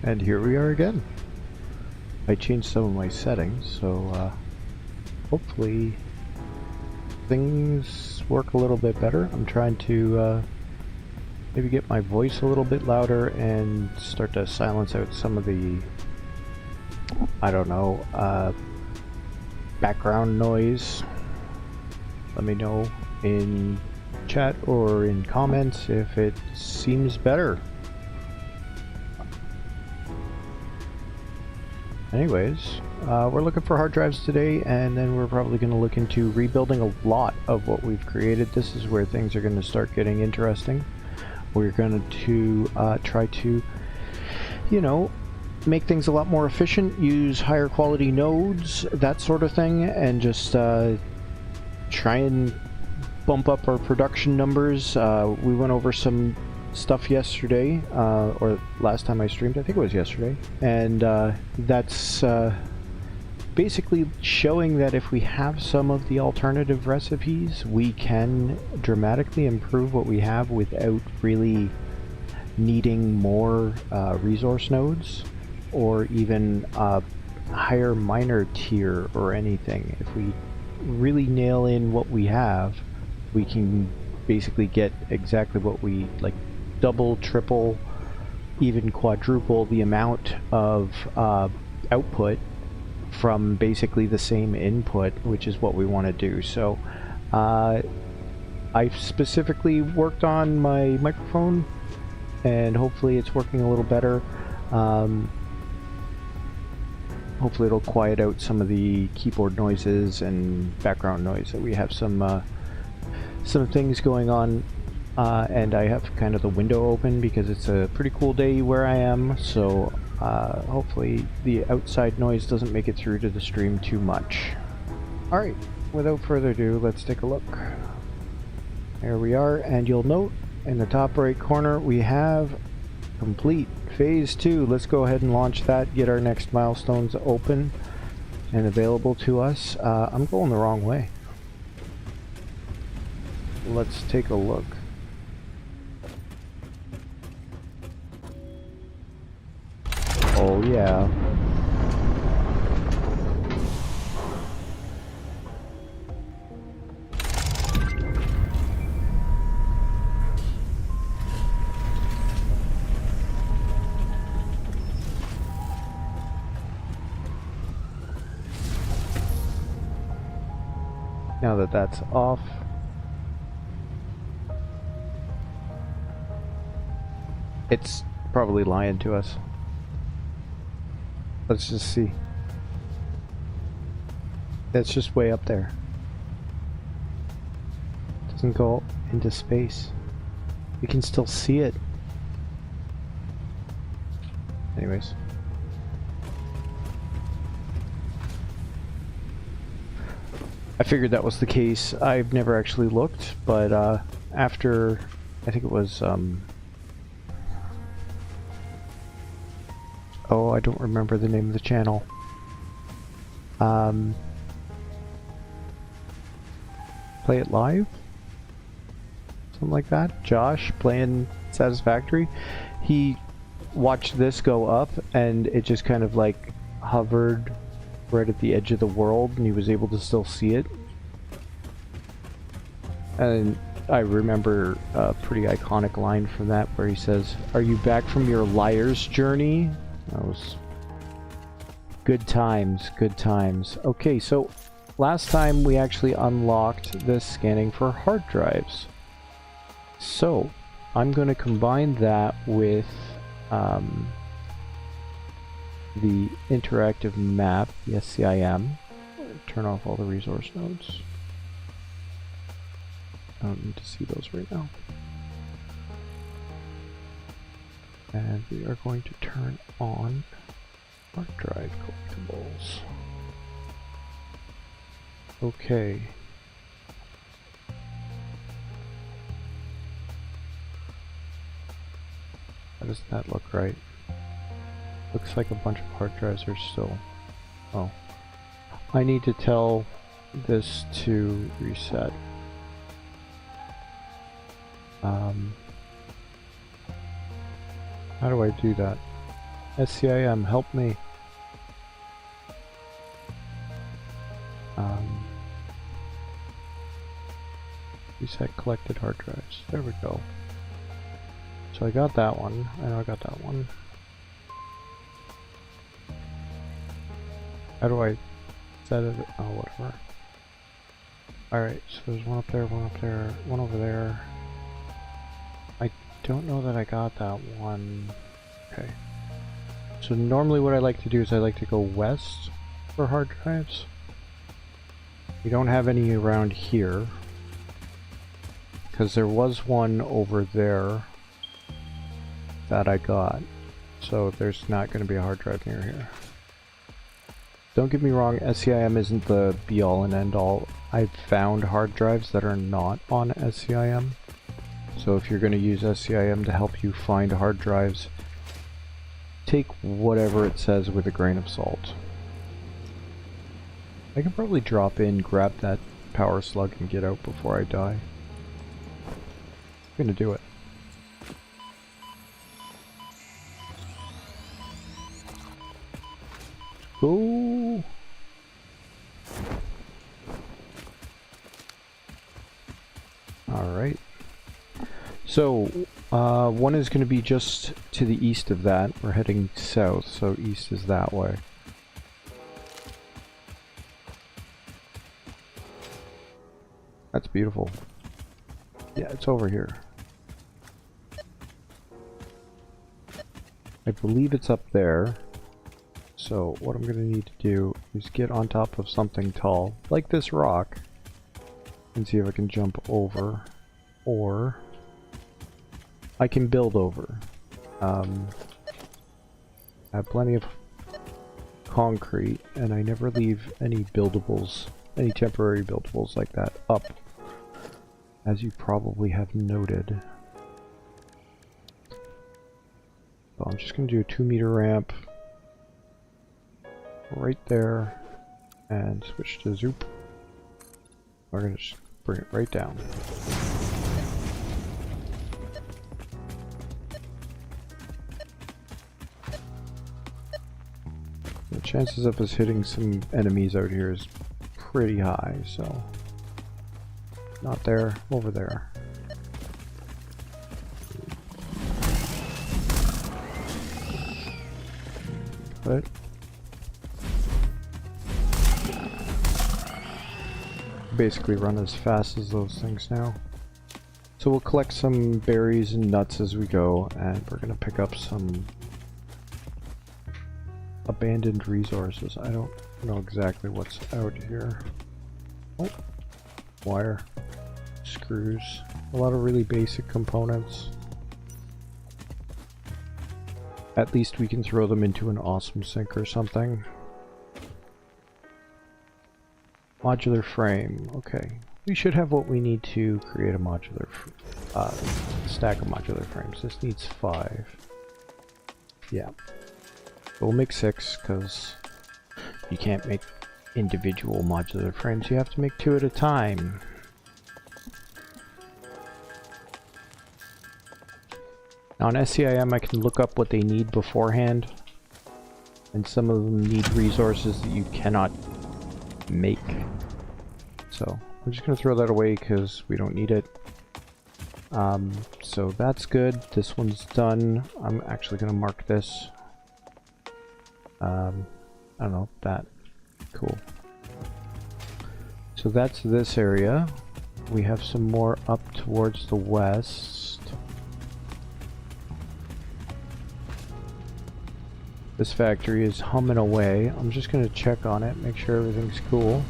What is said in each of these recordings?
And here we are again. I changed some of my settings, so hopefully things work a little bit better. I'm trying to maybe get my voice a little bit louder and start to silence out some of the, I don't know, background noise. Let me know in chat or in comments if it seems better. Anyways, we're looking for hard drives today, and then we're probably going to look into rebuilding a lot of what we've created. This is where things are going to start getting interesting. We're going to try to, you know, make things a lot more efficient, use higher quality nodes, that sort of thing, and just try and bump up our production numbers. We went over some stuff yesterday, or last time I streamed, I think it was yesterday, and that's basically showing that if we have some of the alternative recipes, we can dramatically improve what we have without really needing more resource nodes or even a higher miner tier or anything. If we really nail in what we have, we can basically get exactly what we like, double, triple, even quadruple the amount of output from basically the same input, which is what we want to do. So I specifically worked on my microphone, and hopefully it's working a little better. Hopefully it'll quiet out some of the keyboard noises and background noise that we have. Some things going on. And I have kind of the window open because it's a pretty cool day where I am, so hopefully the outside noise doesn't make it through to the stream too much. Alright, without further ado, let's take a look. There we are, and you'll note in the top right corner we have complete phase 2. Let's go ahead and launch that, get our next milestones open and available to us. I'm going the wrong way. Let's take a look. Oh yeah. Now that that's off, it's probably lying to us. Let's just see. That's just way up there. Doesn't go into space. We can still see it. Anyways. I figured that was the case. I've never actually looked, but after, I think it was, oh, I don't remember the name of the channel. Play It Live? Something like that? Josh playing Satisfactory. He watched this go up and it just kind of like hovered right at the edge of the world and he was able to still see it. And I remember a pretty iconic line from that where he says, "Are you back from your liar's journey?" That was good times, good times. Okay, so last time we actually unlocked this scanning for hard drives. So I'm going to combine that with the interactive map, the SCIM. Turn off all the resource nodes. I don't need to see those right now. And we are going to turn on hard drive collectibles. Okay. How does that look right? Looks like a bunch of hard drives are still... Oh. I need to tell this to reset. How do I do that? SCIM, help me. Reset collected hard drives. There we go. So I got that one. I know I got that one. How do I set it? Oh, whatever. Alright, so there's one up there, one over there. I don't know that I got that one. Okay. So normally what I like to do is I like to go west for hard drives. We don't have any around here, because there was one over there that I got. So there's not going to be a hard drive near here. Don't get me wrong, SCIM isn't the be-all and end-all. I've found hard drives that are not on SCIM. So if you're going to use SCIM to help you find hard drives, take whatever it says with a grain of salt. I can probably drop in, grab that power slug, and get out before I die. I'm gonna do it. Go! Alright. So, one is going to be just to the east of that. We're heading south, so east is that way. That's beautiful. Yeah, it's over here. I believe it's up there. So what I'm going to need to do is get on top of something tall, like this rock, and see if I can jump over, or I can build over. I have plenty of concrete, and I never leave any buildables, any temporary buildables like that up, as you probably have noted. So I'm just going to do a 2-meter ramp right there, and switch to zoop. We're going to just bring it right down. The chances of us hitting some enemies out here is pretty high, so not there, over there. But basically run as fast as those things now. So we'll collect some berries and nuts as we go, and we're gonna pick up some abandoned resources. I don't know exactly what's out here. Oh, wire, screws, a lot of really basic components. At least we can throw them into an awesome sink or something. Modular frame, okay. We should have what we need to create a modular stack of modular frames. This needs 5. Yeah. We'll make 6 because you can't make individual modular frames. You have to make 2 at a time. Now on SCIM I can look up what they need beforehand, and some of them need resources that you cannot make. So I'm just going to throw that away because we don't need it. So that's good. This one's done. I'm actually going to mark this. I don't know, that. Cool. So that's this area. We have some more up towards the west. This factory is humming away. I'm just going to check on it, make sure everything's cool.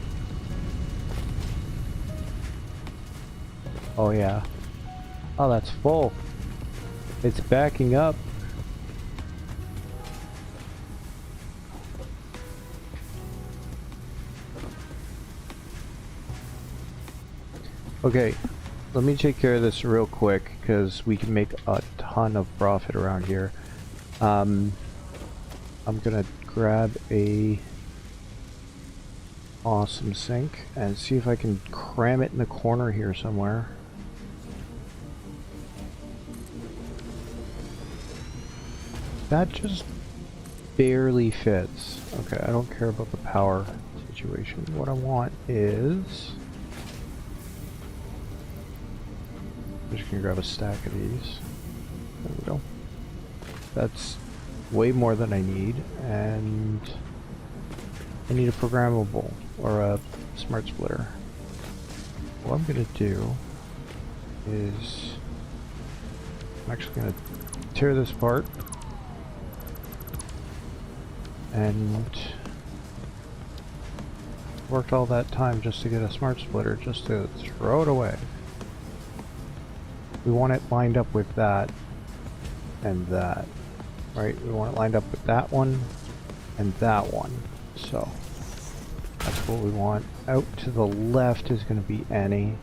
Oh yeah. Oh, that's full. It's backing up. Okay, let me take care of this real quick because we can make a ton of profit around here. I'm gonna grab a awesome sink and see if I can cram it in the corner here somewhere. That just barely fits. Okay, I don't care about the power situation. What I want is... I'm just gonna grab a stack of these. There we go. That's way more than I need, and I need a programmable or a smart splitter. What I'm gonna do is I'm actually gonna tear this apart and worked all that time just to get a smart splitter, just to throw it away. We want it lined up with that and that, right? We want it lined up with that one and that one. So that's what we want. Out to the left is going to be any.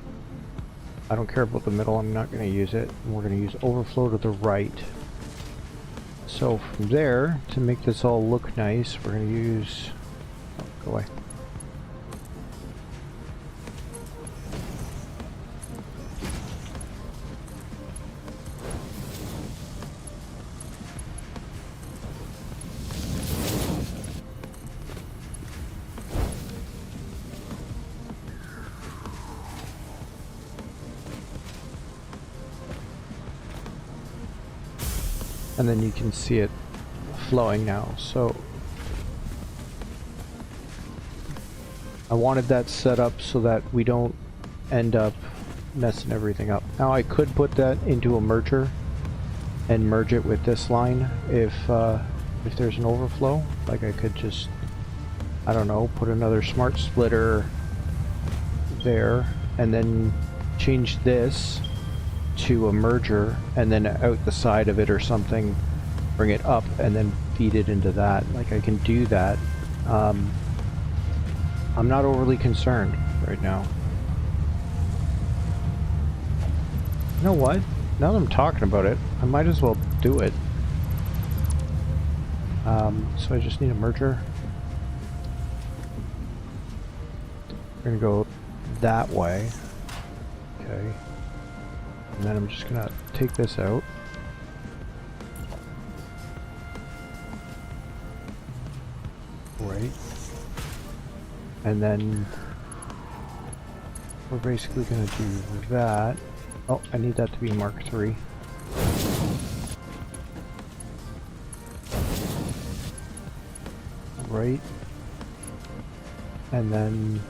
I don't care about the middle, I'm not going to use it. And we're going to use overflow to the right. So from there, to make this all look nice, we're going to use... Oh, go away. And then you can see it flowing now. So I wanted that set up so that we don't end up messing everything up. Now I could put that into a merger and merge it with this line if there's an overflow. Like I could just, I don't know, put another smart splitter there and then change this to a merger and then out the side of it or something, bring it up and then feed it into that. Like I can do that. I'm not overly concerned right now. You know what? Now that I'm talking about it, I might as well do it. So I just need a merger. We're gonna go that way. Okay. And then I'm just gonna take this out. Right. And then we're basically gonna do that. Oh, I need that to be Mark III. Right. And then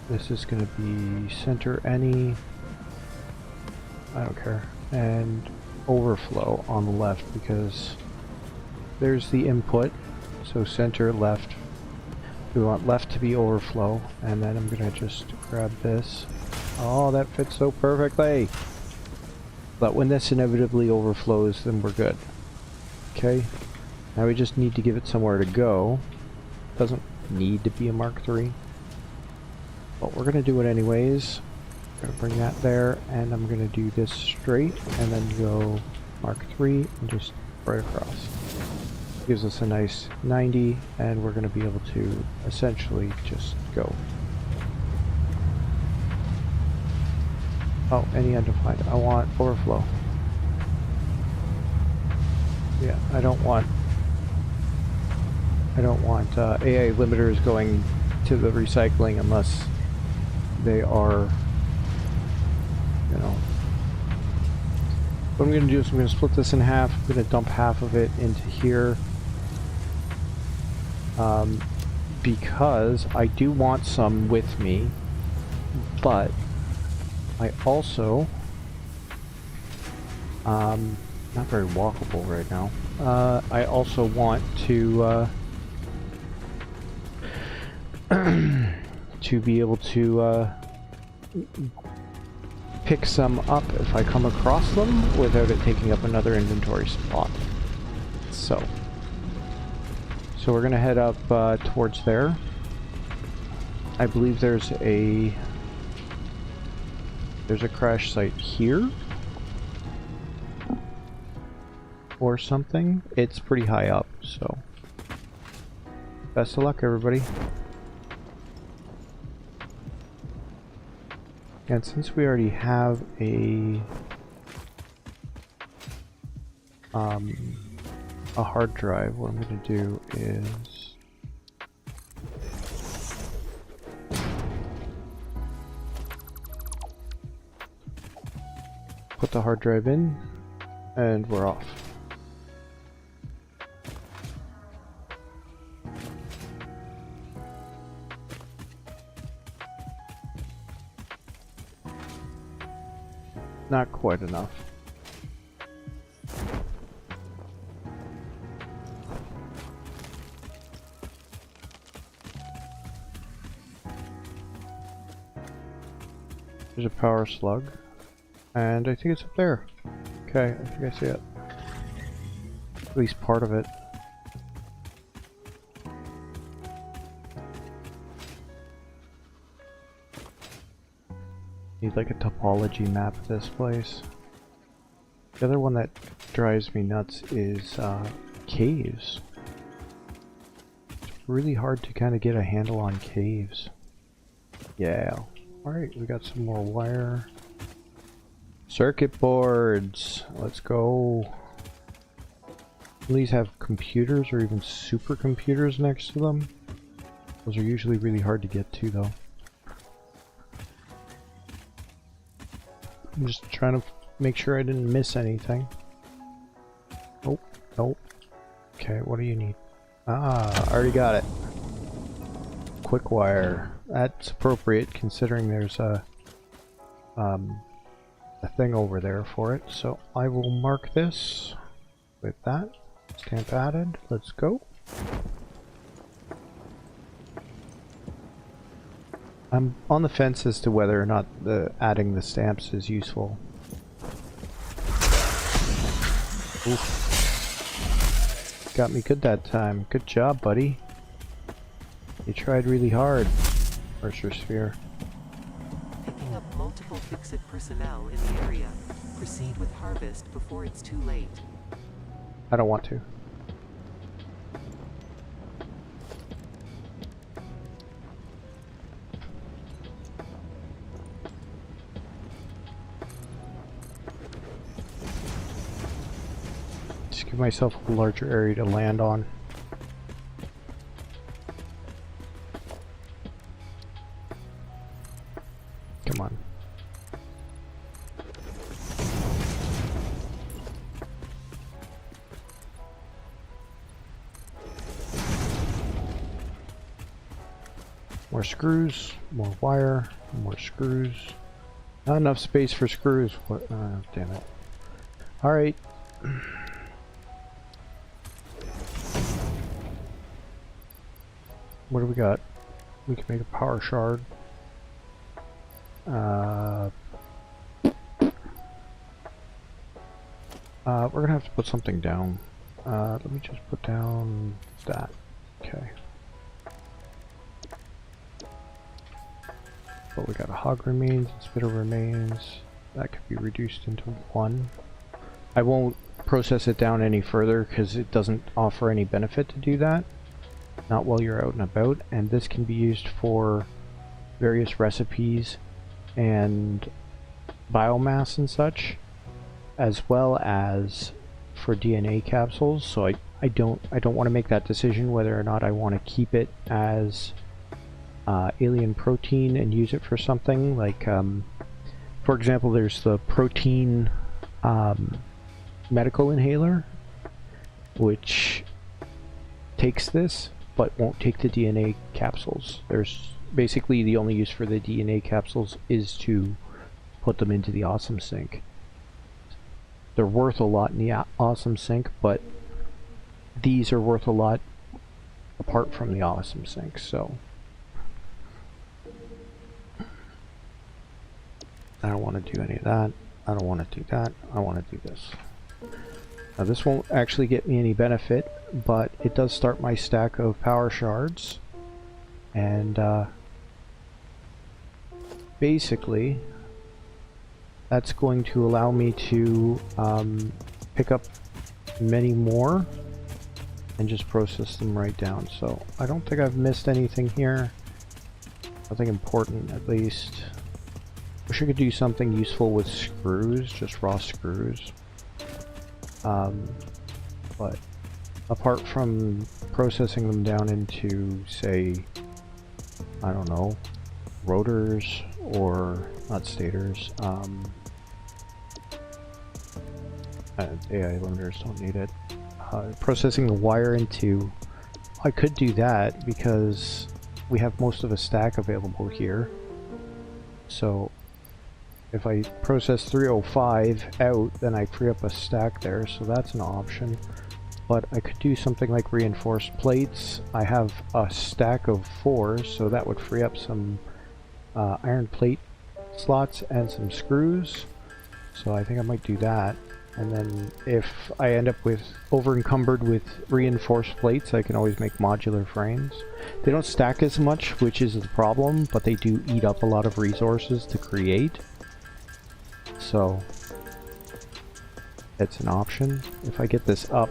this is gonna be center any. I don't care. And overflow on the left because there's the input. So center, left. We want left to be overflow. And then I'm going to just grab this. Oh, that fits so perfectly. But when this inevitably overflows, then we're good. Okay. Now we just need to give it somewhere to go. Doesn't need to be a Mark III. But we're going to do it anyways. Gonna bring that there, and I'm gonna do this straight, and then go Mark III, and just right across. Gives us a nice 90, and we're gonna be able to essentially just go. Oh, any undefined. I want overflow. Yeah, I don't want AI limiters going to the recycling unless they are, you know. What I'm going to do is I'm going to split this in half. I'm going to dump half of it into here. Because I do want some with me, but I also, not very walkable right now. I also want to, to be able to, pick some up if I come across them without it taking up another inventory spot. So we're gonna head up towards there. I believe there's a crash site here or something. It's pretty high up, so best of luck, everybody. And since we already have a a hard drive, what I'm going to do is put the hard drive in, and we're off. Not quite enough. There's a power slug, and I think it's up there. Okay, I think I see it. At least part of it. Need like a topology map of this place. The other one that drives me nuts is caves. It's really hard to kind of get a handle on caves. Yeah. Alright, we got some more wire. Circuit boards! Let's go. These have computers or even supercomputers next to them. Those are usually really hard to get to though. I'm just trying to make sure I didn't miss anything. Nope, nope. Okay, what do you need? Ah, I already got it. Quick wire. That's appropriate considering there's a thing over there for it. So I will mark this with that. Stamp added. Let's go. I'm on the fence as to whether or not adding the stamps is useful. Oof. Got me good that time. Good job, buddy. You tried really hard. Where's your sphere? Picking up multiple Fix-It personnel in the area. Proceed with harvest before it's too late. I don't want to. Just give myself a larger area to land on. Come on. More screws, more wire, more screws. Not enough space for screws. What? Damn it. Alright. What do we got? We can make a power shard. We're gonna have to put something down. Let me just put down that. Okay. But we got a hog remains and spitter remains. That could be reduced into 1. I won't process it down any further because it doesn't offer any benefit to do that. Not while you're out and about. And this can be used for various recipes and biomass and such, as well as for DNA capsules. So I don't want to make that decision whether or not I want to keep it as alien protein and use it for something like, for example, there's the protein medical inhaler, which takes this but won't take the DNA capsules. There's basically the only use for the DNA capsules is to put them into the awesome sink. They're worth a lot in the awesome sink, but these are worth a lot apart from the awesome sink. So I don't want to do any of that. I don't want to do that. I want to do this. Now this won't actually get me any benefit, but it does start my stack of power shards. And basically that's going to allow me to pick up many more and just process them right down. So I don't think I've missed anything here. Nothing important, at least. Wish I could do something useful with screws, just raw screws. But apart from processing them down into, say, I don't know, rotors or not stators. AI limiters don't need it. Processing the wire into, I could do that because we have most of a stack available here. So if I process 305 out, then I free up a stack there, so that's an option. But I could do something like reinforced plates. I have a stack of 4, so that would free up some iron plate slots and some screws. So I think I might do that. And then if I end up with over-encumbered with reinforced plates, I can always make modular frames. They don't stack as much, which is the problem, but they do eat up a lot of resources to create. So it's an option. If I get this up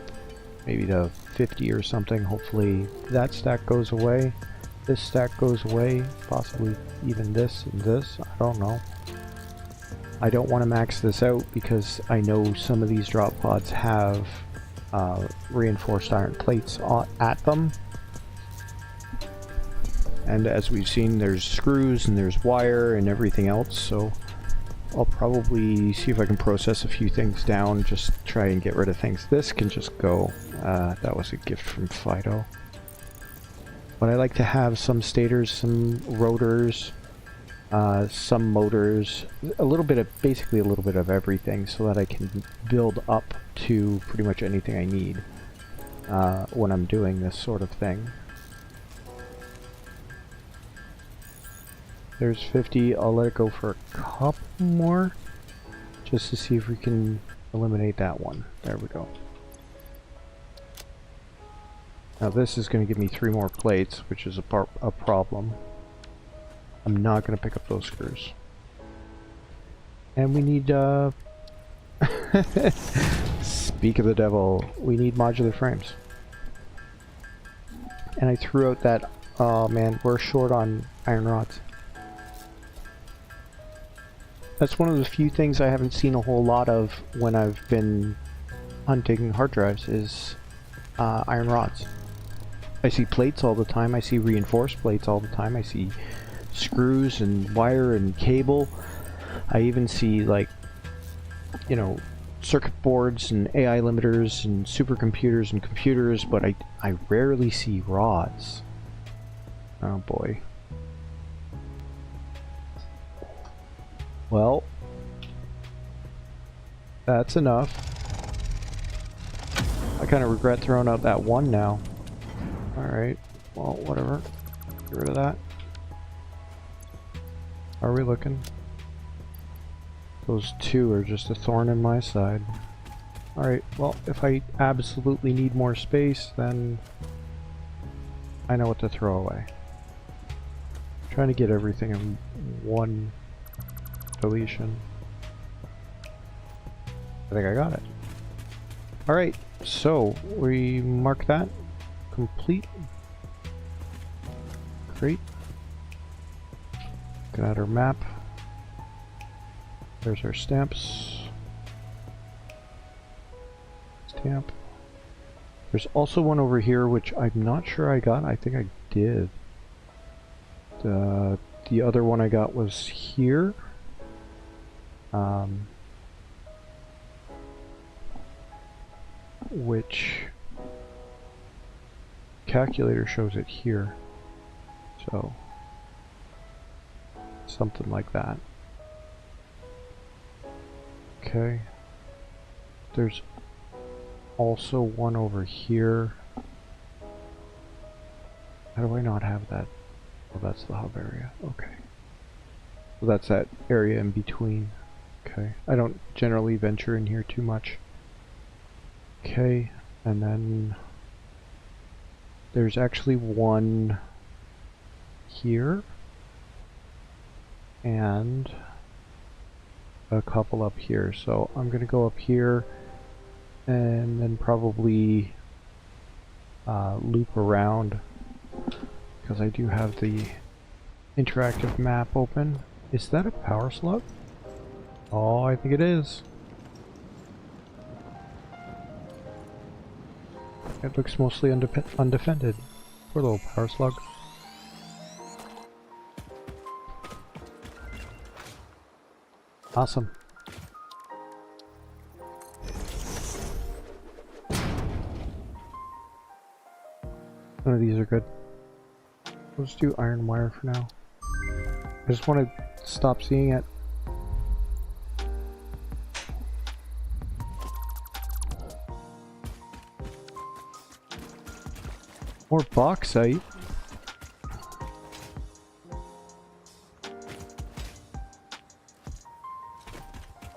maybe to 50 or something, hopefully that stack goes away. This stack goes away, possibly even this and this, I don't know. I don't want to max this out because I know some of these drop pods have reinforced iron plates at them. And as we've seen, there's screws and there's wire and everything else, so I'll probably see if I can process a few things down, just try and get rid of things. This can just go. That was a gift from Fido. But I like to have some stators, some rotors, some motors, a little bit of, basically a little bit of everything, so that I can build up to pretty much anything I need when I'm doing this sort of thing. There's 50, I'll let it go for a couple more, just to see if we can eliminate that one. There we go. Now this is going to give me 3 more plates, which is a problem. I'm not going to pick up those screws. And we need, speak of the devil, we need modular frames. And I threw out that, oh man, we're short on iron rods. That's one of the few things I haven't seen a whole lot of when I've been hunting hard drives is iron rods. I see plates all the time, I see reinforced plates all the time, I see screws and wire and cable. I even see, like, you know, circuit boards and AI limiters and supercomputers and computers, but I rarely see rods. Oh boy. Well, that's enough. I kind of regret throwing out that one now. Alright, well, whatever. Get rid of that. How are we looking? Those 2 are just a thorn in my side. Alright, well, if I absolutely need more space, then I know what to throw away. I'm trying to get everything in one deletion. I think I got it. Alright, so we mark that complete. Great. Looking at our map. There's our stamps. Stamp. There's also one over here which I'm not sure I got. I think I did. The other one I got was here. Which calculator shows it here, so something like that. Okay, there's also one over here. How do I not have that? Oh, that's the hub area. Okay, so that's that area in between. Okay, I don't generally venture in here too much. Okay, and then there's actually one here and a couple up here. So I'm going to go up here and then probably loop around because I do have the interactive map open. Is that a power slug? Oh, I think it is. It looks mostly undefended. Poor little power slug. Awesome. None of these are good. Let's do iron wire for now. I just want to stop seeing it. More bauxite.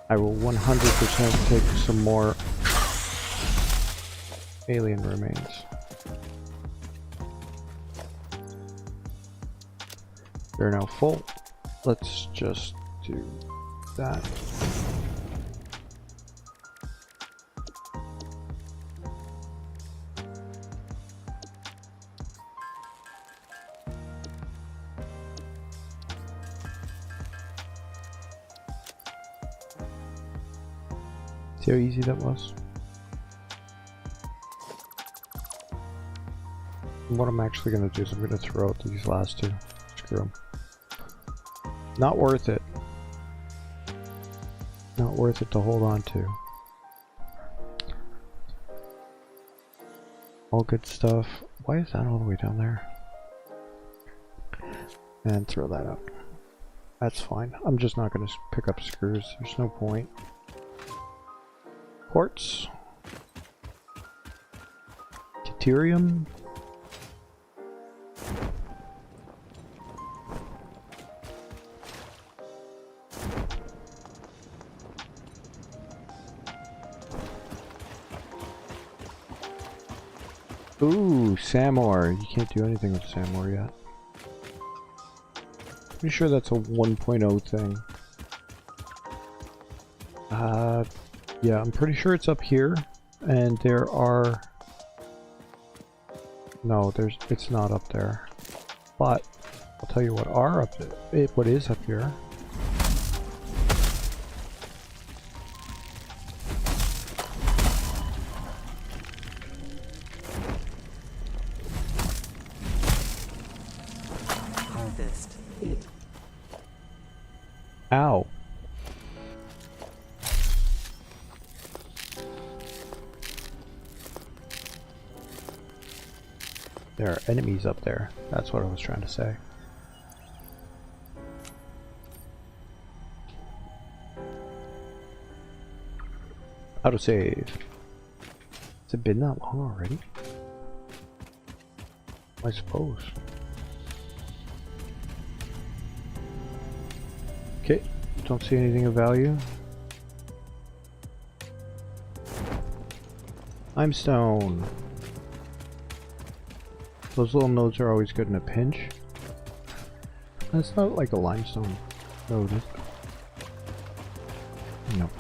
I will 100% take some more alien remains. They're now full. Let's just do that. See how easy that was? And what I'm actually going to do is I'm going to throw out these last two. Screw them. Not worth it. Not worth it to hold on to. All good stuff. Why is that all the way down there? And throw that out. That's fine. I'm just not going to pick up screws. There's no point. Quartz. Deuterium. Ooh, Samor. You can't do anything with Samor yet. Pretty sure that's a 1.0 thing. Yeah, I'm pretty sure it's up here, and there are... No, it's not up there. But, I'll tell you what are up there. What is up here. Harvest. Ow. There are enemies up there. That's what I was trying to say. Autosave. Has it been that long already? I suppose. Okay, don't see anything of value. Limestone. Those little nodes are always good in a pinch. That's not like a limestone node, is it? No.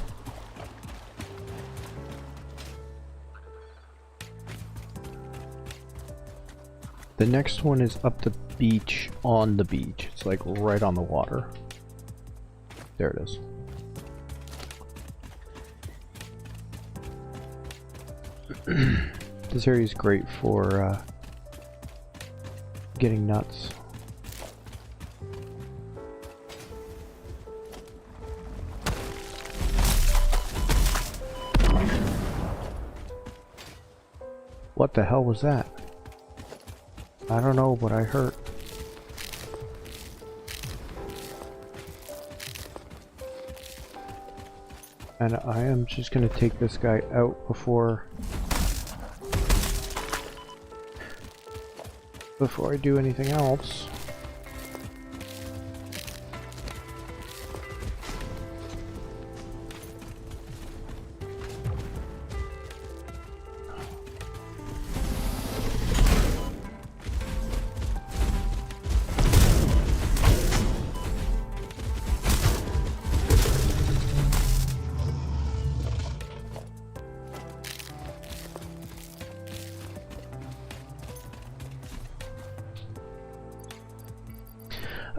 The next one is up the beach, on the beach. It's like right on the water. There it is. This area is great for getting nuts. What the hell was that? I don't know, but I hurt. And I am just gonna take this guy out before I do anything else.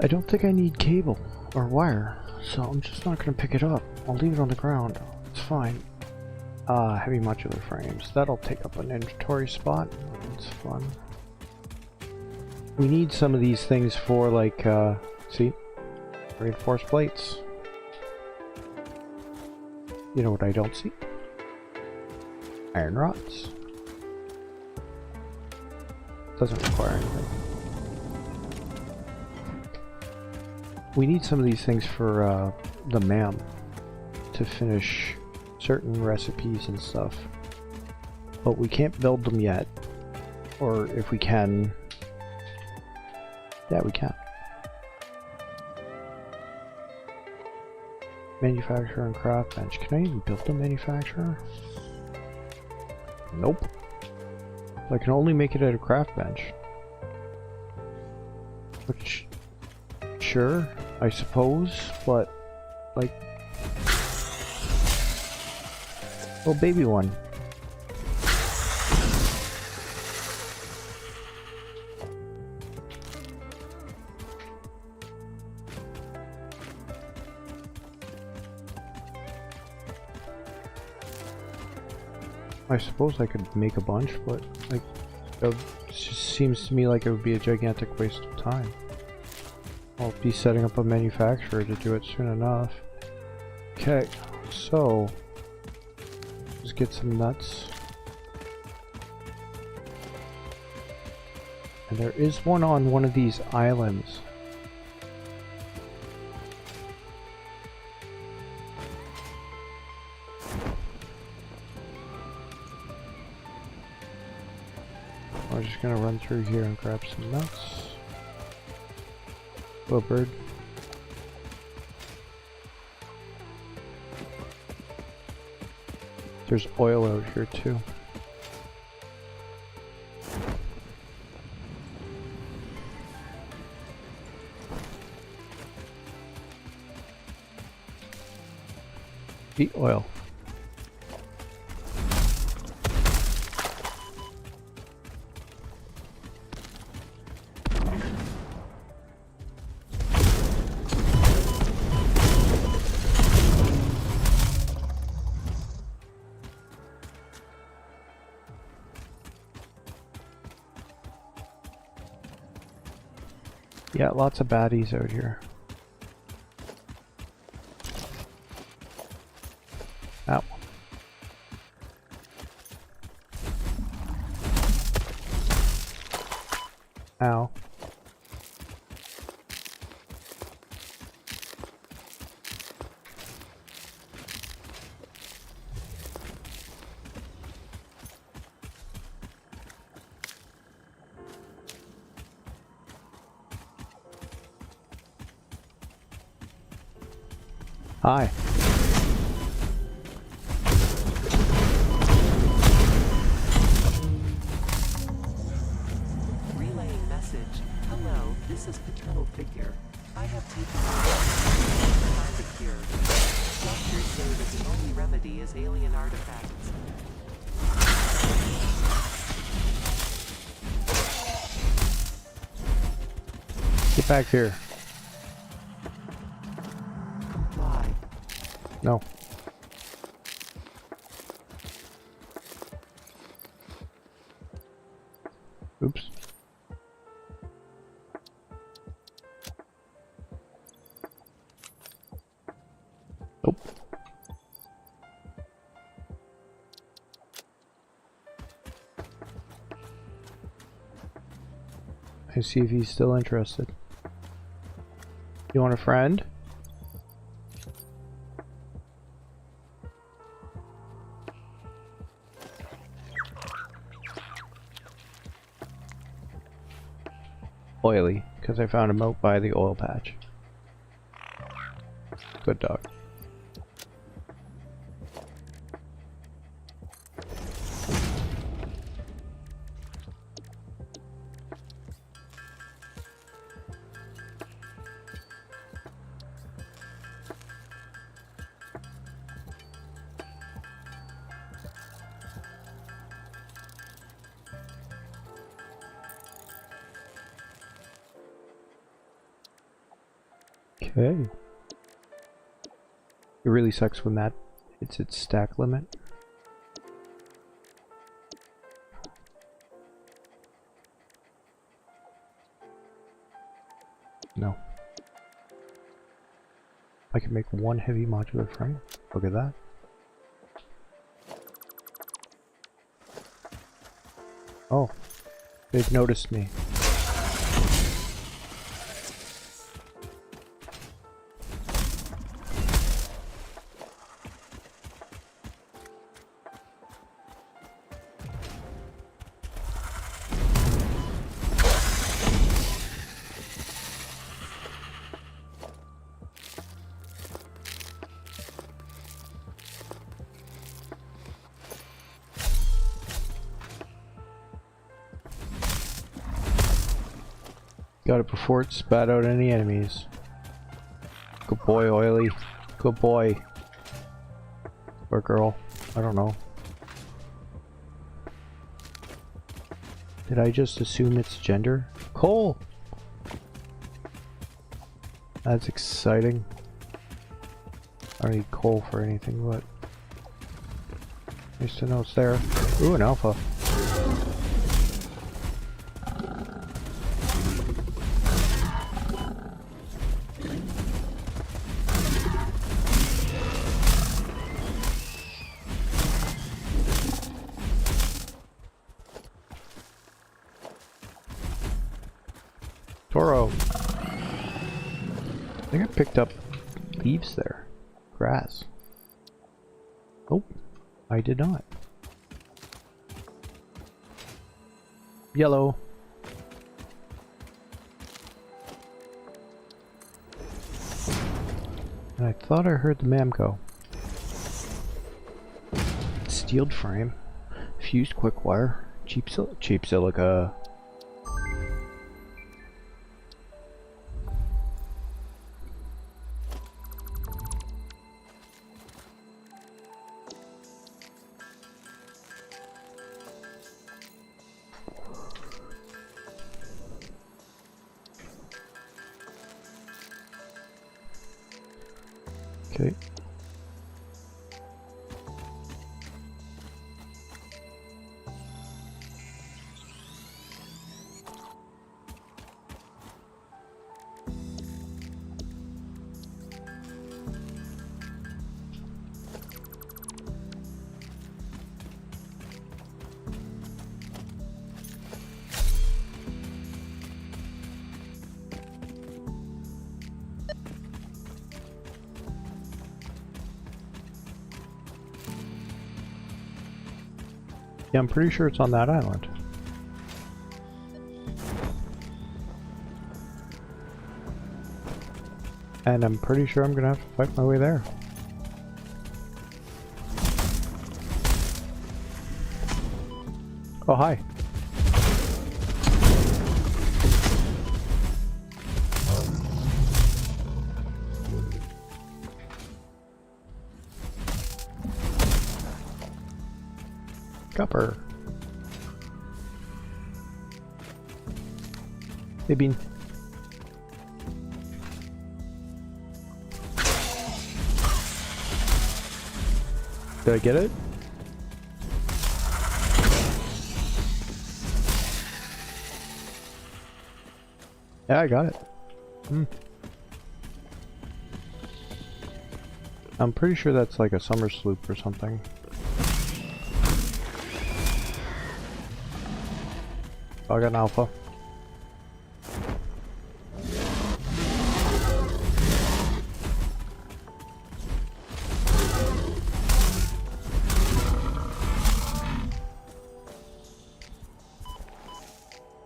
I don't think I need cable or wire, so I'm just not going to pick it up. I'll leave it on the ground. It's fine. Heavy modular frames. That'll take up an inventory spot. That's fun. We need some of these things for like, see? Reinforced plates. You know what I don't see? Iron rods. Doesn't require anything. We need some of these things for the MAM to finish certain recipes and stuff. But we can't build them yet. Or if we can... Yeah, we can. Manufacturer and craft bench. Can I even build a manufacturer? Nope. I can only make it at a craft bench. Which... Sure, I suppose, but... Like... Little baby one. I suppose I could make a bunch, but like, it just seems to me like it would be a gigantic waste of time. I'll be setting up a manufacturer to do it soon enough. Okay, so let's get some nuts. And there is one on one of these islands. We're just gonna run through here and grab some nuts. Little bird. There's oil out here too. Eat oil. Yeah, lots of baddies out here. Ow. Ow. Hi. Relaying message. Hello, this is Paternal Figure. I have taken find a cure. Doctors say that the only remedy is alien artifacts. Get back here. No. Oops. Nope. I see if he's still interested. You want a friend? Oily, because I found him out by the oil patch. Good dog. Okay. It really sucks when that hits its stack limit. I can make one heavy modular frame. Look at that. Oh, they've noticed me. Got it before it spat out any enemies. Good boy, Oily. Good boy. Or girl. I don't know. Did I just assume its gender? Coal! That's exciting. I don't need coal for anything, but nice to know it's there. Ooh, an alpha. Toro. I think I picked up leaves there. Grass. Oh, I did not. Yellow. And I thought I heard the Mamco. Steeled frame. Fused quick wire. Cheap silica. Okay. Yeah, I'm pretty sure it's on that island. And I'm pretty sure I'm gonna have to fight my way there. Oh, hi. Copper. Hey, Bean. Did I get it? Yeah, I got it. I'm pretty sure that's like a summer sloop or something. Oh, I got an alpha.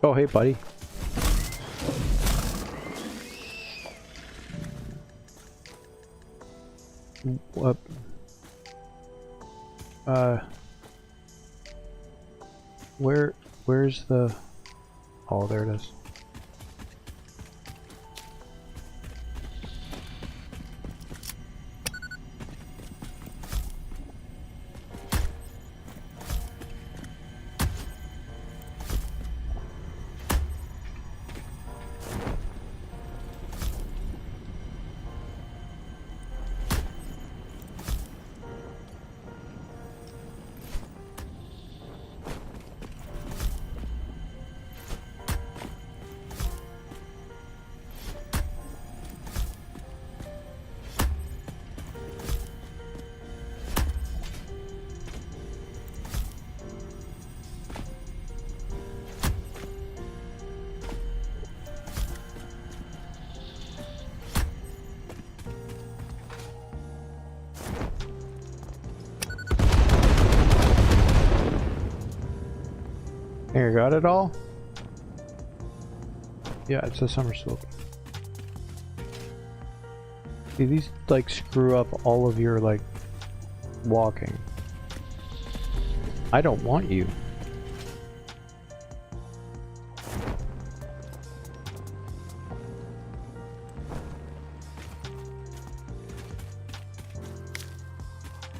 Oh, hey, buddy. What? Where's the... Oh, there it is. got it all? Yeah, it's a somersault. See, these like screw up all of your like walking. I don't want you.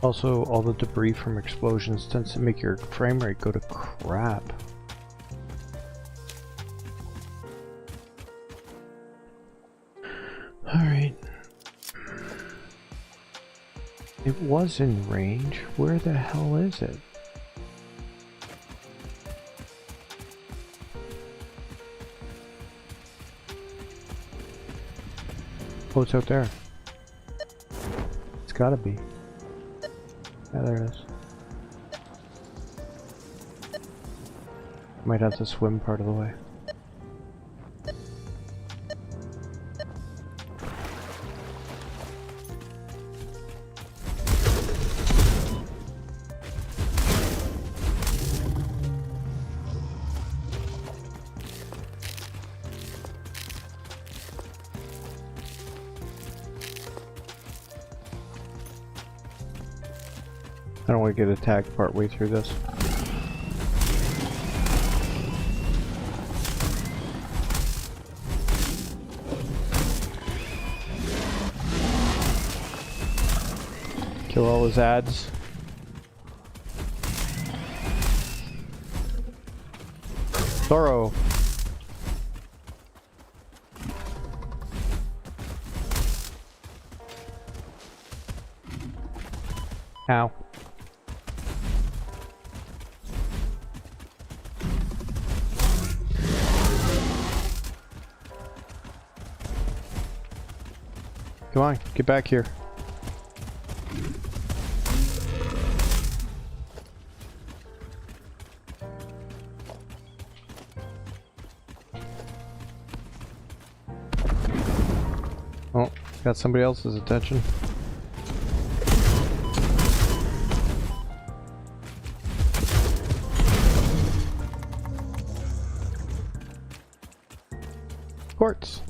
Also, all the debris from explosions tends to make your frame rate go to crap. Alright. It was in range. Where the hell is it? Oh, it's out there. It's gotta be. Yeah, there it is. Might have to swim part of the way. I don't want to get attacked partway through this. Kill all his ads. Thorough. Ow. Come on, get back here. Oh, got somebody else's attention. Quartz.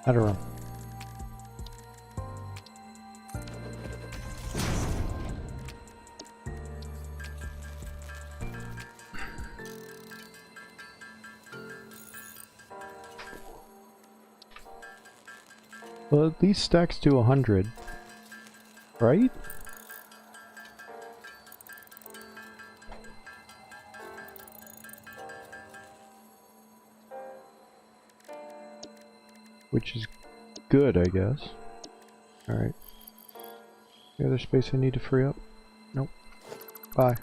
I don't know. Well, at least stacks to 100, right? Which is good, I guess. Alright. Any other space I need to free up? Nope. Bye.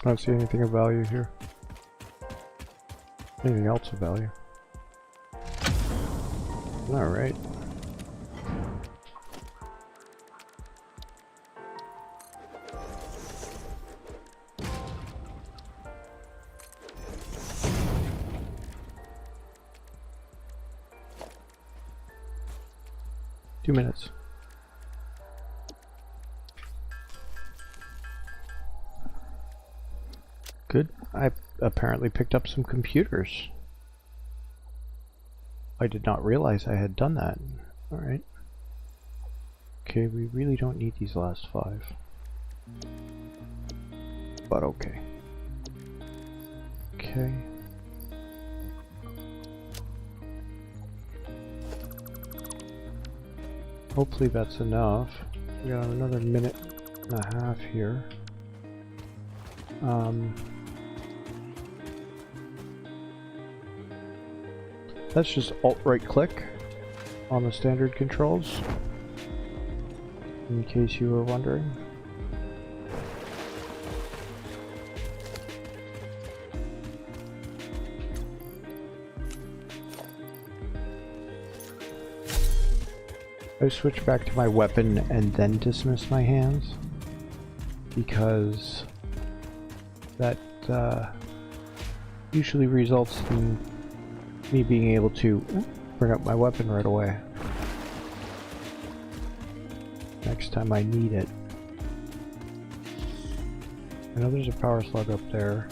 I don't see anything of value here. Anything else of value? Alright. Two minutes. Good. I apparently picked up some computers. I did not realize I had done that. Alright. Okay, we really don't need these last 5. But okay. Okay. Hopefully that's enough. We got another minute and a half here. Let's just alt-right click on the standard controls, in case you were wondering. I switch back to my weapon and then dismiss my hands, because that usually results in me being able to bring up my weapon right away next time I need it. I know there's a power slug up there.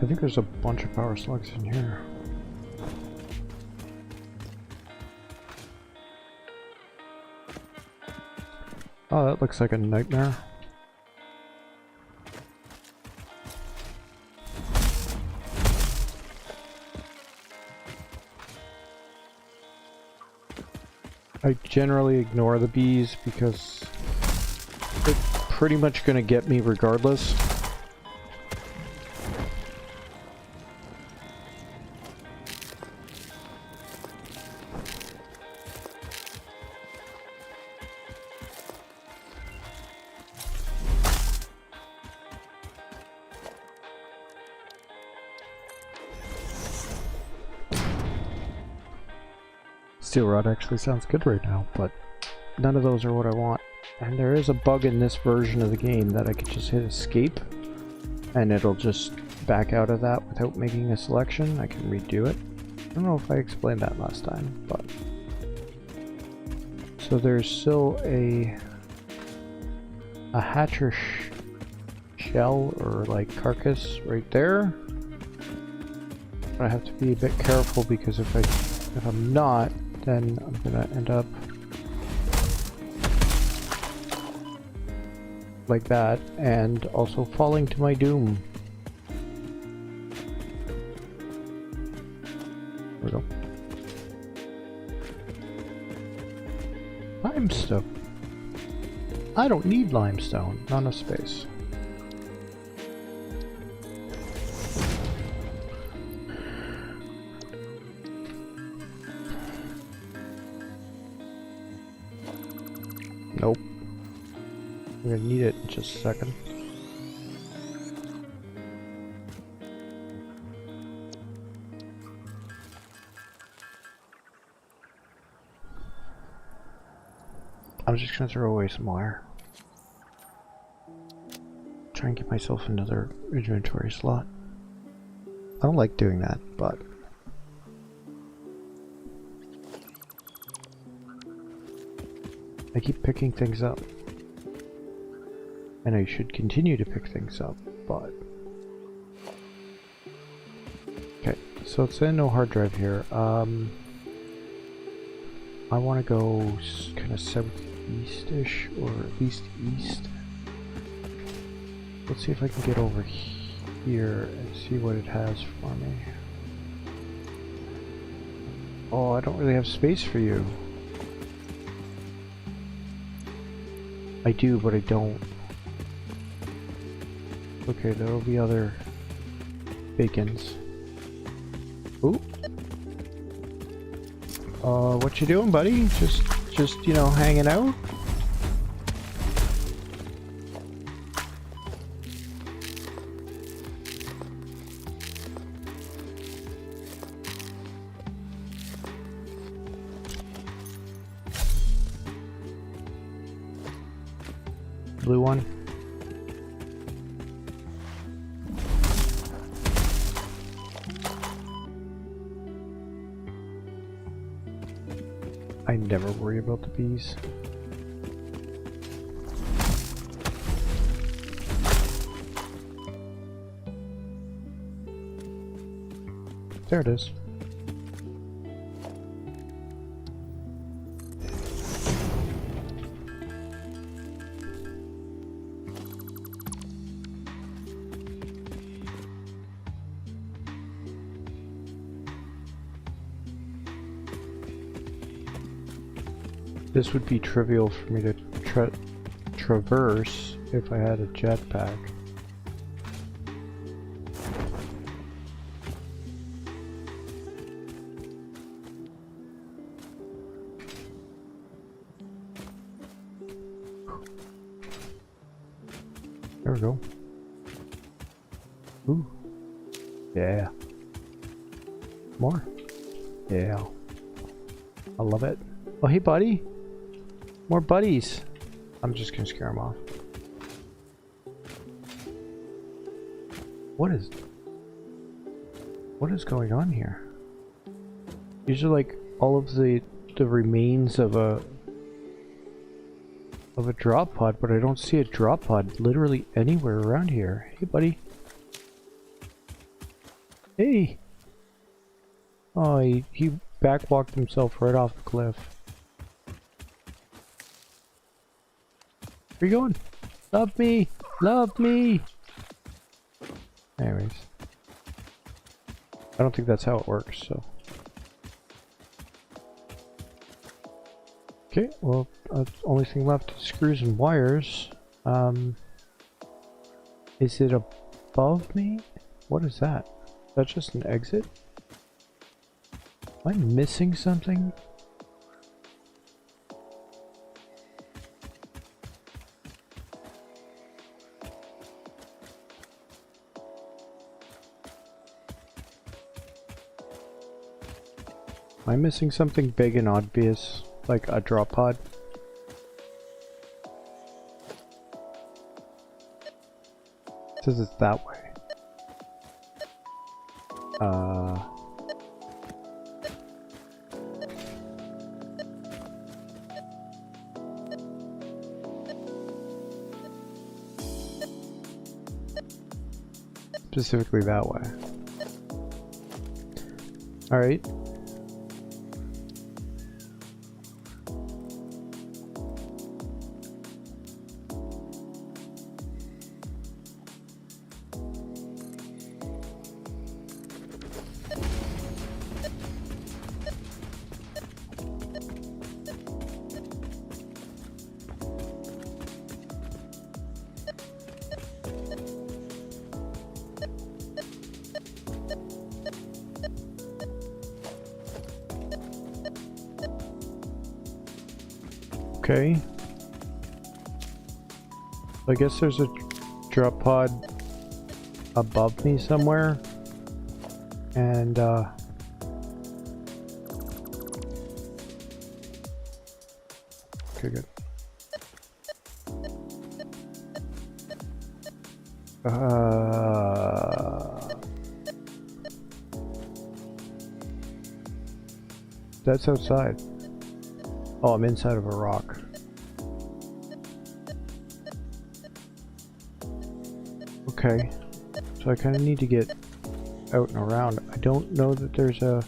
I think there's a bunch of power slugs in here. Oh, that looks like a nightmare. I generally ignore the bees because they're pretty much going to get me regardless. Steel rod actually sounds good right now, but none of those are what I want. And there is a bug in this version of the game that I could just hit escape and it'll just back out of that without making a selection. I can redo it. I don't know if I explained that last time, but... So there's still a hatcher shell or like carcass right there. But I have to be a bit careful because if I'm not, then I'm gonna end up like that, and also falling to my doom. There we go. Limestone. I don't need limestone. Not enough space. Nope. We're gonna need it in just a second. I'm just gonna throw away some wire. Try and get myself another inventory slot. I don't like doing that, but... I keep picking things up. And I should continue to pick things up, but... Okay, so it's saying no hard drive here. I want to go kind of southeast-ish, or at least east. Let's see if I can get over here and see what it has for me. Oh, I don't really have space for you. I do, but I don't. Okay, there will be other bacons. Ooh. What you doing, buddy? Just, you know, hanging out? Blue one. I never worry about the bees. There it is. This would be trivial for me to traverse if I had a jetpack. There we go. Ooh. Yeah. More. Yeah. I love it. Oh, hey, buddy. More buddies. I'm just gonna scare them off. What is going on here? These are like all of the remains of a drop pod, but I don't see a drop pod literally anywhere around here. Hey, buddy. Hey. Oh, he backwalked himself right off the cliff. Where you going? Love me! Love me! Anyways. I don't think that's how it works, so. Okay, well, only thing left is screws and wires. Is it above me? What is that? Is that just an exit? Am I missing something? Am I missing something big and obvious, like a drop pod? It says it's that way. Specifically that way. All right. Okay. I guess there's a drop pod above me somewhere. And okay, good. That's outside. Oh, I'm inside of a rock. Okay, so I kind of need to get out and around. I don't know that there's a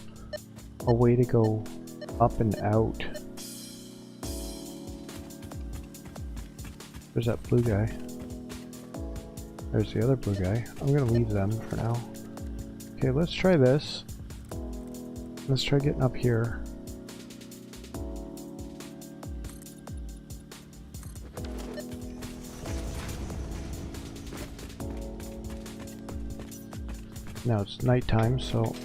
way to go up and out. There's that blue guy. There's the other blue guy. I'm gonna leave them for now. Okay, let's try this. Let's try getting up here. Now it's nighttime, so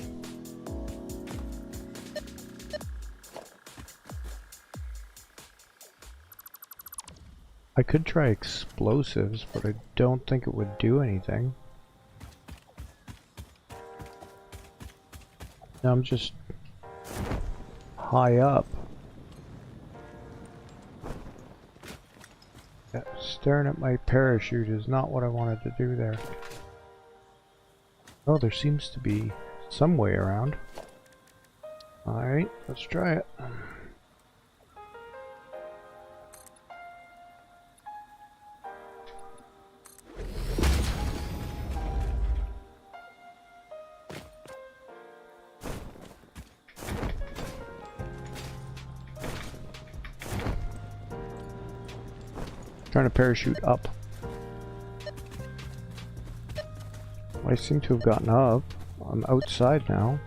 I could try explosives, but I don't think it would do anything. Now I'm just high up. Yeah, staring at my parachute is not what I wanted to do there. Oh, there seems to be some way around. Alright, let's try it. Trying to parachute up. I seem to have gotten up. I'm outside now.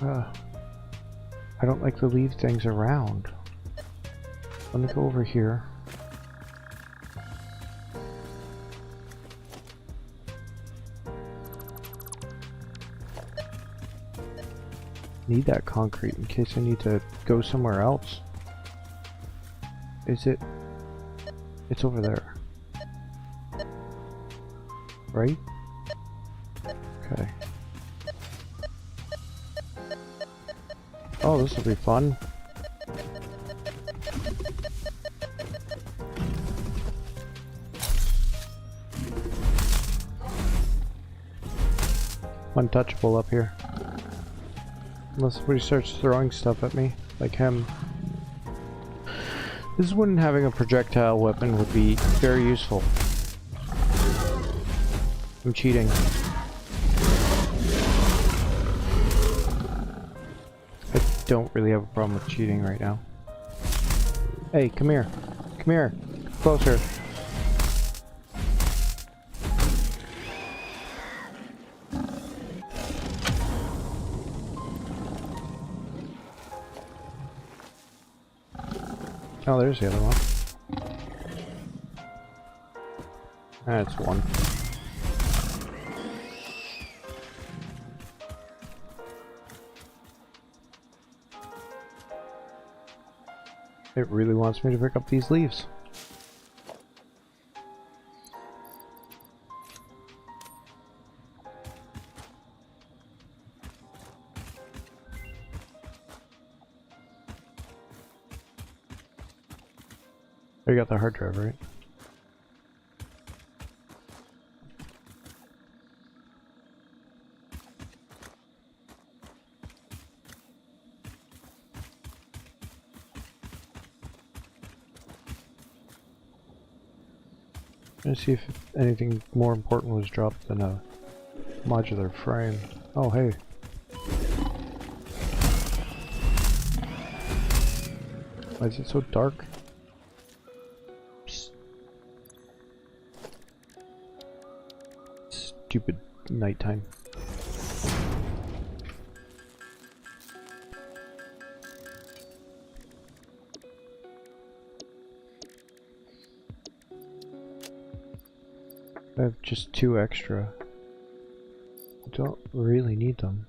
I don't like to leave things around. Let me go over here. Need that concrete in case I need to go somewhere else. Is it? It's over there. Right? Okay. Oh, this will be fun. Untouchable up here. Unless somebody starts throwing stuff at me, like him. This is when having a projectile weapon would be very useful. I'm cheating. I don't really have a problem with cheating right now. Hey, come here. Come here. Closer. Oh, there's the other one. That's one. It really wants me to pick up these leaves. You got the hard drive, right? Let's see if anything more important was dropped than a modular frame. Oh, hey. Why is it so dark? Stupid nighttime. I have just 2 extra. I don't really need them.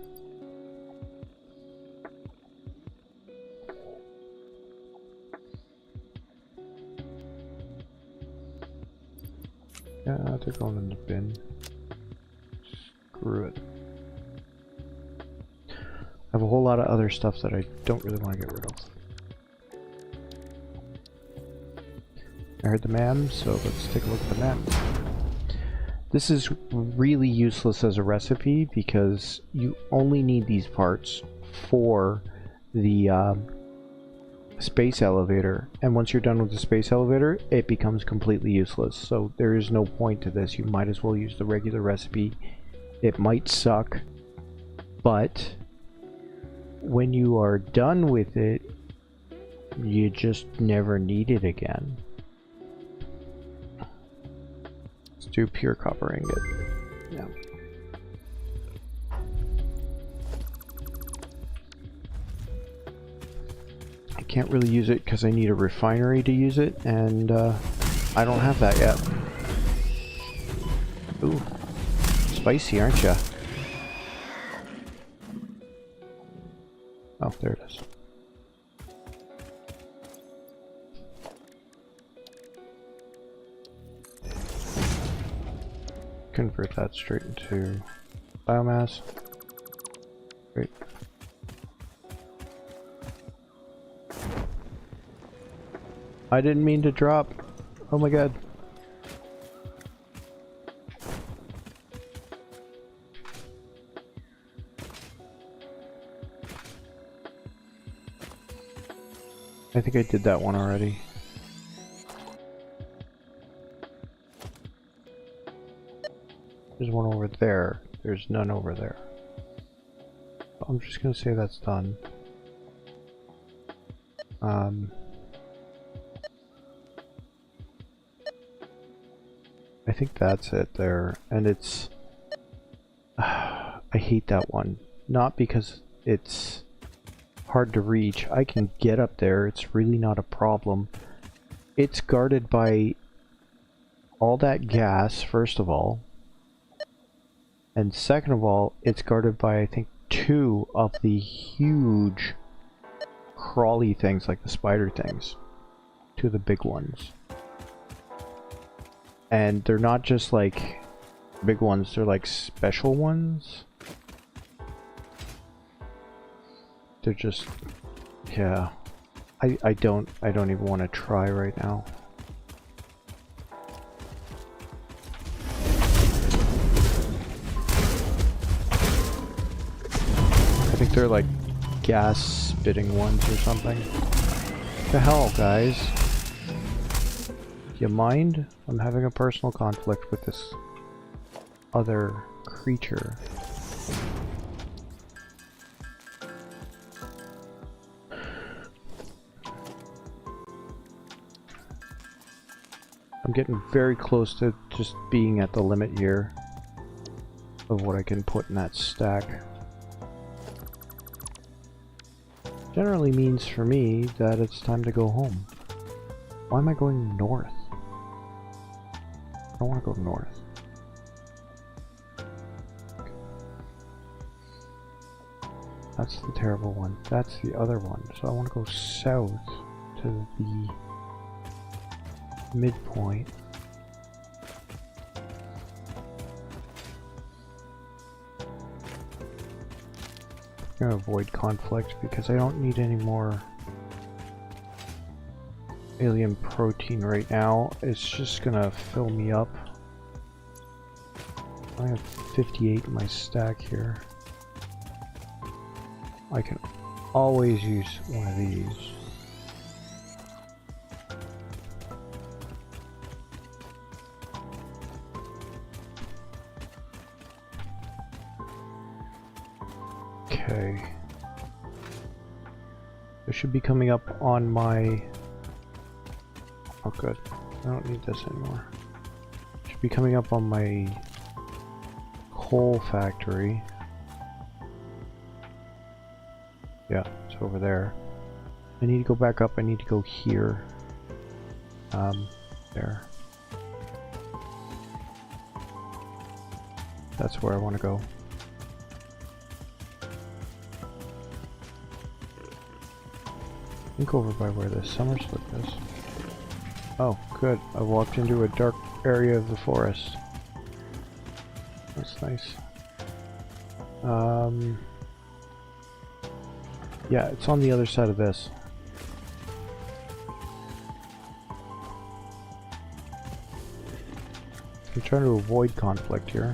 Yeah, they're going in the bin. Screw it. I have a whole lot of other stuff that I don't really want to get rid of. I heard the MAM, so let's take a look at the MAM. This is really useless as a recipe because you only need these parts for the space elevator, and once you're done with the space elevator it becomes completely useless, so there is no point to this. You might as well use the regular recipe. It might suck, but when you are done with it you just never need it again. Let's do pure copper ingot. Yeah. I can't really use it because I need a refinery to use it, and I don't have that yet. Ooh, spicy, aren't ya? Oh, there it is. Convert that straight into biomass. Great. I didn't mean to drop. Oh my god. I think I did that one already. There's one over there. There's none over there. I'm just gonna say that's done. I think that's it there, and it's I hate that one. Not because it's hard to reach. I can get up there, it's really not a problem. It's guarded by all that gas, first of all. And second of all, it's guarded by, I think, 2 of the huge crawly things, like the spider things. 2 of the big ones. And they're not just like big ones, they're like special ones. They're just, yeah. I don't even want to try right now. I think they're like gas spitting ones or something. What the hell, guys? Do you mind? I'm having a personal conflict with this other creature. I'm getting very close to just being at the limit here of what I can put in that stack. Generally means for me that it's time to go home. Why am I going north? I don't want to go north. That's the terrible one. That's the other one. So I want to go south to the midpoint. I'm gonna avoid conflict because I don't need any more alien protein right now. It's just gonna fill me up. I have 58 in my stack here. I can always use one of these. Okay. This should be coming up on my... Oh good. I don't need this anymore. Should be coming up on my coal factory. Yeah, it's over there. I need to go back up. I need to go here. There. That's where I want to go. I think over by where the summer slip is. Oh, good. I walked into a dark area of the forest. That's nice. Yeah, it's on the other side of this. I'm trying to avoid conflict here.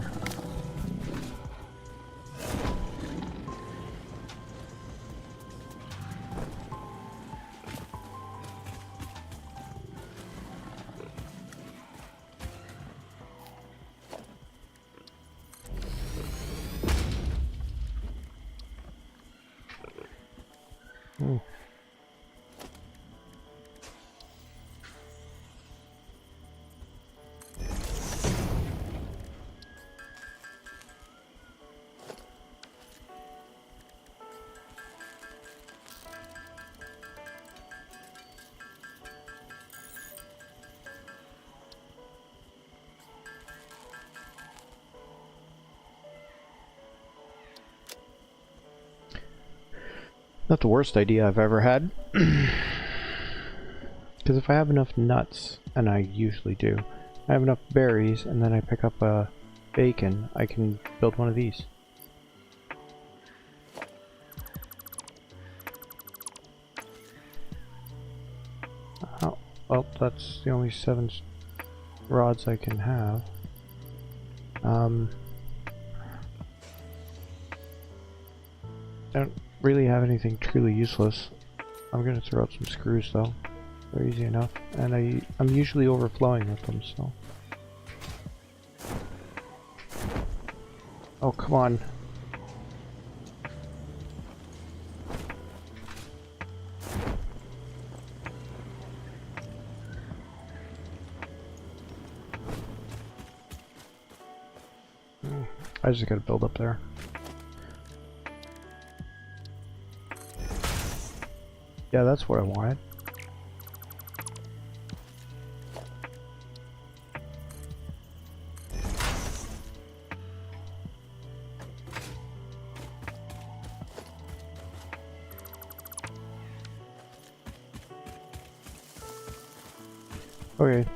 Not the worst idea I've ever had. Because if I have enough nuts, and I usually do, I have enough berries, and then I pick up a bacon, I can build one of these. Oh, well, that's the only 7 rods I can have. Don't really have anything truly useless. I'm gonna throw out some screws though. They're easy enough, and I'm usually overflowing with them, so. Oh, come on. I just gotta build up there. Yeah, that's what I wanted. Okay.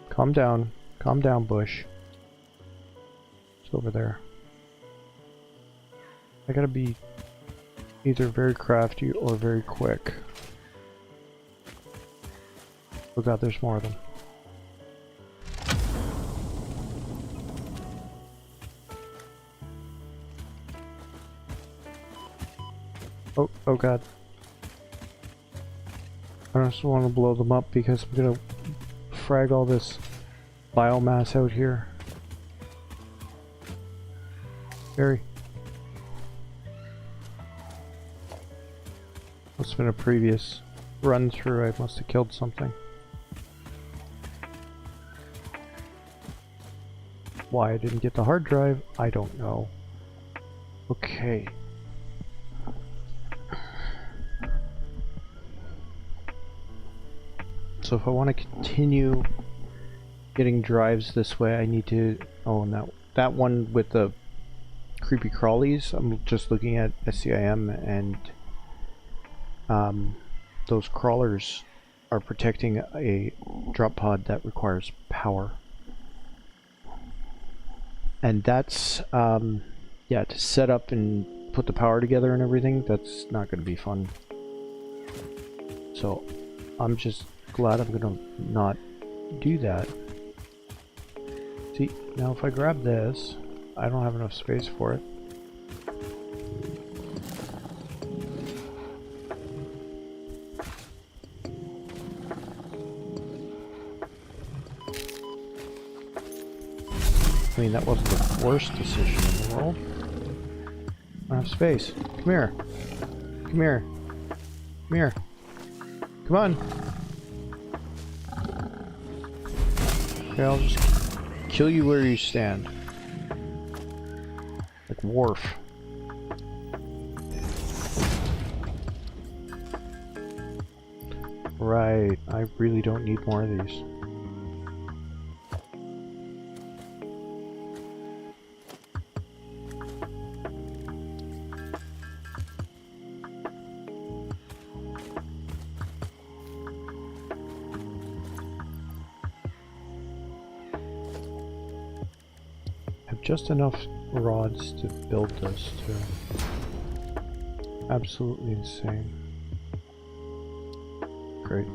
Calm down. Calm down, Bush. It's over there. I gotta be either very crafty or very quick. Oh god, there's more of them. Oh god. I just want to blow them up because I'm gonna frag all this biomass out here. Harry. Must have been a previous run through. I must have killed something. Why I didn't get the hard drive, I don't know. Okay. So if I want to continue getting drives this way, I need to... Oh, and that one with the creepy crawlies, I'm just looking at SCIM, and those crawlers are protecting a drop pod that requires power. And that's, yeah, to set up and put the power together and everything, that's not going to be fun. So I'm just glad I'm gonna not do that. See, now if I grab this, I don't have enough space for it. I mean, that wasn't the worst decision in the world. I don't have space. Come here. Come here. Come here. Come on. Okay, I'll just kill you where you stand. Like Worf. Right, I really don't need more of these. Just enough rods to build this too. Absolutely insane. Great.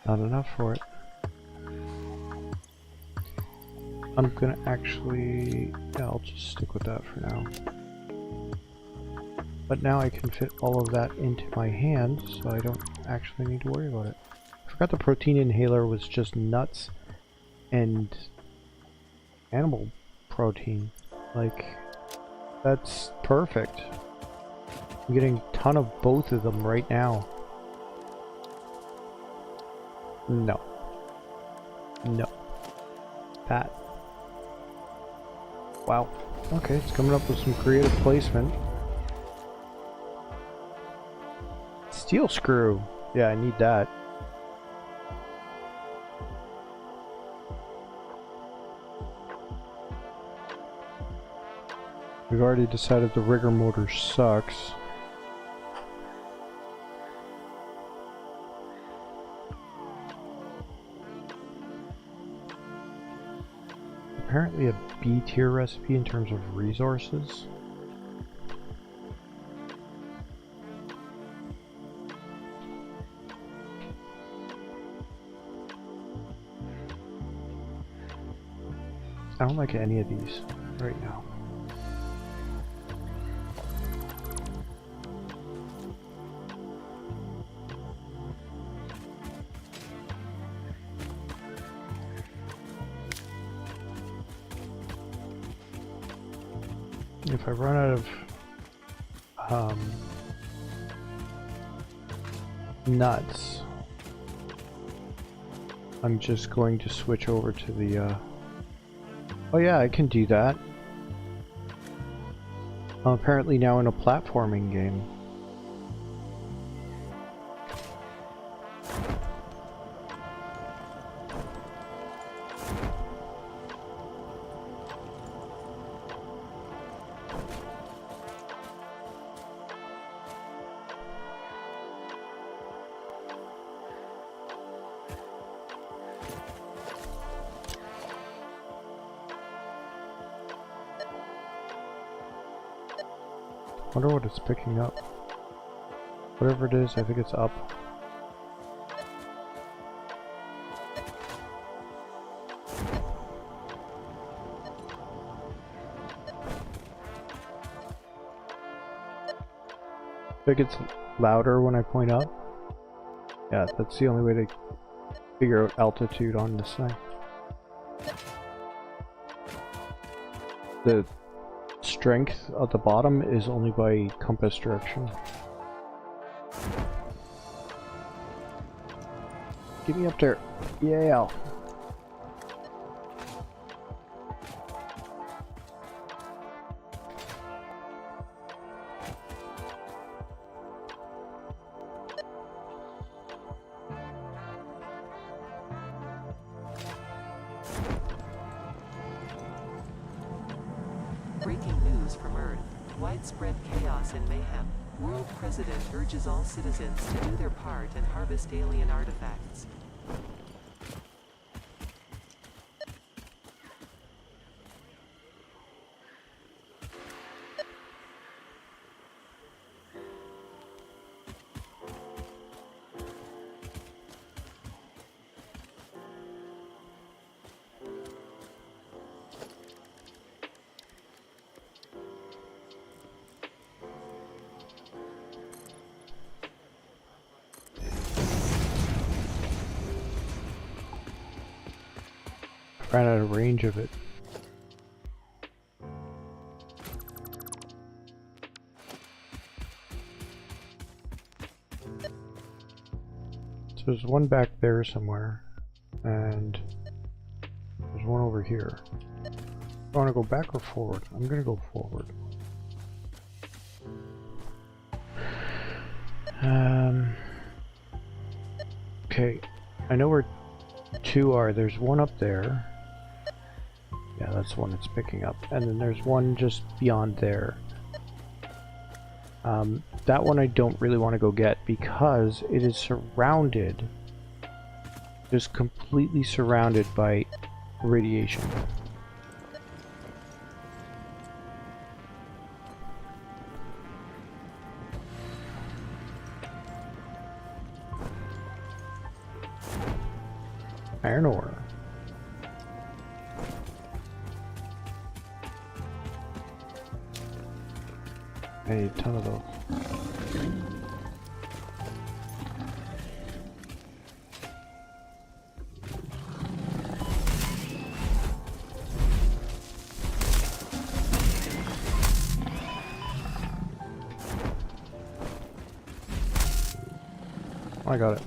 Not enough for it. I'm gonna actually... yeah, I'll just stick with that for now. But now I can fit all of that into my hand, so I don't actually need to worry about it. I forgot the protein inhaler was just nuts and animal protein. Like, that's perfect. I'm getting a ton of both of them right now. No. No. That. Wow. Okay, it's coming up with some creative placement. Steel screw. Yeah, I need that. We've already decided the rigger motor sucks. Apparently a B tier recipe in terms of resources. I don't like any of these right now. If I run out of nuts, I'm just going to switch over to the oh yeah, I can do that. I'm apparently now in a platforming game. Wonder what it's picking up. Whatever it is, I think it's up. I think it's louder when I point up. Yeah, that's the only way to figure out altitude on this thing. The strength at the bottom is only by compass direction. Get me up there. Yeah. Breaking news from Earth. Widespread chaos and mayhem. World President urges all citizens to do their part and harvest alien artifacts. Ran out of range of it. So there's one back there somewhere, and there's one over here. Do I want to go back or forward? I'm gonna go forward. Okay, I know where two are. There's one up there. Yeah, that's the one it's picking up. And then there's one just beyond there. That one I don't really want to go get because it is surrounded, just completely surrounded by radiation. Iron ore. I need a ton of those. I got it.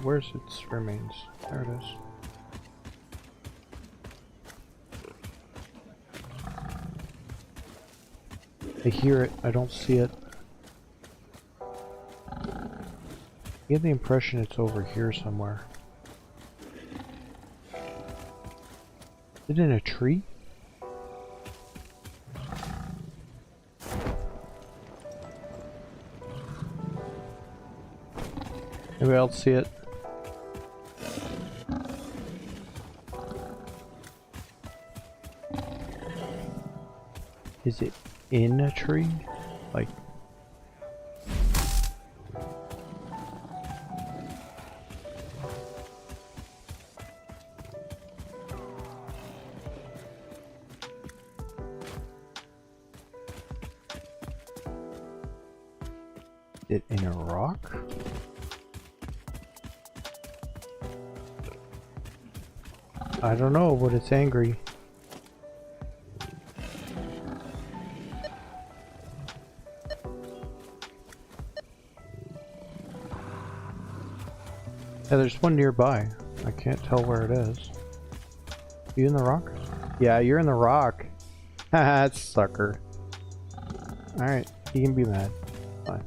Where's its remains? There it is. I hear it, I don't see it. I get the impression it's over here somewhere. Is it in a tree? Anybody else see it? Is it in a tree? Like... it in a rock? I don't know, but it's angry. Yeah, there's one nearby. I can't tell where it is. You in the rock? Yeah, you're in the rock. Haha, sucker. Alright, you can be mad. Fine.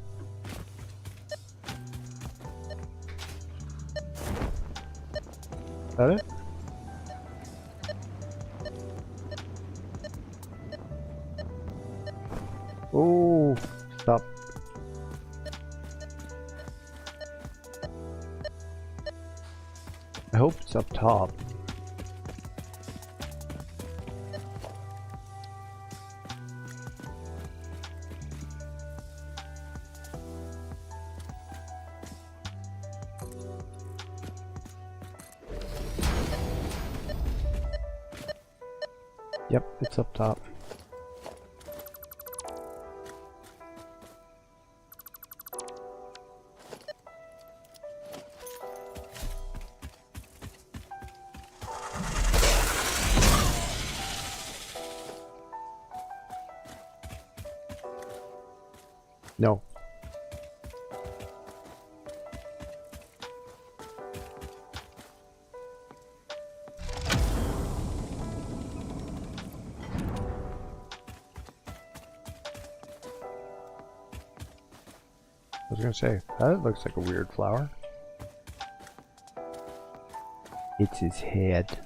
Is that it? Oh, stop. I hope it's up top. Yep, it's up top. No. I was gonna say, that looks like a weird flower. It's his head.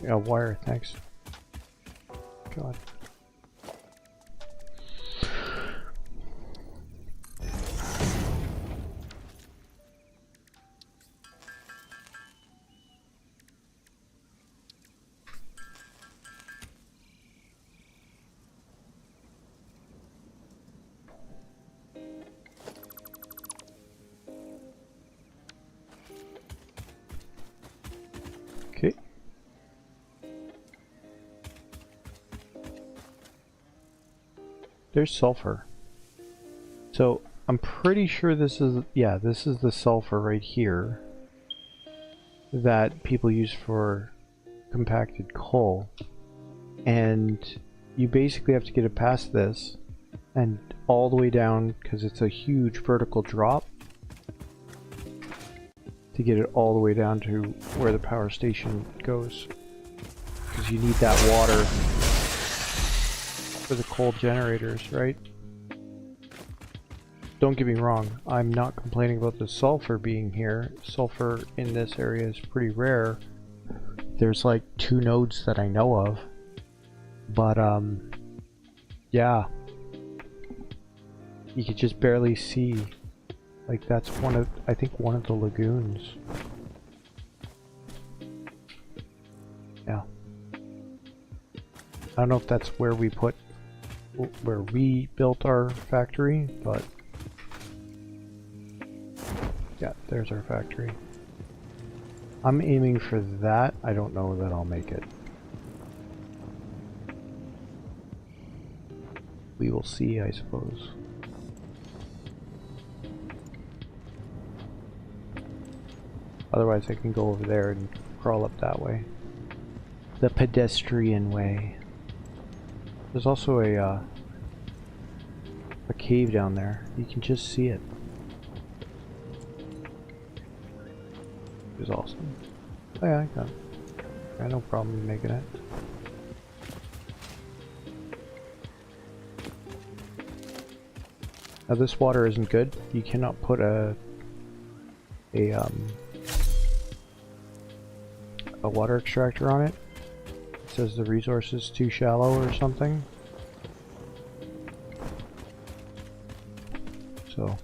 Yeah, wire, thanks. God. Okay. There's sulfur. So I'm pretty sure this is, yeah, this is the sulfur right here that people use for compacted coal. And you basically have to get it past this and all the way down, because it's a huge vertical drop, to get it all the way down to where the power station goes. Because you need that water for the coal generators, right? Don't get me wrong, I'm not complaining about the sulfur being here. Sulfur in this area is pretty rare. There's like 2 nodes that I know of. But yeah. You could just barely see. Like that's one of, I think one of the lagoons. Yeah. I don't know if that's where we built our factory, but yeah, there's our factory. I'm aiming for that. I don't know that I'll make it. We will see, I suppose. Otherwise I can go over there and crawl up that way. The pedestrian way. There's also a cave down there. You can just see it. It's awesome. Oh yeah, I got no problem making it. Now this water isn't good. You cannot put a water extractor on it. It says the resource is too shallow or something. So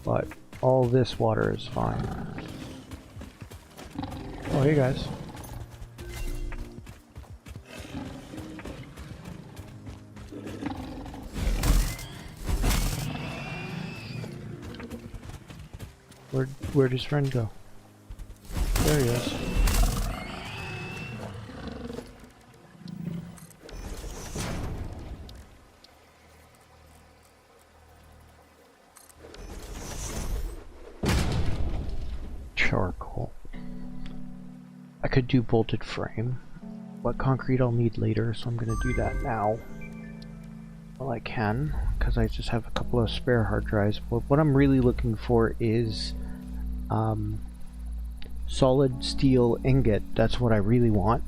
but all this water is fine. Oh hey guys. Where'd his friend go? There he is. charcoal. I could do bolted frame, but concrete I'll need later, so I'm gonna do that now. Well, I can, because I just have a couple of spare hard drives. But what I'm really looking for is solid steel ingot. That's what I really want.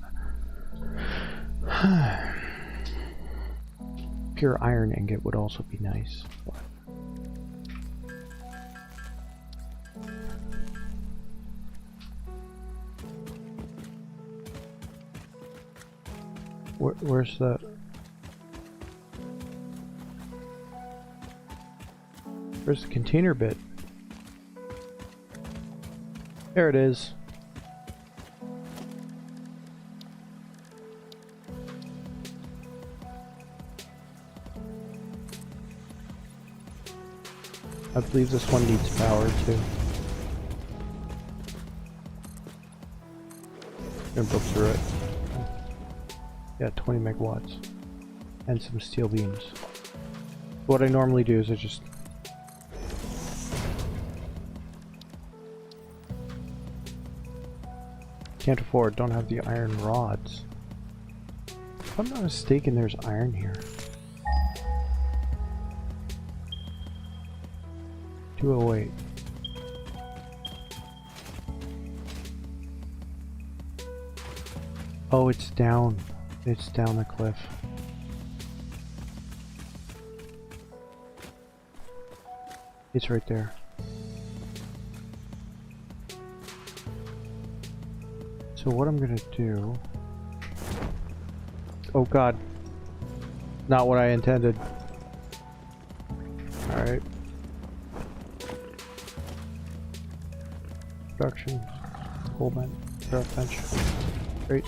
Pure iron ingot would also be nice. Where's the... Where's the container bit? There it is. I believe this one needs power too. And book through it. Yeah, 20 megawatts. And some steel beams. What I normally do is I just... Can't afford, don't have the iron rods. If I'm not mistaken, there's iron here. 208. Oh, it's down. It's down the cliff. It's right there. So what I'm gonna do... Oh god. Not what I intended. Alright. Production. Coal bench. Craft bench. Great.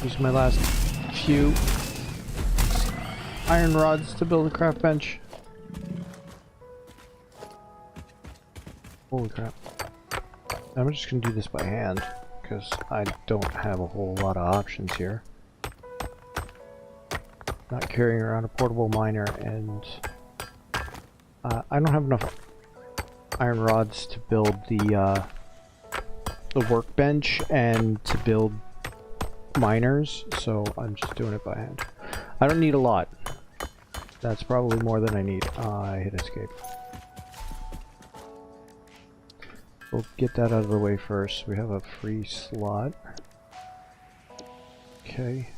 Use my last few iron rods to build a craft bench. Holy crap. I'm just gonna do this by hand, because I don't have a whole lot of options here. Not carrying around a portable miner, and I don't have enough iron rods to build the workbench and to build miners, so I'm just doing it by hand. I don't need a lot. That's probably more than I need. I hit escape. We'll get that out of the way first. We have a free slot. Okay.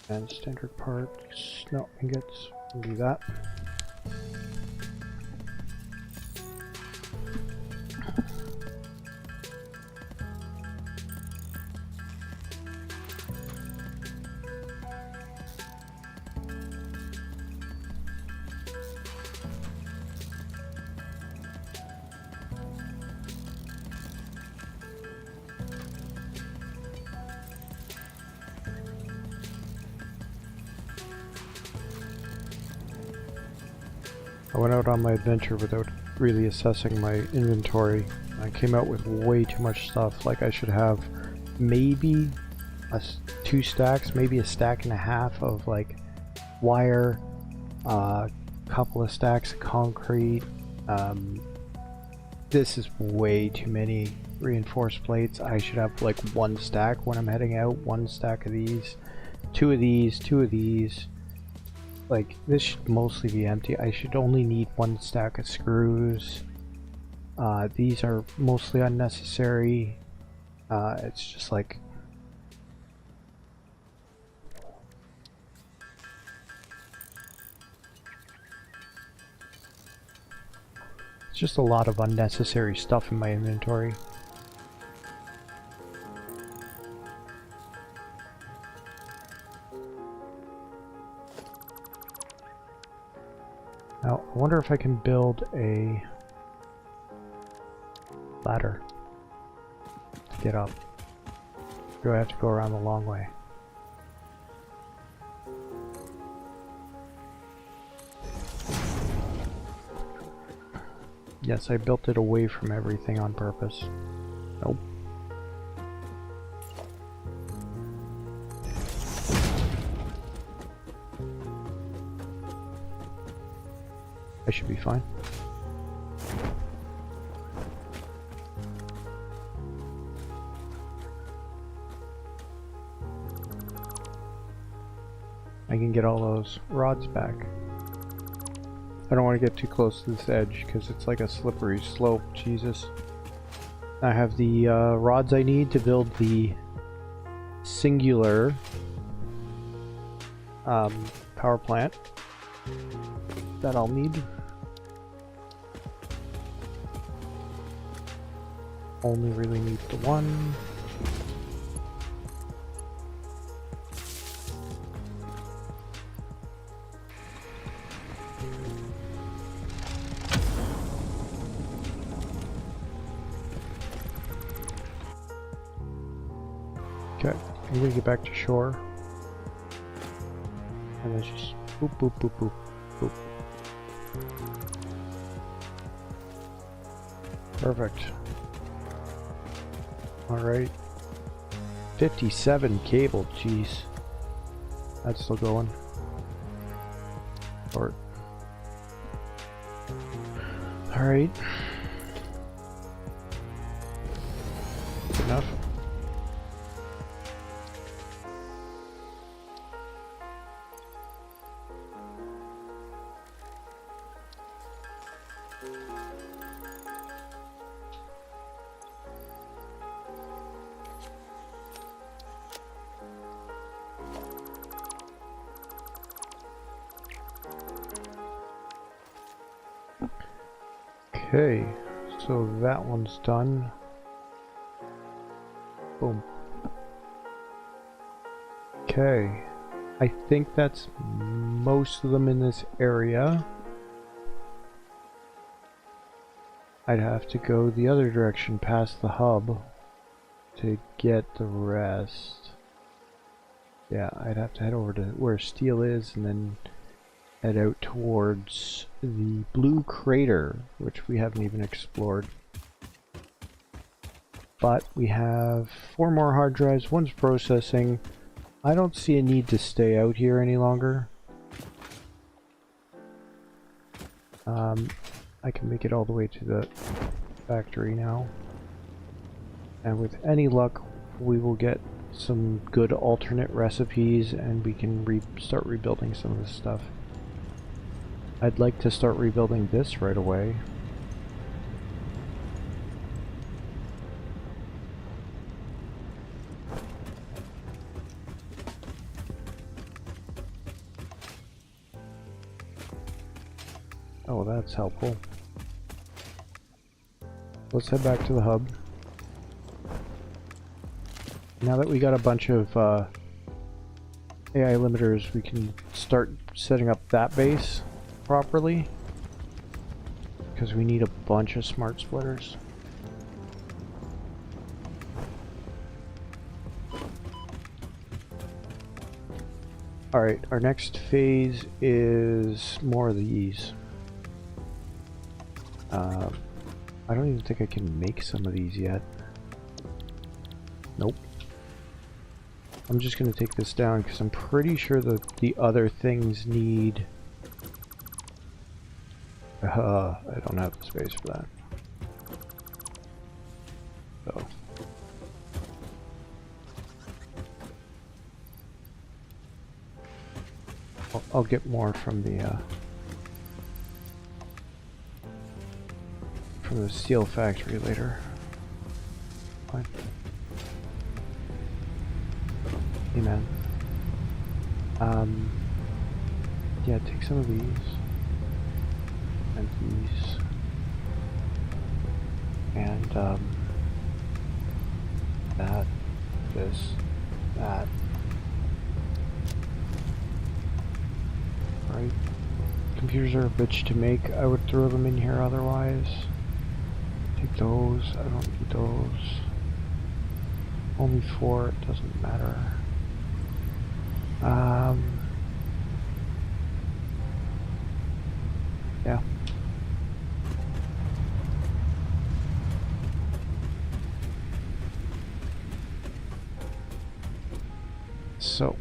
And standard parts. No, ingots. We'll do that. I went out on my adventure without really assessing my inventory. I came out with way too much stuff. Like I should have maybe 2 stacks, maybe a stack and a half of like wire, couple of stacks of concrete. This is way too many reinforced plates. I should have like 1 stack when I'm heading out, 1 stack of these, 2 of these, 2 of these. Like, this should mostly be empty. I should only need 1 stack of screws. These are mostly unnecessary. It's just like... It's just a lot of unnecessary stuff in my inventory. Now, I wonder if I can build a ladder to get up. Do I have to go around the long way? Yes, I built it away from everything on purpose. Nope. I should be fine. I can get all those rods back. I don't want to get too close to this edge because it's like a slippery slope. Jesus. I have the rods I need to build the singular power plant that I'll need. Only really need the one. Okay, I'm gonna get back to shore. And then just boop, boop, boop, boop, boop. Perfect. Alright. 57 cable, jeez. That's still going. Or alright. Good enough. Okay, so that one's done. Boom. Okay, I think that's most of them in this area. I'd have to go the other direction past the hub to get the rest. Yeah, I'd have to head over to where steel is and then head out towards the blue crater, which we haven't even explored. But we have 4 more hard drives, one's processing. I don't see a need to stay out here any longer. I can make it all the way to the factory now. And with any luck, we will get some good alternate recipes and we can start rebuilding some of this stuff. I'd like to start rebuilding this right away. Oh, that's helpful. Let's head back to the hub. Now that we got a bunch of AI limiters, we can start setting up that base properly, because we need a bunch of smart splitters. Alright, our next phase is more of these. I don't even think I can make some of these yet. Nope. I'm just going to take this down because I'm pretty sure that the other things need... I don't have the space for that. So. I'll get more from the steel factory later. Fine. Hey man. Yeah, take some of these. And these. And, that. This. That. Right. Computers are a bitch to make. I would throw them in here otherwise. Take those. I don't need those. Only 4. It doesn't matter. Yeah. So,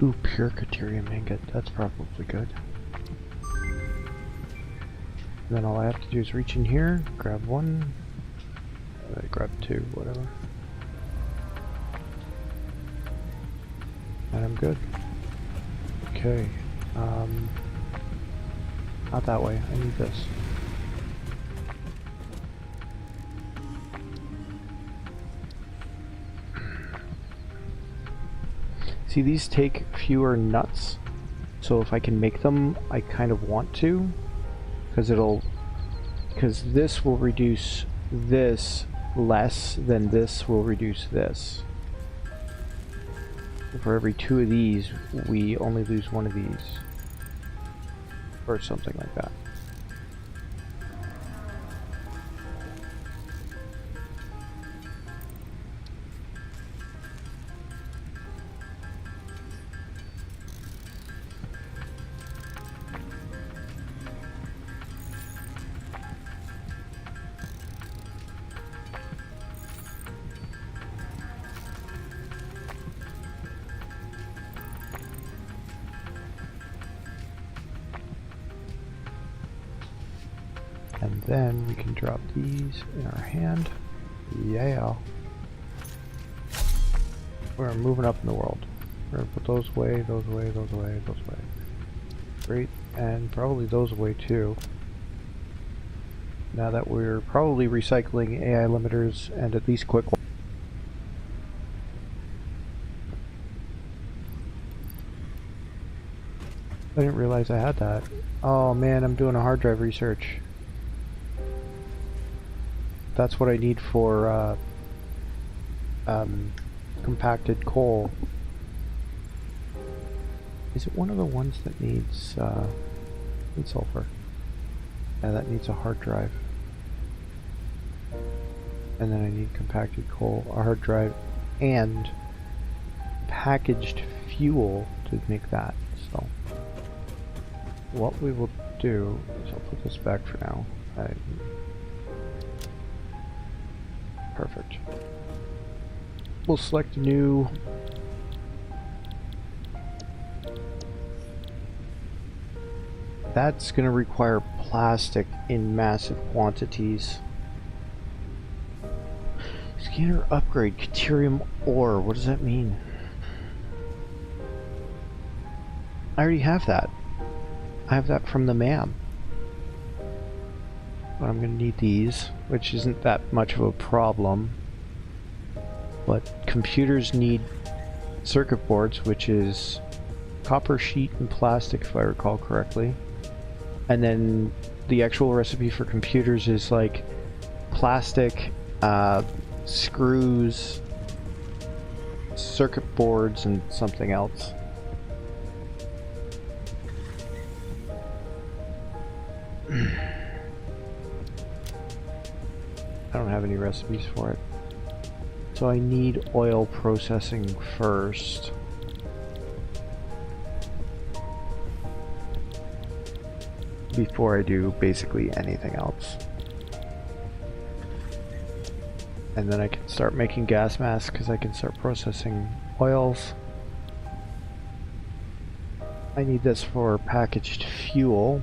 Ooh, pure Caterium ingot. That's probably good. And then all I have to do is reach in here, grab one, grab two, whatever. And I'm good. Okay. Not that way. I need this. See, these take fewer nuts, so if I can make them, I kind of want to, because this will reduce this less than this will reduce this. For every 2 of these, we only lose 1 of these, or something like that. And then we can drop these in our hand. Yeah. We're moving up in the world. We're gonna put those away, those away, those away, those away. Great, and probably those away too. Now that we're probably recycling AI limiters and at least quick ones. I didn't realize I had that. Oh man, I'm doing a hard drive research. That's what I need for compacted coal. Is it one of the ones that needs sulfur? Yeah, that needs a hard drive. And then I need compacted coal, a hard drive, and packaged fuel to make that. So what we will do is I'll put this back for now. Perfect. We'll select new. That's going to require plastic in massive quantities. Scanner upgrade, Caterium ore. What does that mean? I already have that. I have that from the MAM. But I'm going to need these, which isn't that much of a problem. But computers need circuit boards, which is copper sheet and plastic, if I recall correctly. And then the actual recipe for computers is like plastic, screws, circuit boards, and something else. I don't have any recipes for it. So I need oil processing first. Before I do basically anything else. And then I can start making gas masks because I can start processing oils. I need this for packaged fuel.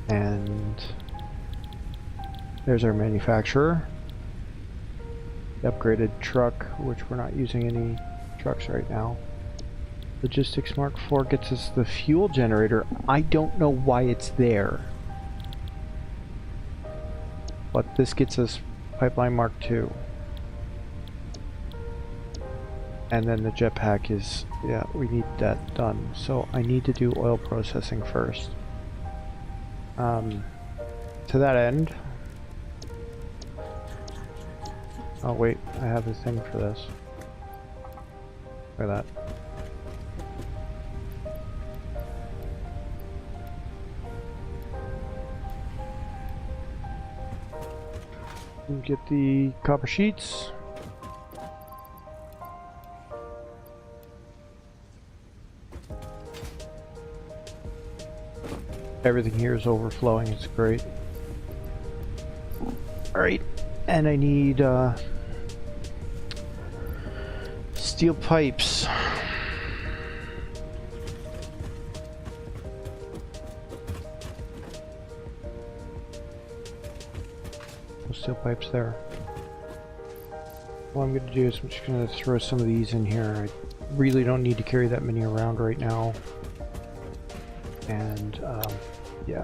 And there's our manufacturer. The upgraded truck, which we're not using any trucks right now. Logistics Mark IV gets us the fuel generator. I don't know why it's there. But this gets us Pipeline Mark II. And then the jetpack is, yeah, we need that done. So I need to do oil processing first. To that end, oh wait, I have a thing for this. Look at that. Get the copper sheets. Everything here is overflowing, it's great. Alright, and I need Steel pipes. No steel pipes there. What I'm going to do is I'm just going to throw some of these in here. I really don't need to carry that many around right now. And, yeah.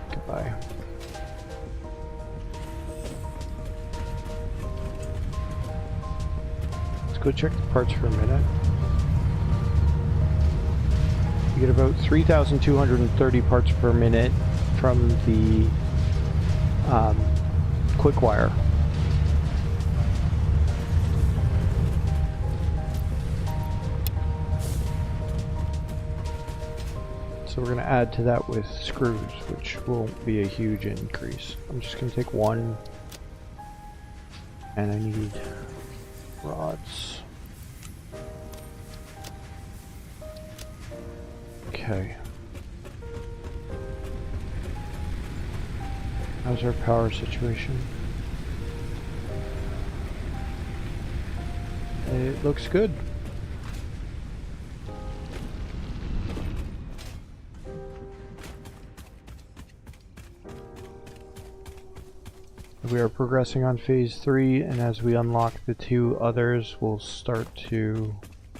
Goodbye. Let's go check the parts for a minute. You get about 3,230 parts per minute from the quick wire. So we're going to add to that with screws, which won't be a huge increase. I'm just going to take one, and I need rods. Okay. How's our power situation? It looks good. We are progressing on phase 3, and as we unlock the 2 others, we'll start to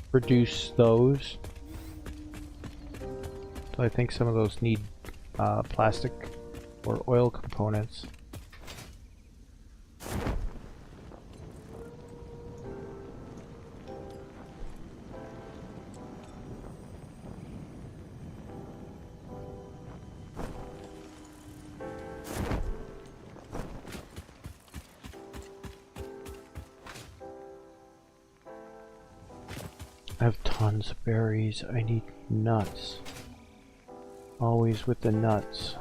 produce those. So I think some of those need plastic or oil components. I have tons of berries. I need nuts. Always with the nuts.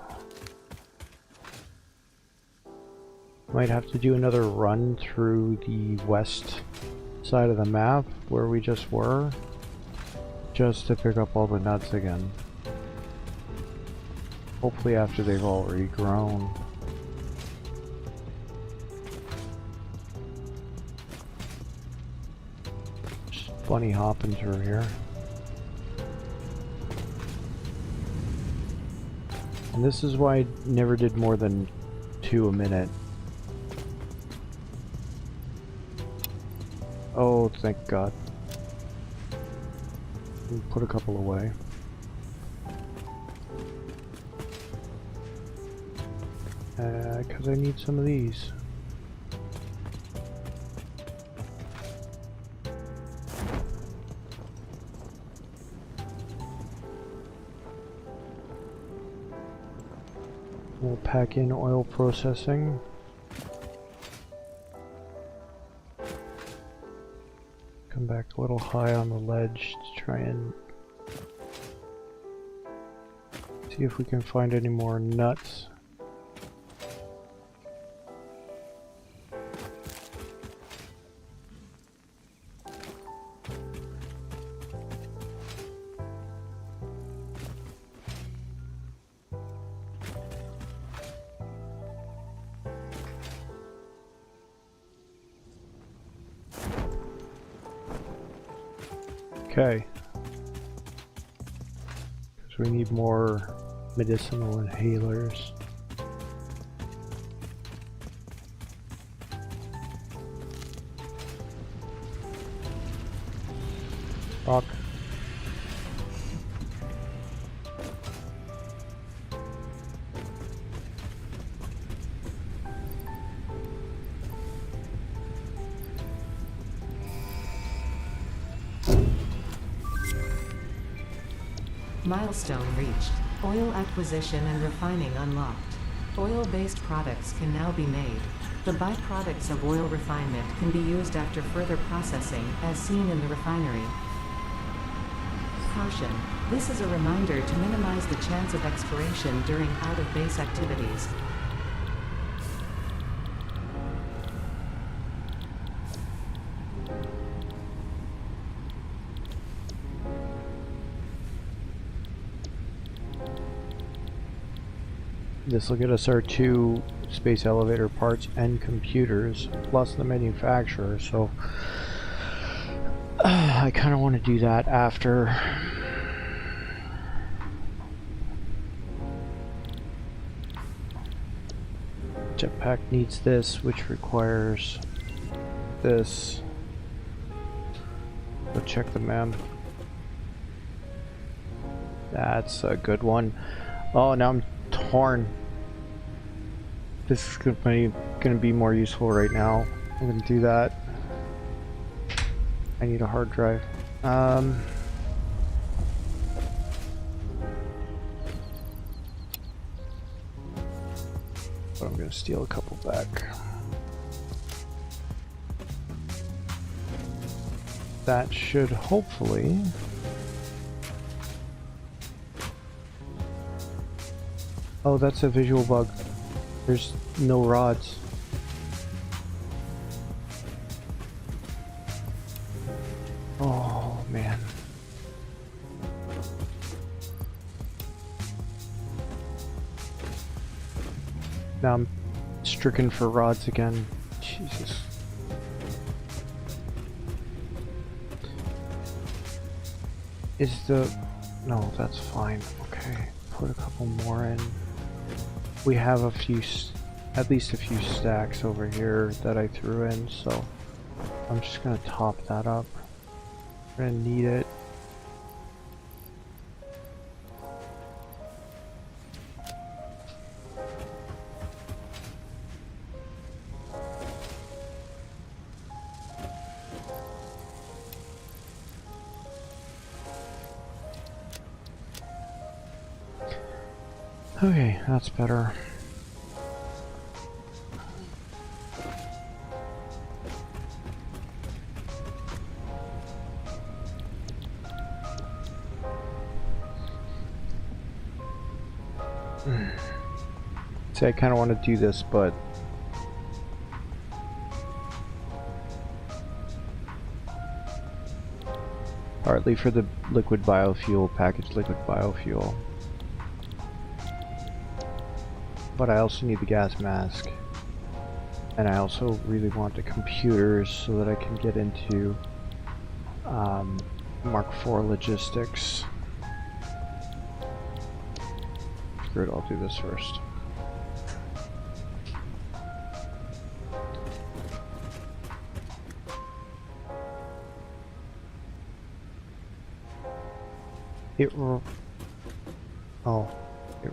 Might have to do another run through the west side of the map where we just were, just to pick up all the nuts again. Hopefully after they've already grown. Just bunny hopping through here. And this is why I never did more than 2 a minute. Oh, thank God. We'll put a couple away. Because I need some of these. We'll pack in oil processing. Come back a little high on the ledge to try and see if we can find any more nuts. Okay. Because we need more medicinal inhalers. Fuck. Milestone reached. Oil acquisition and refining unlocked. Oil-based products can now be made. The byproducts of oil refinement can be used after further processing, as seen in the refinery. Caution. This is a reminder to minimize the chance of expiration during out-of-base activities. This will get us our 2 space elevator parts and computers, plus the manufacturer, so I kind of want to do that after. Jetpack needs this, which requires this. Go check the map. That's a good one. Oh, now I'm torn. This is gonna be more useful right now. I'm gonna do that. I need a hard drive. But I'm gonna steal a couple back. That should hopefully. Oh, that's a visual bug. There's no rods. Oh, man. Now I'm stricken for rods again. Jesus. Is the... No, that's fine. Okay. Put a couple more in. We have a few, at least a few stacks over here that I threw in, so I'm just gonna top that up. We're gonna need it. Okay, that's better. See, I kind of want to do this, but partly for the liquid biofuel, packaged liquid biofuel. But I also need the gas mask. And I also really want the computers so that I can get into Mark IV logistics. Screw it, I'll do this first. It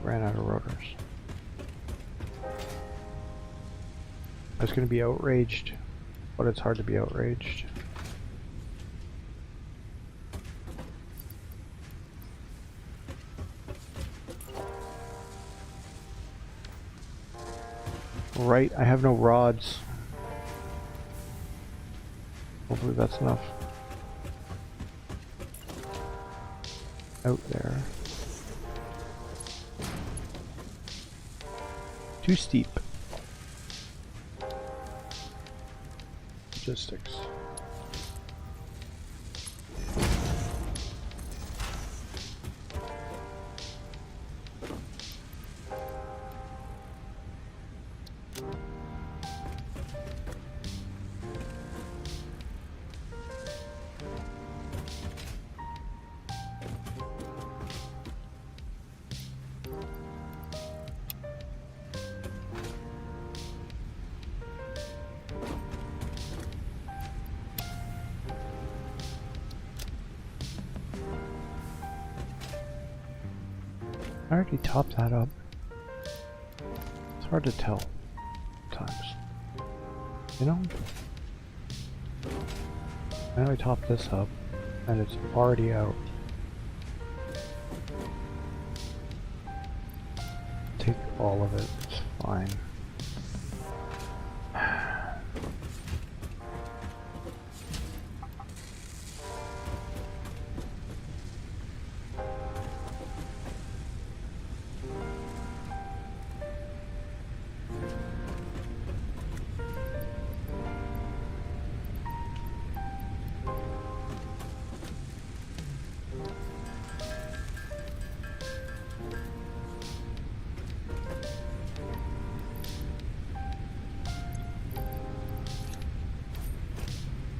ran out of rotors. I was going to be outraged, but it's hard to be outraged. Right, I have no rods. Hopefully that's enough. Out there. Too steep. Logistics. I already topped that up. It's hard to tell times. You know? I know I topped this up and it's already out. Take all of it, it's fine.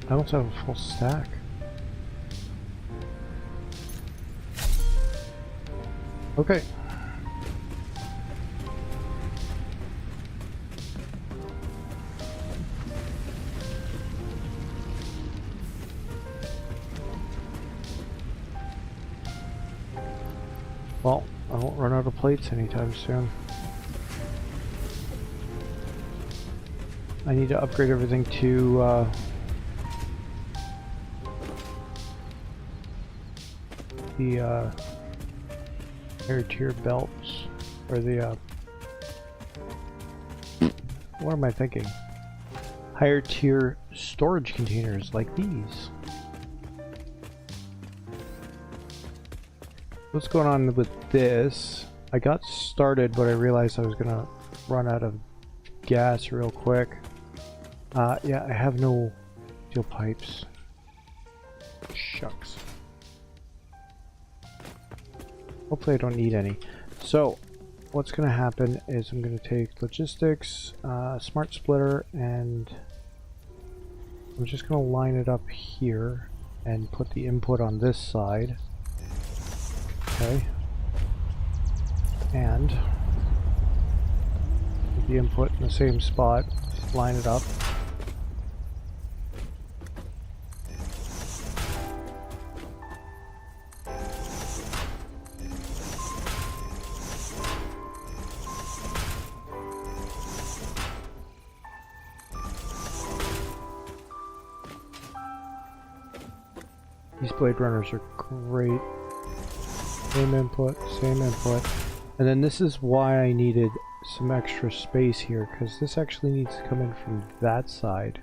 I also have a full stack. Okay. Well, I won't run out of plates anytime soon. I need to upgrade everything to the higher tier belts, or the what am I thinking? Higher tier storage containers like these. What's going on with this? I got started, but I realized I was gonna run out of gas real quick. Yeah, I have no steel pipes. Shucks. Hopefully I don't need any. So, what's gonna happen is I'm gonna take logistics, smart splitter, and I'm just gonna line it up here and put the input on this side. Okay. And put the input in the same spot, line it up. These blade runners are great. Same input, and then this is why I needed some extra space here, because this actually needs to come in from that side.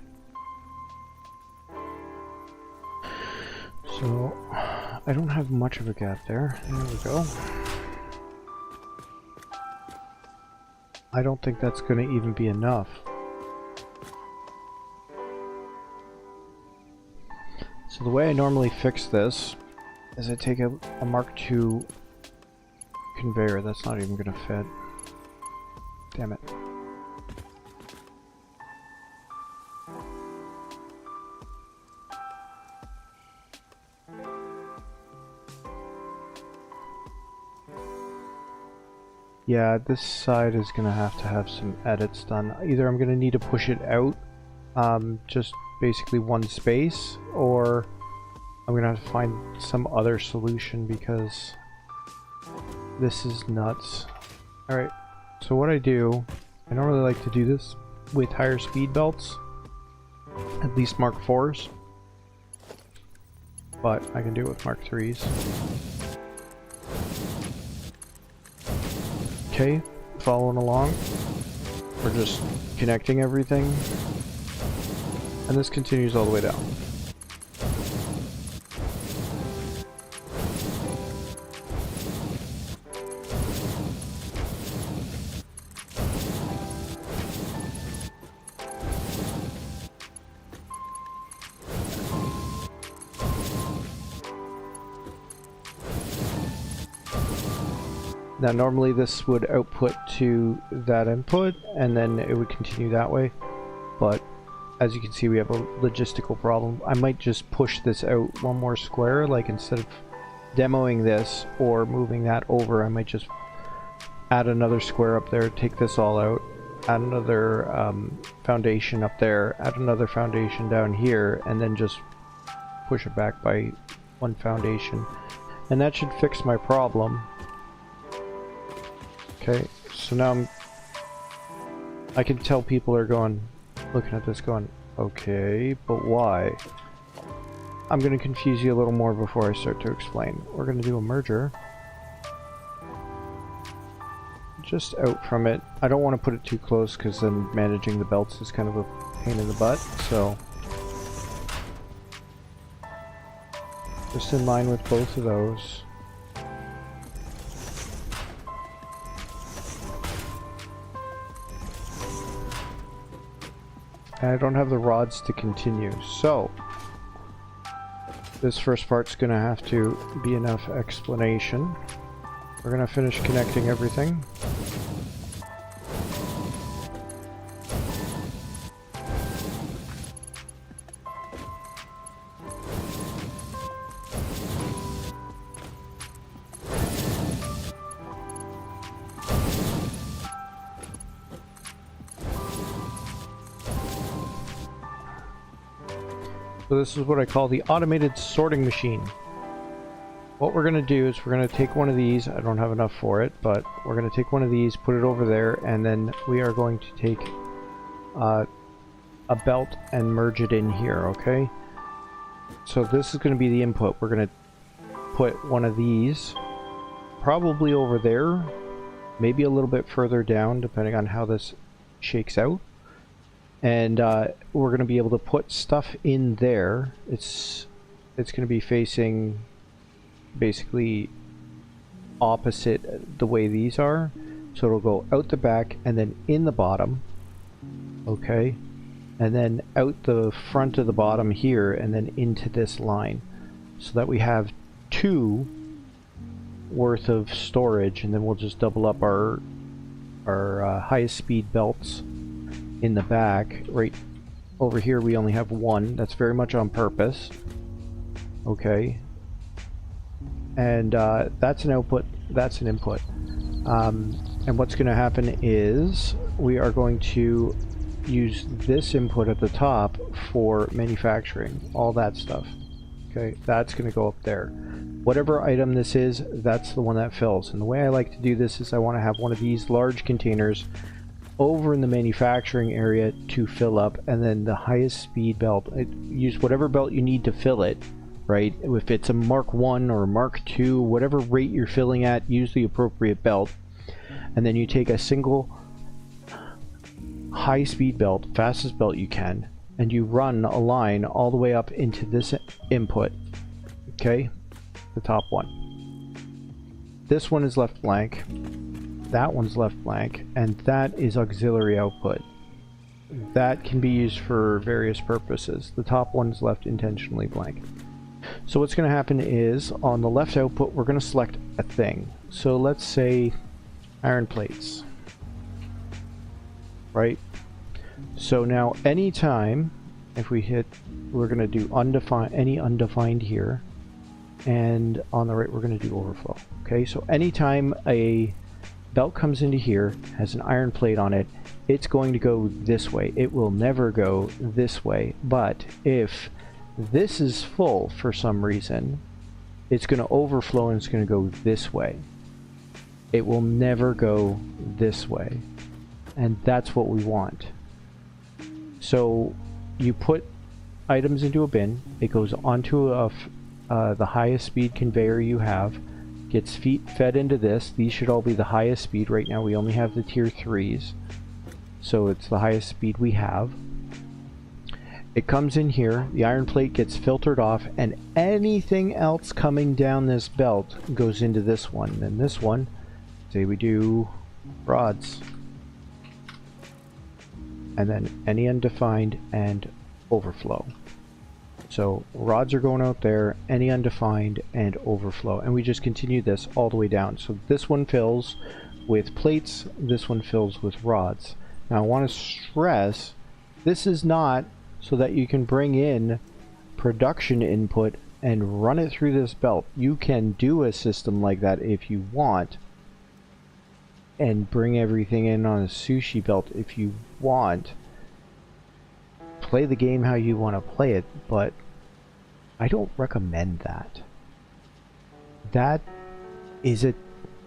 So I don't have much of a gap there. There we go. I don't think that's going to even be enough. So the way I normally fix this is I take a Mark II conveyor. That's not even going to fit. Damn it. Yeah, this side is going to have some edits done. Either I'm going to need to push it out, just basically one space, or I'm going to have to find some other solution because this is nuts. Alright, so what I do, I normally like to do this with higher speed belts, at least Mark IVs, but I can do it with Mark IIIs. Okay, following along, we're just connecting everything, and this continues all the way down. Now normally this would output to that input and then it would continue that way, but as you can see we have a logistical problem. I might just push this out one more square, like instead of demoing this or moving that over, I might just add another square up there, take this all out, add another foundation up there, add another foundation down here, and then just push it back by one foundation. And that should fix my problem. Okay, so now I can tell people are going, looking at this going, okay, but why? I'm going to confuse you a little more before I start to explain. We're going to do a merger. Just out from it. I don't want to put it too close because then managing the belts is kind of a pain in the butt, so just in line with both of those. And I don't have the rods to continue, so this first part's gonna have to be enough explanation. We're gonna finish connecting everything. So this is what I call the automated sorting machine. What we're going to do is we're going to take one of these. I don't have enough for it, but we're going to take one of these, put it over there, and then we are going to take a belt and merge it in here, okay? So this is going to be the input. We're going to put one of these probably over there, maybe a little bit further down, depending on how this shakes out. And we're going to be able to put stuff in there. It's going to be facing basically opposite the way these are. So it'll go out the back and then in the bottom. Okay. And then out the front of the bottom here and then into this line. So that we have 2 worth of storage, and then we'll just double up our highest speed belts in the back. Right over here we only have 1. That's very much on purpose. Okay. And that's an output, that's an input. And what's going to happen is we are going to use this input at the top for manufacturing, all that stuff. Okay, that's going to go up there. Whatever item this is, that's the one that fills. And the way I like to do this is I want to have one of these large containers over in the manufacturing area to fill up, and then the highest speed belt, use whatever belt you need to fill it, right? If it's a Mark 1 or a Mark 2, whatever rate you're filling at, use the appropriate belt. And then you take a single high speed belt, fastest belt you can, and you run a line all the way up into this input. Okay? The top one. This one is left blank. That one's left blank, and that is auxiliary output. That can be used for various purposes. The top one's left intentionally blank. So what's going to happen is on the left output we're going to select a thing. So let's say iron plates. Right? So now anytime if we hit, we're going to do undefined, any undefined here, and on the right we're going to do overflow. Okay, so anytime a belt comes into here, has an iron plate on it, it's going to go this way. It will never go this way. But if this is full for some reason, it's going to overflow and it's going to go this way. It will never go this way. And that's what we want. So you put items into a bin, it goes onto the highest speed conveyor you have, gets fed into this. These should all be the highest speed. Right now we only have the tier 3s, so it's the highest speed we have. It comes in here, the iron plate gets filtered off, and anything else coming down this belt goes into this one. And this one, say we do rods, and then any undefined and overflow. So rods are going out there, any undefined and overflow, and we just continue this all the way down. So this one fills with plates, this one fills with rods. Now I want to stress, this is not so that you can bring in production input and run it through this belt. You can do a system like that if you want, and bring everything in on a sushi belt if you want. Play the game how you want to play it, but I don't recommend that. That is a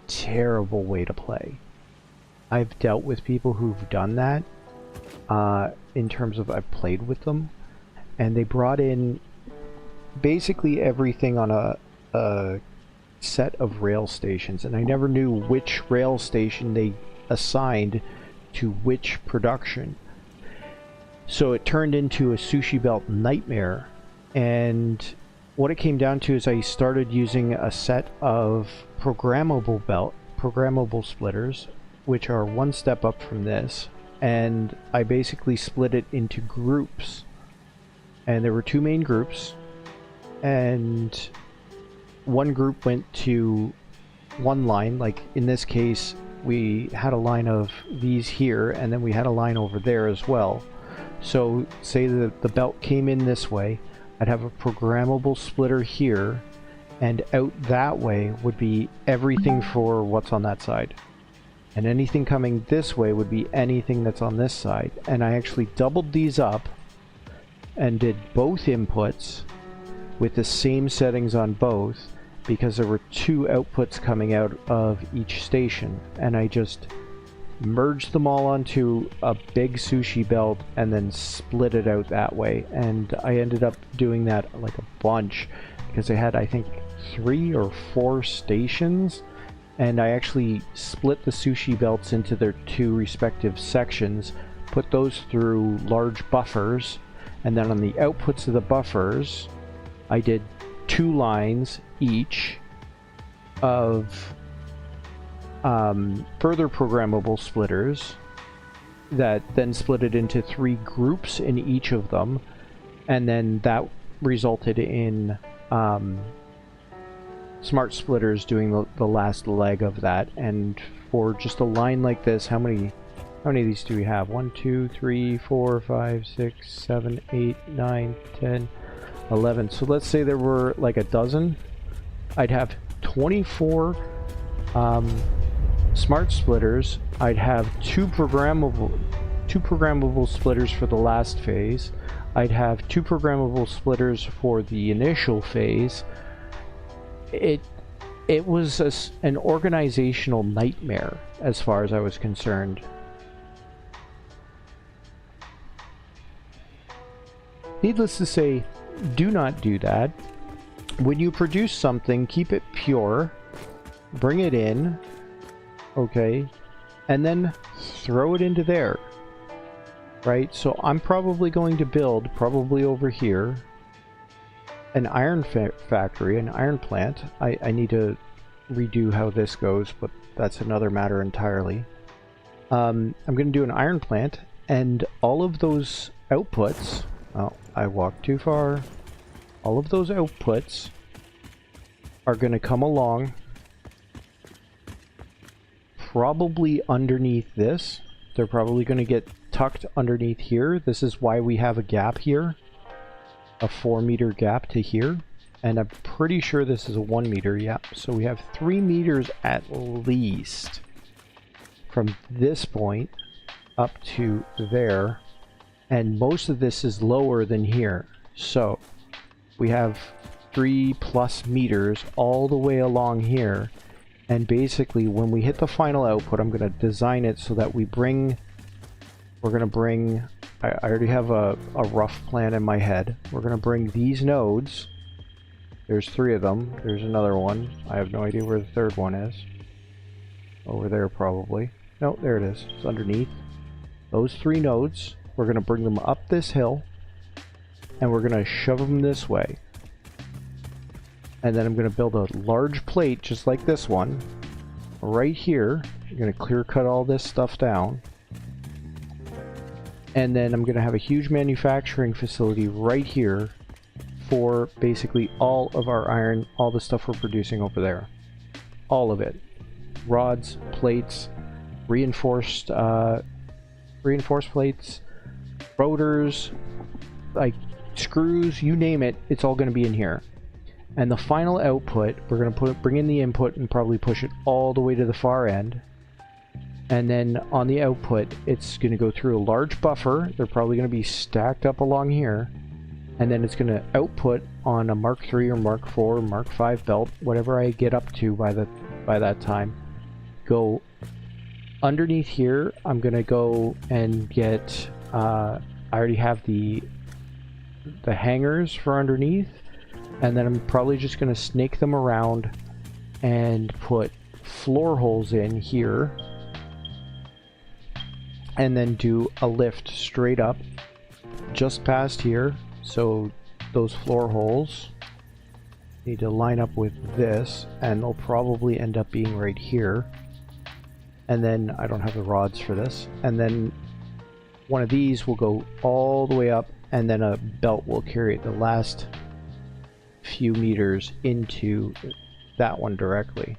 terrible way to play. I've dealt with people who've done that, in terms of I've played with them, and they brought in basically everything on a set of rail stations, and I never knew which rail station they assigned to which production. So it turned into a sushi belt nightmare, and what it came down to is I started using a set of programmable splitters, which are one step up from this, and I basically split it into groups, and there were 2 main groups, and one group went to one line. Like in this case we had a line of these here, and then we had a line over there as well. So say that the belt came in this way, I'd have a programmable splitter here, and out that way would be everything for what's on that side, and anything coming this way would be anything that's on this side. And I actually doubled these up and did both inputs with the same settings on both, because there were two outputs coming out of each station, and I just merged them all onto a big sushi belt and then split it out that way. And I ended up doing that like a bunch because I had, I think, 3 or 4 stations, and I actually split the sushi belts into their 2 respective sections, put those through large buffers, and then on the outputs of the buffers I did 2 lines each of further programmable splitters that then split it into 3 groups in each of them, and then that resulted in smart splitters doing the last leg of that. And for just a line like this, how many of these do we have? 1, 2, 3, 4, 5, 6, 7, 8, 9, 10, 11. So let's say there were like a dozen. I'd have 24 smart splitters. I'd have 2 programmable splitters for the last phase. I'd have 2 programmable splitters for the initial phase. It was an organizational nightmare as far as I was concerned. Needless to say, do not do that. When you produce something, keep it pure, bring it in, okay, and then throw it into there, right? So I'm probably going to build, probably over here, an iron factory, an iron plant. I need to redo how this goes, but that's another matter entirely. I'm going to do an iron plant, and all of those outputs... Oh, I walked too far. All of those outputs are going to come along probably underneath this. They're probably going to get tucked underneath here. This is why we have a gap here. A 4-meter gap to here. And I'm pretty sure this is a 1 meter. Yeah, so we have 3 meters at least from this point up to there. And most of this is lower than here. So we have 3+ meters all the way along here. And basically when we hit the final output, I'm going to design it so that we're going to bring, I already have a rough plan in my head. We're going to bring these nodes. There's 3 of them. There's another one. I have no idea where the third one is. Over there probably. No, there it is. It's underneath. Those 3 nodes. We're going to bring them up this hill, and we're going to shove them this way. And then I'm going to build a large plate just like this one right here. I'm going to clear cut all this stuff down. And then I'm going to have a huge manufacturing facility right here for basically all of our iron, all the stuff we're producing over there. All of it. Rods, plates, reinforced plates, rotors, like screws, you name it, it's all going to be in here. And the final output, we're going to bring in the input and probably push it all the way to the far end. And then on the output, it's going to go through a large buffer. They're probably going to be stacked up along here. And then it's going to output on a Mark III or Mark IV or Mark V belt, whatever I get up to by that time. Go underneath here. I'm going to go and get... I already have the hangers for underneath. And then I'm probably just going to snake them around and put floor holes in here. And then do a lift straight up just past here. So those floor holes need to line up with this, and they'll probably end up being right here. And then I don't have the rods for this. And then one of these will go all the way up, and then a belt will carry it the last few meters into that one directly,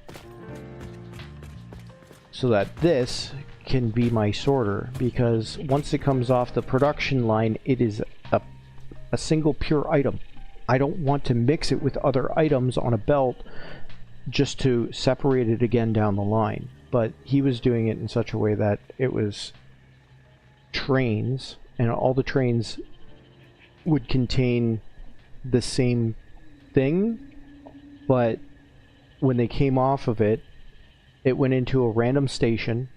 so that this can be my sorter, because once it comes off the production line, it is a single pure item. I don't want to mix it with other items on a belt just to separate it again down the line. But he was doing it in such a way that it was trains, and all the trains would contain the same thing, but when they came off of it, it went into a random station,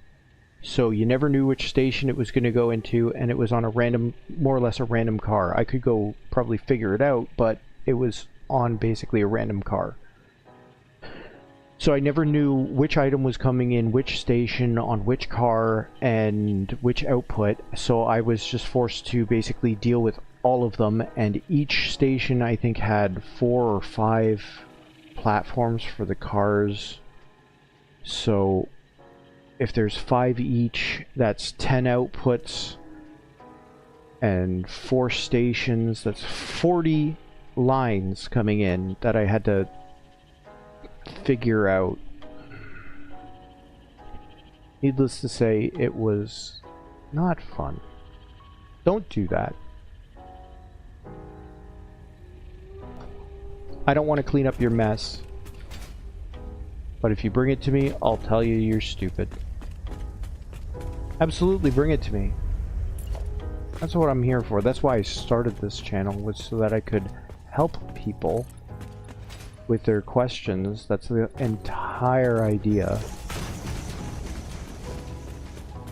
so you never knew which station it was going to go into, and it was on a random, more or less a random car. I could go probably figure it out, but it was on basically a random car. So I never knew which item was coming in, which station, on which car, and which output, so I was just forced to basically deal with all of them, and each station I think had 4 or 5 platforms for the cars. So if there's 5 each, that's 10 outputs, and 4 stations, that's 40 lines coming in that I had to figure out. Needless to say, it was not fun. Don't do that. I don't want to clean up your mess, but if you bring it to me, I'll tell you you're stupid. Absolutely, bring it to me. That's what I'm here for. That's why I started this channel, was so that I could help people with their questions. That's the entire idea.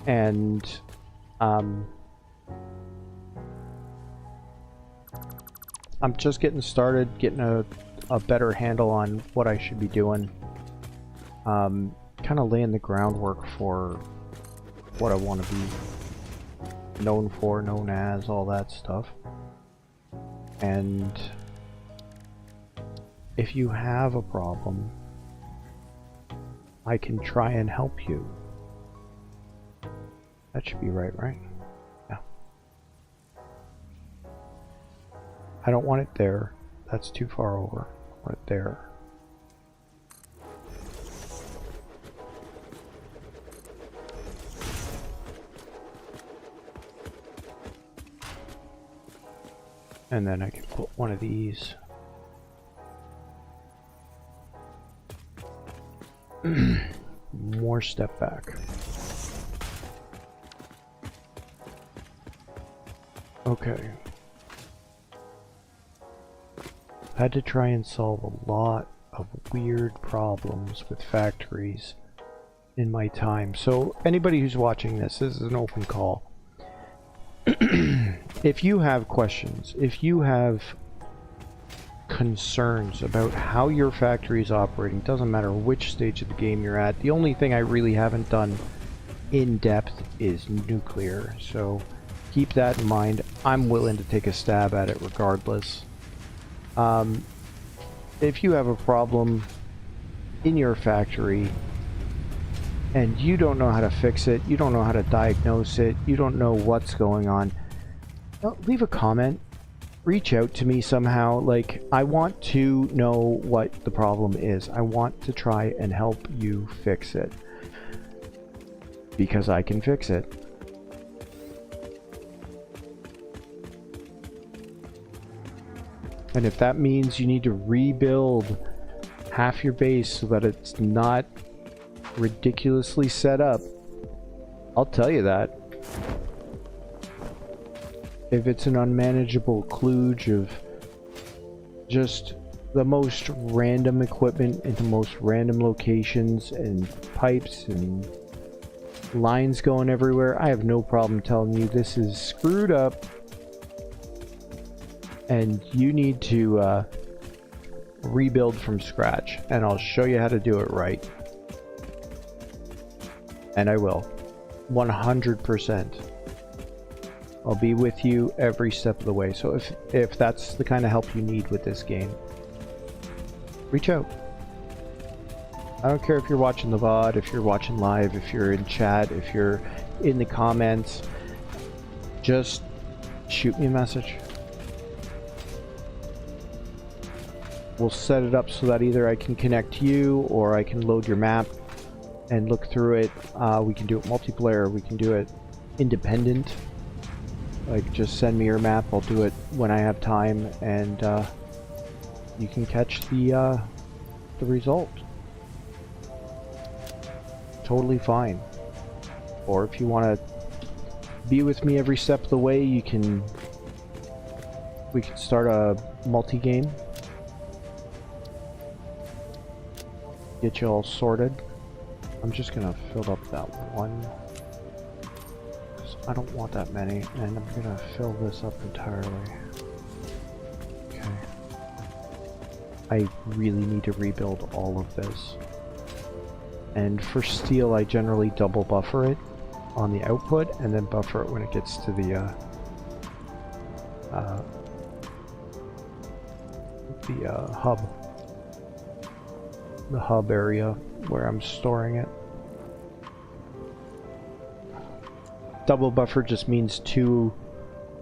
And I'm just getting started, getting a better handle on what I should be doing. Kind of laying the groundwork for what I want to be known for, known as, all that stuff. And if you have a problem, I can try and help you. That should be right? Yeah. I don't want it there. That's too far over. I want it there. And then I can put one of these. More step back. Okay. Had to try and solve a lot of weird problems with factories in my time. So anybody who's watching this is an open call. If you have questions, if you have concerns about how your factory is operating, doesn't matter which stage of the game you're at. The only thing I really haven't done in depth is nuclear, so keep that in mind. I'm willing to take a stab at it regardless. If you have a problem in your factory and you don't know how to fix it, you don't know how to diagnose it, you don't know what's going on, leave a comment. Reach out to me somehow. Like, I want to know what the problem is. I want to try and help you fix it, because I can fix it. And if that means you need to rebuild half your base so that it's not ridiculously set up, I'll tell you that. If it's an unmanageable kludge of just the most random equipment in the most random locations and pipes and lines going everywhere, I have no problem telling you this is screwed up and you need to rebuild from scratch, and I'll show you how to do it right. And I will. 100%. I'll be with you every step of the way. So if that's the kind of help you need with this game, reach out. I don't care if you're watching the VOD, if you're watching live, if you're in chat, if you're in the comments, just shoot me a message. We'll set it up so that either I can connect to you or I can load your map and look through it. We can do it multiplayer, we can do it independent. Like, just send me your map, I'll do it when I have time, and you can catch the result. Totally fine. Or if you want to be with me every step of the way, you can We could start a multi-game. Get you all sorted. I'm just gonna fill up that one. I don't want that many, and I'm gonna fill this up entirely. Okay. I really need to rebuild all of this. And for steel, I generally double buffer it on the output, and then buffer it when it gets to the hub. The hub area where I'm storing it. Double buffer just means 2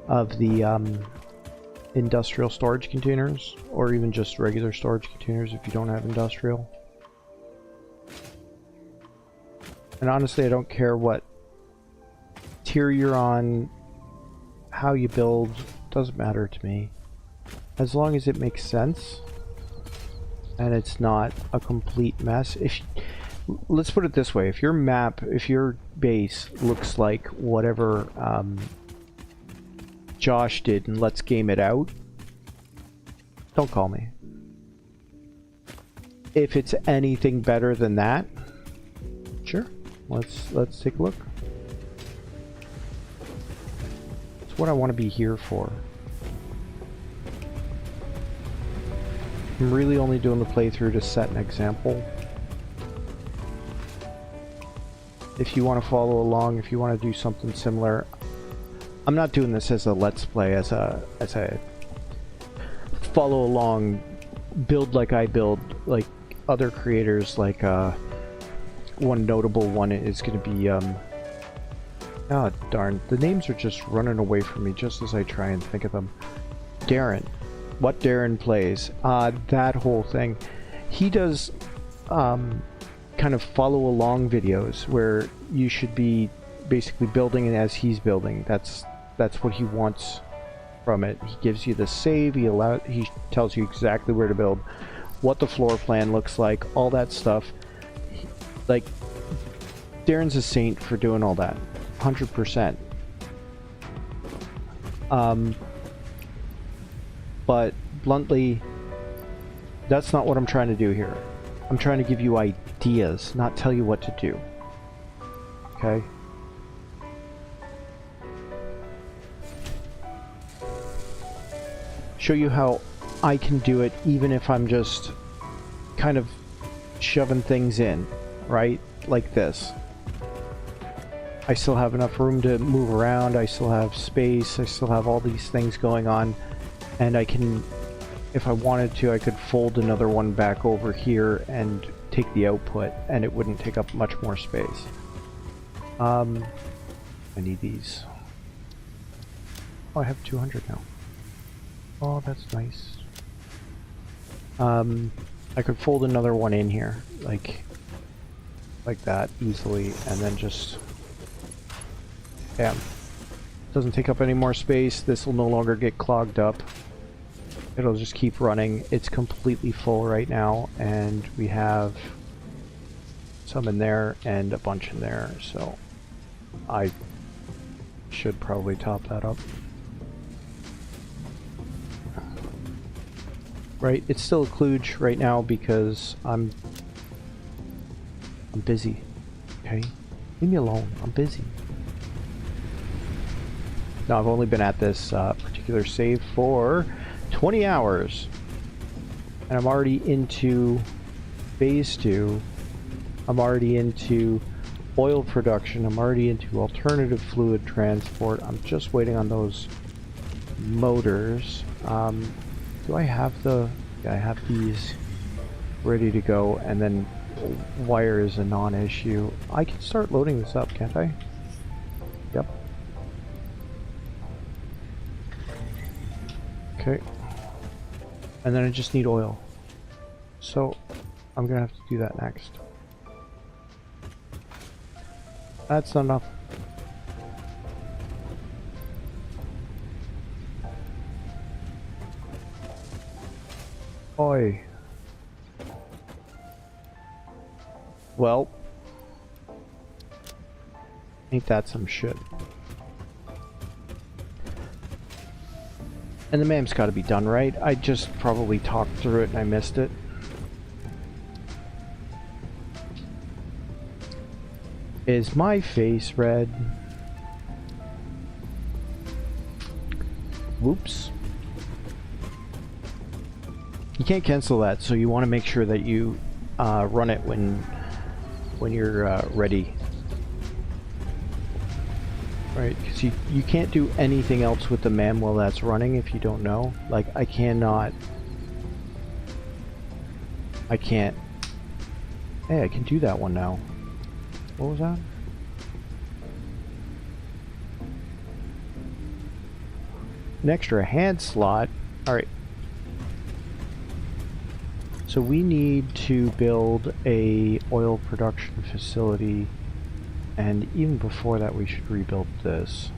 of the industrial storage containers, or even just regular storage containers if you don't have industrial. And honestly, I don't care what tier you're on, how you build, doesn't matter to me. As long as it makes sense and it's not a complete mess. Let's put it this way, if your map, if your base looks like whatever Josh did in Let's Game It Out, don't call me. If it's anything better than that, sure, let's take a look. It's what I want to be here for. I'm really only doing the playthrough to set an example. If you want to follow along, if you want to do something similar, I'm not doing this as a let's play, as a follow along, build like I build, like other creators. Like one notable one is going to be oh darn, the names are just running away from me just as I try and think of them. Darren, what Darren plays, that whole thing. He does kind of follow along videos where you should be basically building it as he's building. That's what he wants from it. He gives you the save, he tells you exactly where to build, what the floor plan looks like, all that stuff. Like, Darren's a saint for doing all that, 100%. But bluntly, that's not what I'm trying to do here. I'm trying to give you ideas, not tell you what to do. Okay? Show you how I can do it even if I'm just kind of shoving things in, right? Like this. I still have enough room to move around, I still have space, I still have all these things going on, and I can, if I wanted to, I could fold another one back over here and take the output, and it wouldn't take up much more space. I need these. Oh, I have 200 now. Oh, that's nice. I could fold another one in here, like that, easily, and then just, yeah. Doesn't take up any more space. This will no longer get clogged up. It'll just keep running. It's completely full right now, and we have some in there and a bunch in there, so I should probably top that up. Right, it's still a kludge right now because I'm busy. Okay? Leave me alone. I'm busy. Now, I've only been at this particular save for 20 hours. And I'm already into phase 2. I'm already into oil production. I'm already into alternative fluid transport. I'm just waiting on those motors. Do I have the... Yeah, I have these ready to go, and then wire is a non-issue. I can start loading this up, can't I? Yep. Okay. And then I just need oil. So, I'm gonna have to do that next. That's not enough. Oi. Well, ain't that some shit? And the MAM's got to be done, right? I just probably talked through it and I missed it. Is my face red? Whoops. You can't cancel that, so you want to make sure that you run it when you're ready. Right, because you can't do anything else with the MAM while that's running if you don't know. Like, I can't... Hey, I can do that one now. What was that? An extra hand slot. Alright. So we need to build a oil production facility. And even before that, we should rebuild this.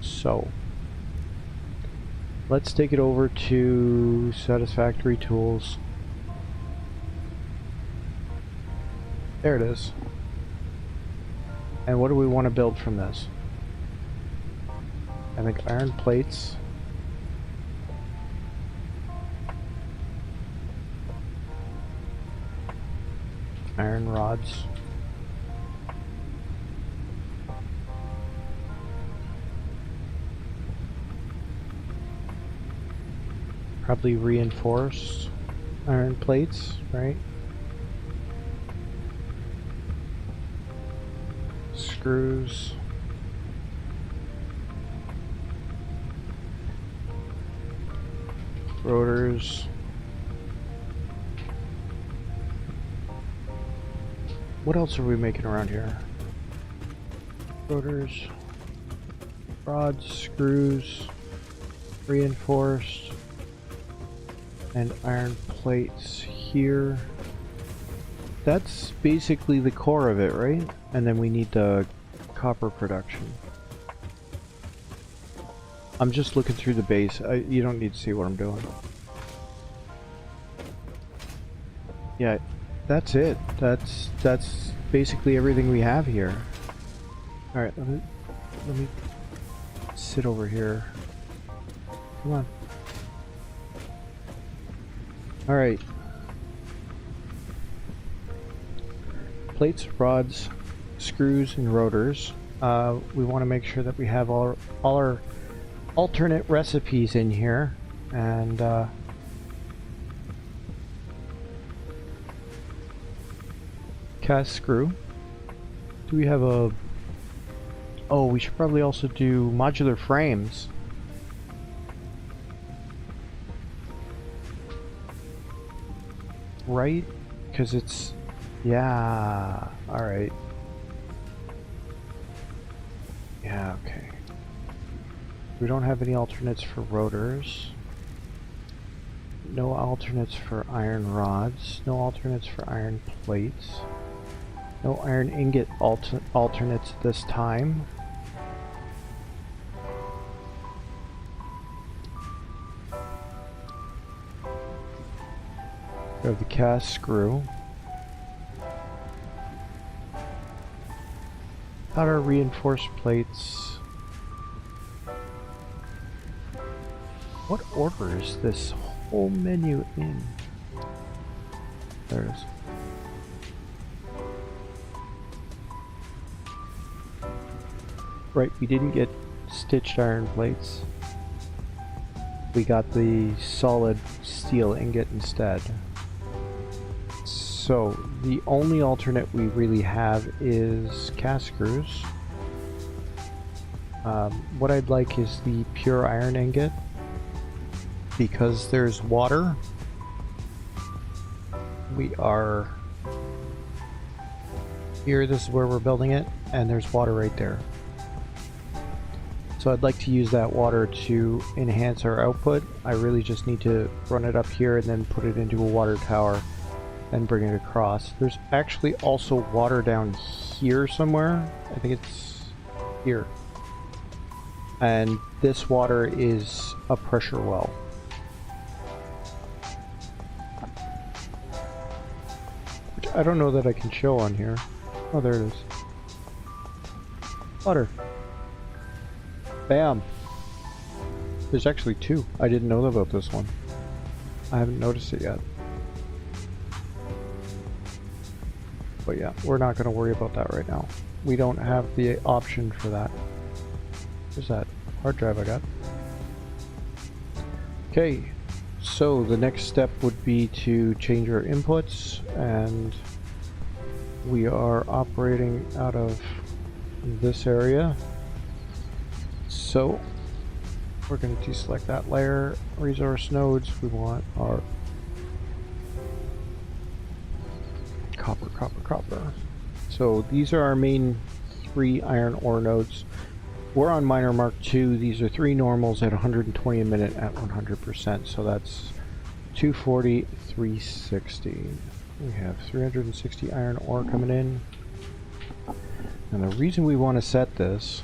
So, let's take it over to Satisfactory Tools. There it is. And what do we want to build from this? I think iron plates. Iron rods. Probably reinforced iron plates, right? Screws. Rotors. What else are we making around here? Rotors. Rods, screws, reinforced. And iron plates here. That's basically the core of it, right? And then we need the copper production. I'm just looking through the base. You don't need to see what I'm doing. Yeah, that's it. That's basically everything we have here. All right, let me sit over here. Come on. All right. Plates, rods, screws, and rotors. We want to make sure that we have all our alternate recipes in here, and cast screw. Do we have a... Oh, we should probably also do modular frames. Right? Because it's... Yeah, alright. Yeah, okay. We don't have any alternates for rotors. No alternates for iron rods. No alternates for iron plates. No iron ingot alternates this time. We have the cast screw. Got our reinforced plates. What order is this whole menu in? There it is. Right, we didn't get stitched iron plates. We got the solid steel ingot instead. So, the only alternate we really have is cast screws. What I'd like is the pure iron ingot, because there's water. We are here, this is where we're building it, and there's water right there. So I'd like to use that water to enhance our output. I really just need to run it up here and then put it into a water tower and bring it across. There's actually also water down here somewhere. I think it's here. And this water is a pressure well. Which I don't know that I can show on here. Oh, there it is. Water. Bam. There's actually two. I didn't know about this one. I haven't noticed it yet. But yeah, we're not going to worry about that right now. We don't have the option for that. Where's that hard drive I got? Okay, so the next step would be to change our inputs, and we are operating out of this area. So we're going to deselect that layer, resource nodes. We want our copper. So these are our main 3 iron ore nodes. We're on miner mark 2. These are 3 normals at 120 a minute at 100%. So that's 240, 360. We have 360 iron ore coming in. And the reason we want to set this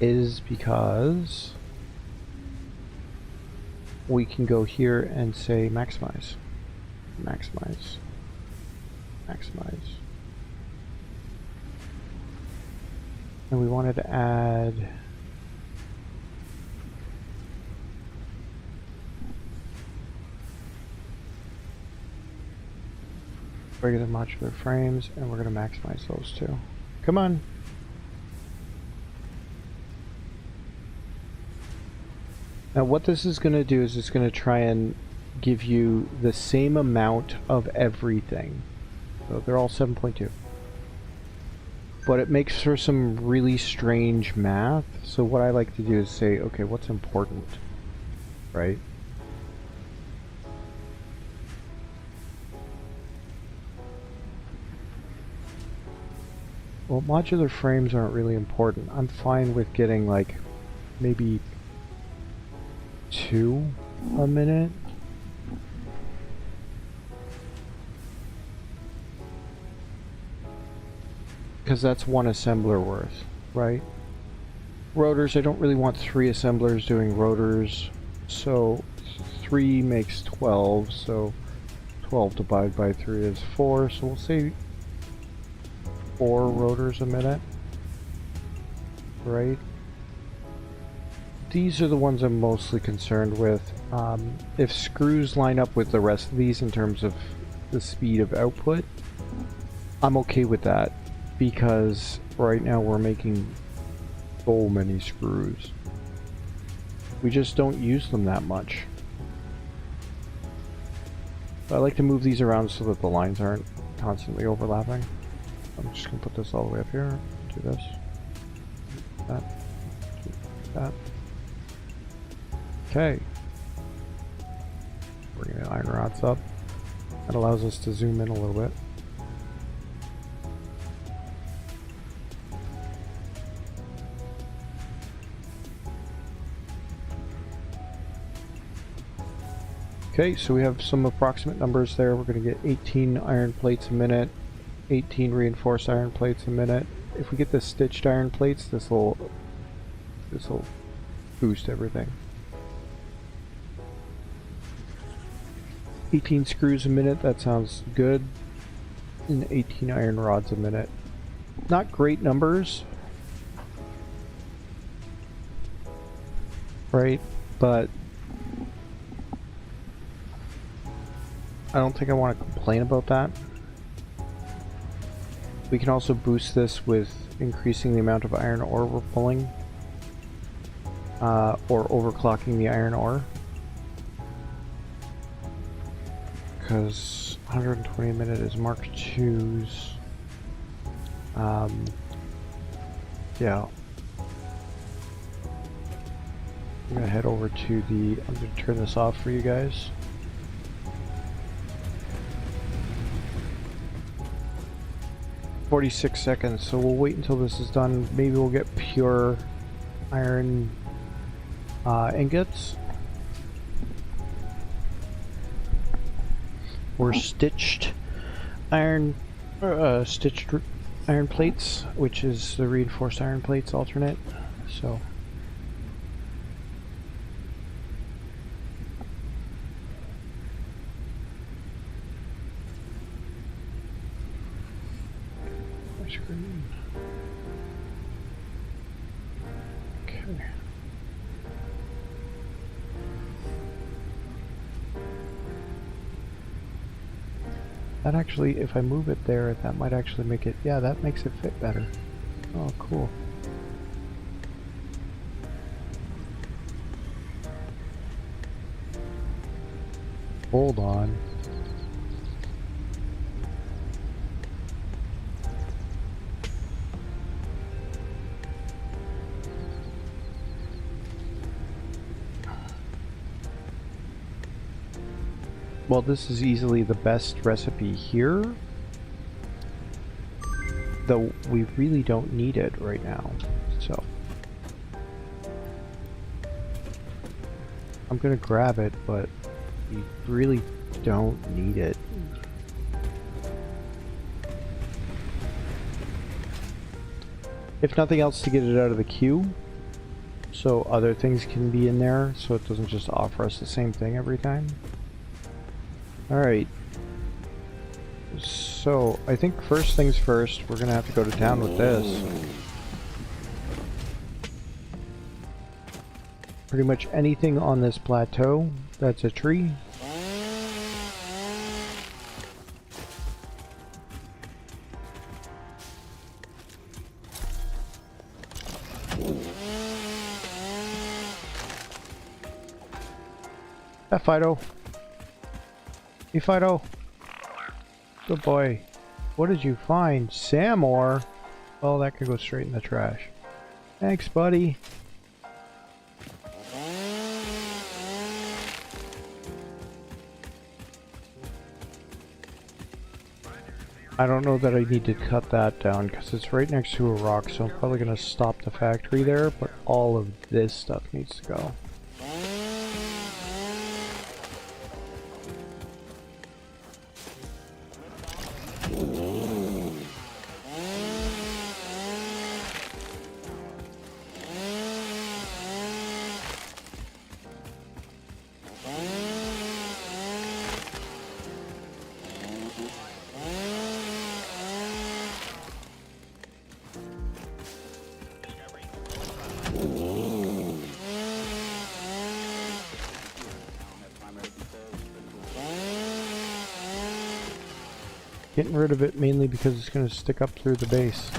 is because we can go here and say maximize. And we wanted to add regular modular frames, and we're going to maximize those two. Come on. Now what this is going to do is it's going to try and give you the same amount of everything. So they're all 7.2. But it makes for some really strange math. So what I like to do is say, okay, what's important, right? Well, modular frames aren't really important. I'm fine with getting like maybe 2 a minute. Because that's 1 assembler worth, right? Rotors, I don't really want 3 assemblers doing rotors. So 3 makes 12, so 12 divided by 3 is 4, so we'll say 4 rotors a minute, right? These are the ones I'm mostly concerned with. If screws line up with the rest of these in terms of the speed of output, I'm okay with that, because right now we're making so many screws. We just don't use them that much. I like to move these around so that the lines aren't constantly overlapping. I'm just going to put this all the way up here. Do this. That. Do that. Okay. Bring the iron rods up. That allows us to zoom in a little bit. Okay, so we have some approximate numbers there. We're going to get 18 iron plates a minute, 18 reinforced iron plates a minute. If we get the stitched iron plates, this will boost everything. 18 screws a minute, that sounds good. And 18 iron rods a minute. Not great numbers, right? But I don't think I want to complain about that. We can also boost this with increasing the amount of iron ore we're pulling, or overclocking the iron ore. Because 120 a minute is Mark II's. Yeah. I'm gonna head over to the. I'm gonna turn this off for you guys. "46 seconds, so we'll wait until this is done. Maybe we'll get pure iron ingots. Or stitched iron plates, which is the reinforced iron plates alternate. So Okay. That actually, if I move it there, that might actually make it, yeah, that makes it fit better. Oh, cool. Hold on. Well, this is easily the best recipe here, though we really don't need it right now, so I'm gonna grab it, but we really don't need it. If nothing else, to get it out of the queue, so other things can be in there, so it doesn't just offer us the same thing every time. Alright, so I think first things first, we're gonna have to go to town with this. Pretty much anything on this plateau that's a tree. That Fido. Hey Fido. Good boy. What did you find? Sam ore? Oh, that could go straight in the trash. Thanks, buddy. I don't know that I need to cut that down because it's right next to a rock, so I'm probably going to stop the factory there, but all of this stuff needs to go. Getting rid of it mainly because it's going to stick up through the base.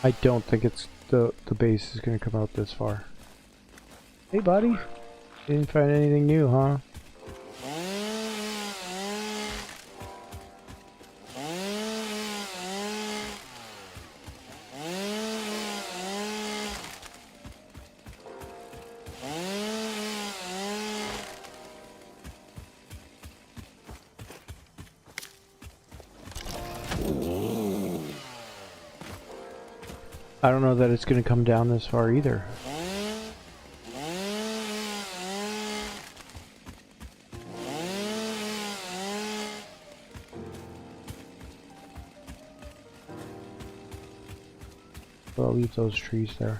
I don't think it's the base is going to come out this far. Hey buddy, you didn't find anything new, huh? I don't know that it's going to come down this far either. So I'll leave those trees there.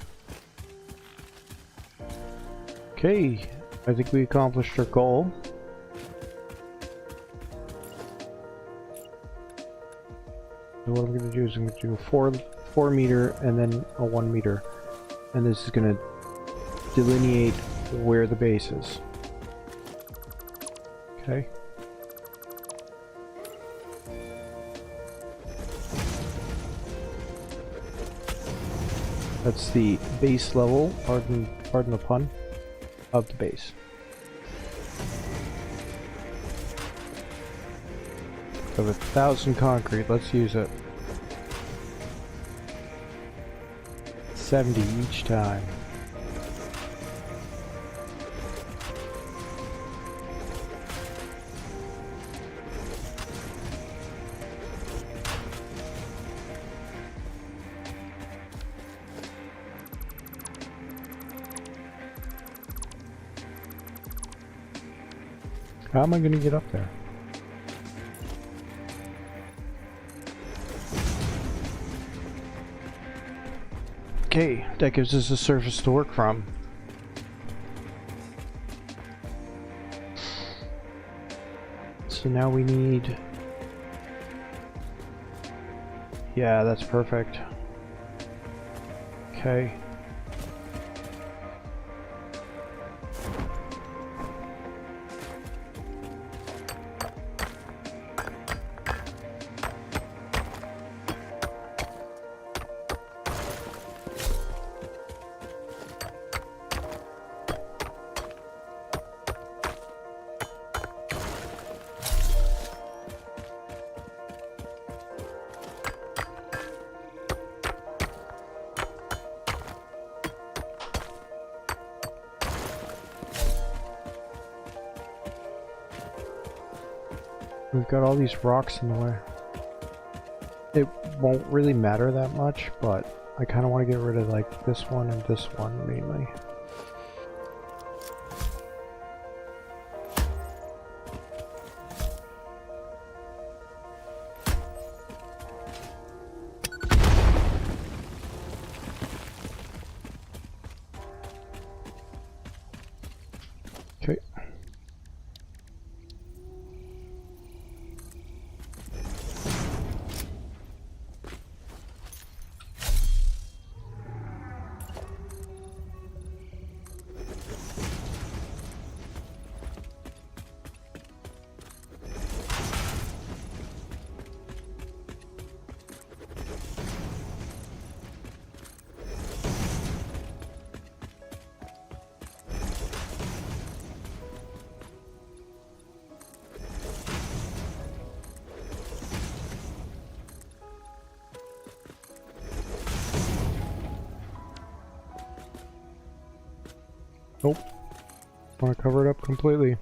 Okay, I think we accomplished our goal. So what I'm going to do is I'm going to do a 4 meter and then a 1 meter, and this is going to delineate where the base is. Okay. That's the base level, pardon the pun, of the base. We have 1,000 concrete, let's use it. 70 each time. How am I going to get up there? Okay, that gives us a surface to work from. So now we need Yeah, that's perfect. Okay. We've got all these rocks in the way. It won't really matter that much, but I kind of want to get rid of like this one and this one mainly. Okay. Nope. Want to cover it up completely.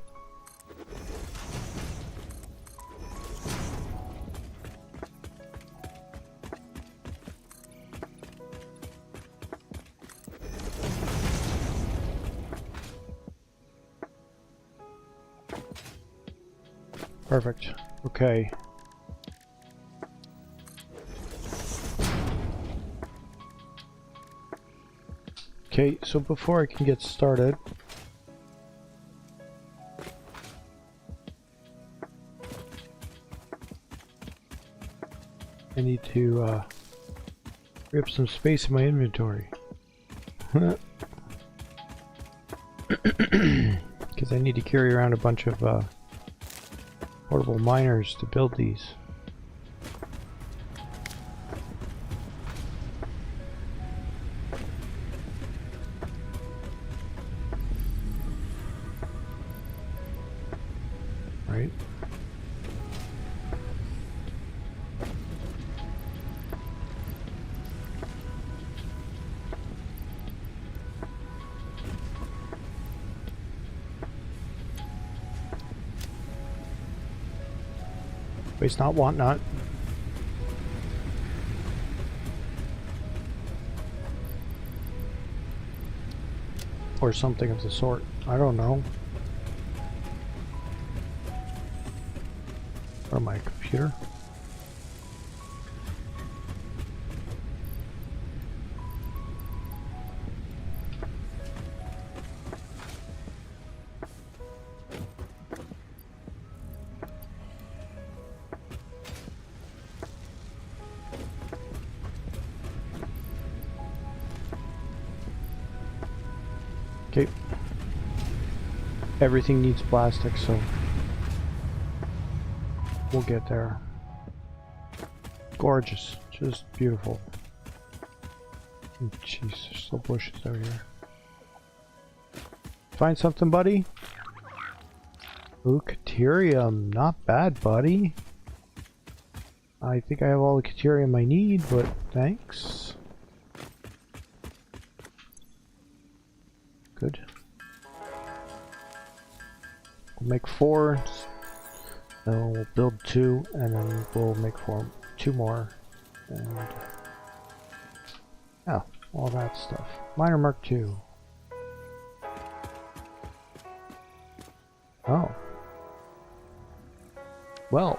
Perfect. Okay. Okay, so before I can get started, I need to free up some space in my inventory. Because I need to carry around a bunch of portable miners to build these. Right? Waste not, want not. Or something of the sort. I don't know. Or my computer. Okay. Everything needs plastic, so we'll get there. Gorgeous. Just beautiful. Jeez, there's still bushes out here. Find something, buddy? Ooh, Caterium. Not bad, buddy. I think I have all the Caterium I need, but thanks. Good. We'll make 4. Then we'll build 2, and then we'll make 2 more. And yeah, all that stuff. Miner Mark 2. Oh. Well,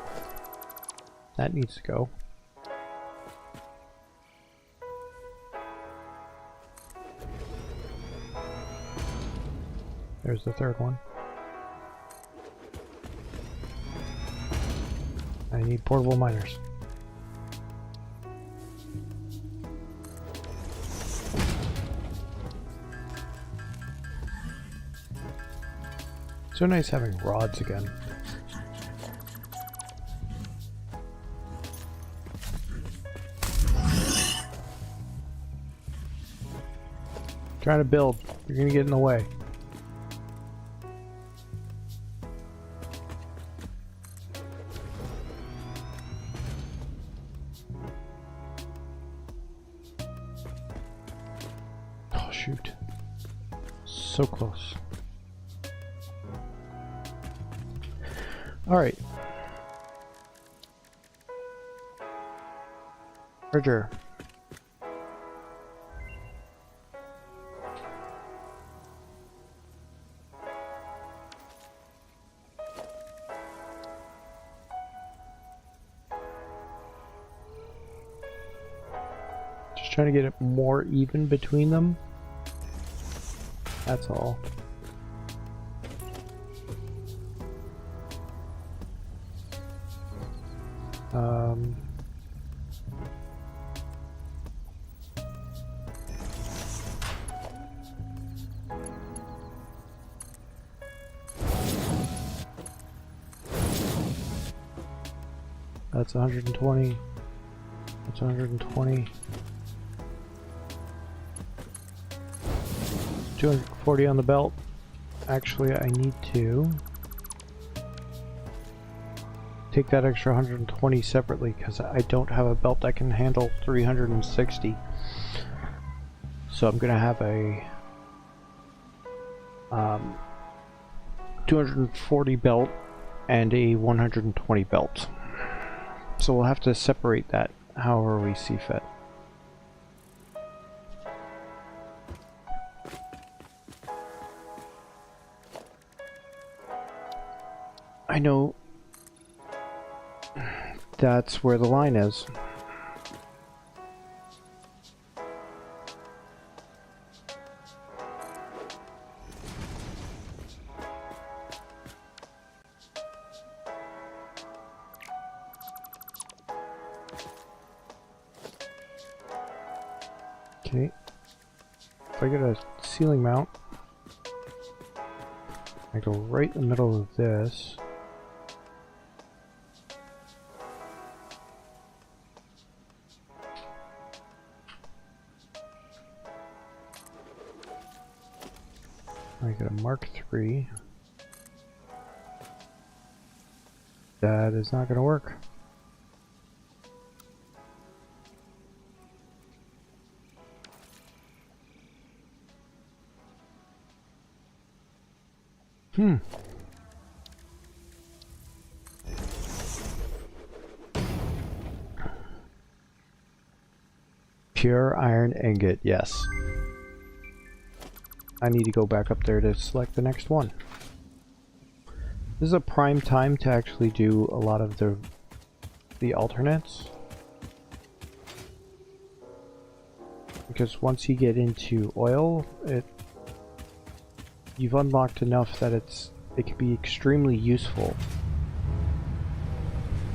that needs to go. There's the third one. I need portable miners. So nice having rods again. Trying to build. You're gonna get in the way. Oh shoot. So close. Alright. Roger. Just trying to get it more even between them. That's all. That's 120. That's 120. 240 on the belt. Actually, I need to take that extra 120 separately because I don't have a belt that can handle 360. So I'm gonna have a 240 belt and a 120 belt. So we'll have to separate that however we see fit. I know that's where the line is. Okay. If I get a ceiling mount, I go right in the middle of this. I get a Mark III. That is not going to work. Pure iron ingot, yes. I need to go back up there to select the next one. This is a prime time to actually do a lot of the alternates. Because once you get into oil, you've unlocked enough that it can be extremely useful.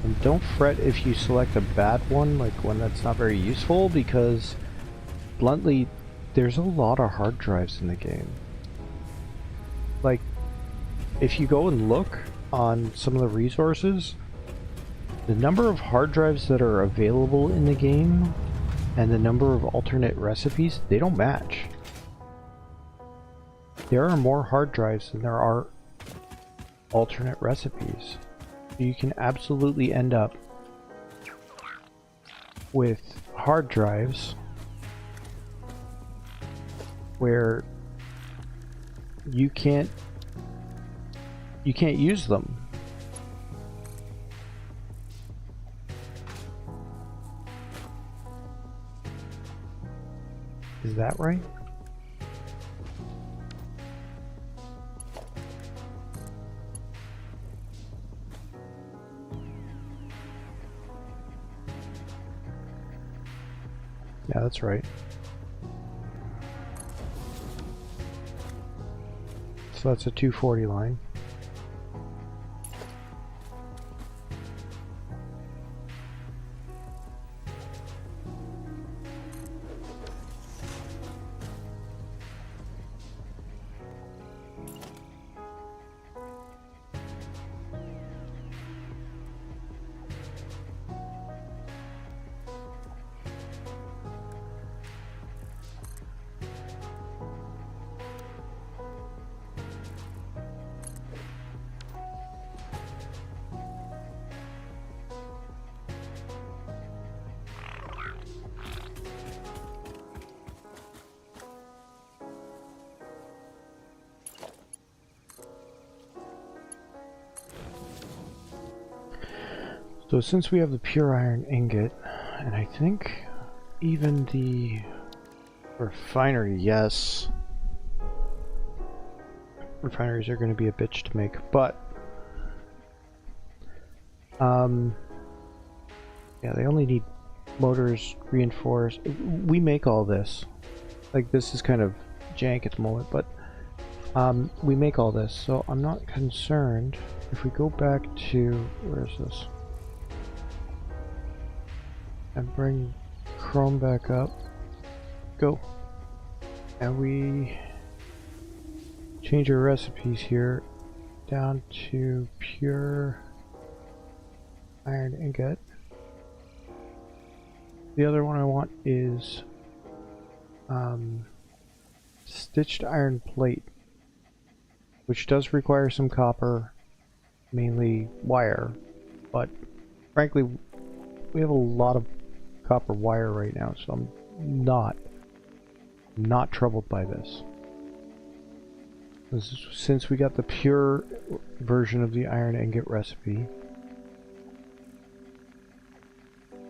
And don't fret if you select a bad one, like one that's not very useful, because bluntly, there's a lot of hard drives in the game. Like, if you go and look on some of the resources, the number of hard drives that are available in the game and the number of alternate recipes, they don't match. There are more hard drives than there are alternate recipes. You can absolutely end up with hard drives where you can't use them. Is that right? Yeah, that's right. So that's a 240 line. So since we have the pure iron ingot, and I think even the refinery, yes. Refineries are going to be a bitch to make, but yeah, they only need motors reinforced. We make all this. Like, this is kind of jank at the moment, but we make all this, so I'm not concerned. If we go back to, where is this? And bring Chrome back up. Go. And we change our recipes here down to pure iron ingot. The other one I want is stitched iron plate, which does require some copper, mainly wire, but frankly we have a lot of copper wire right now, so I'm not troubled by this. Since we got the pure version of the iron ingot recipe,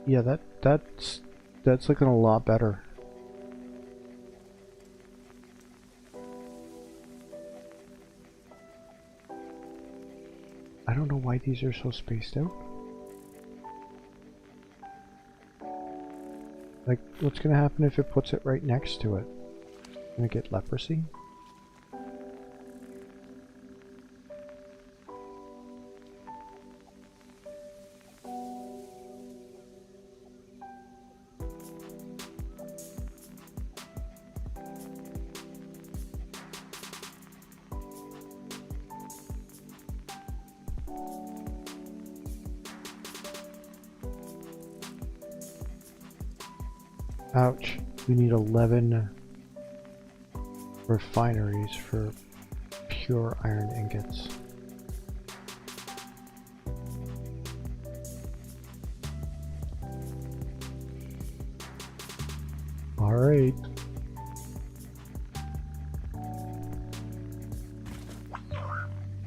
yeah, that's looking a lot better. I don't know why these are so spaced out. Like, what's gonna happen if it puts it right next to it? Gonna get leprosy? Ouch. We need 11 refineries for pure iron ingots. Alright.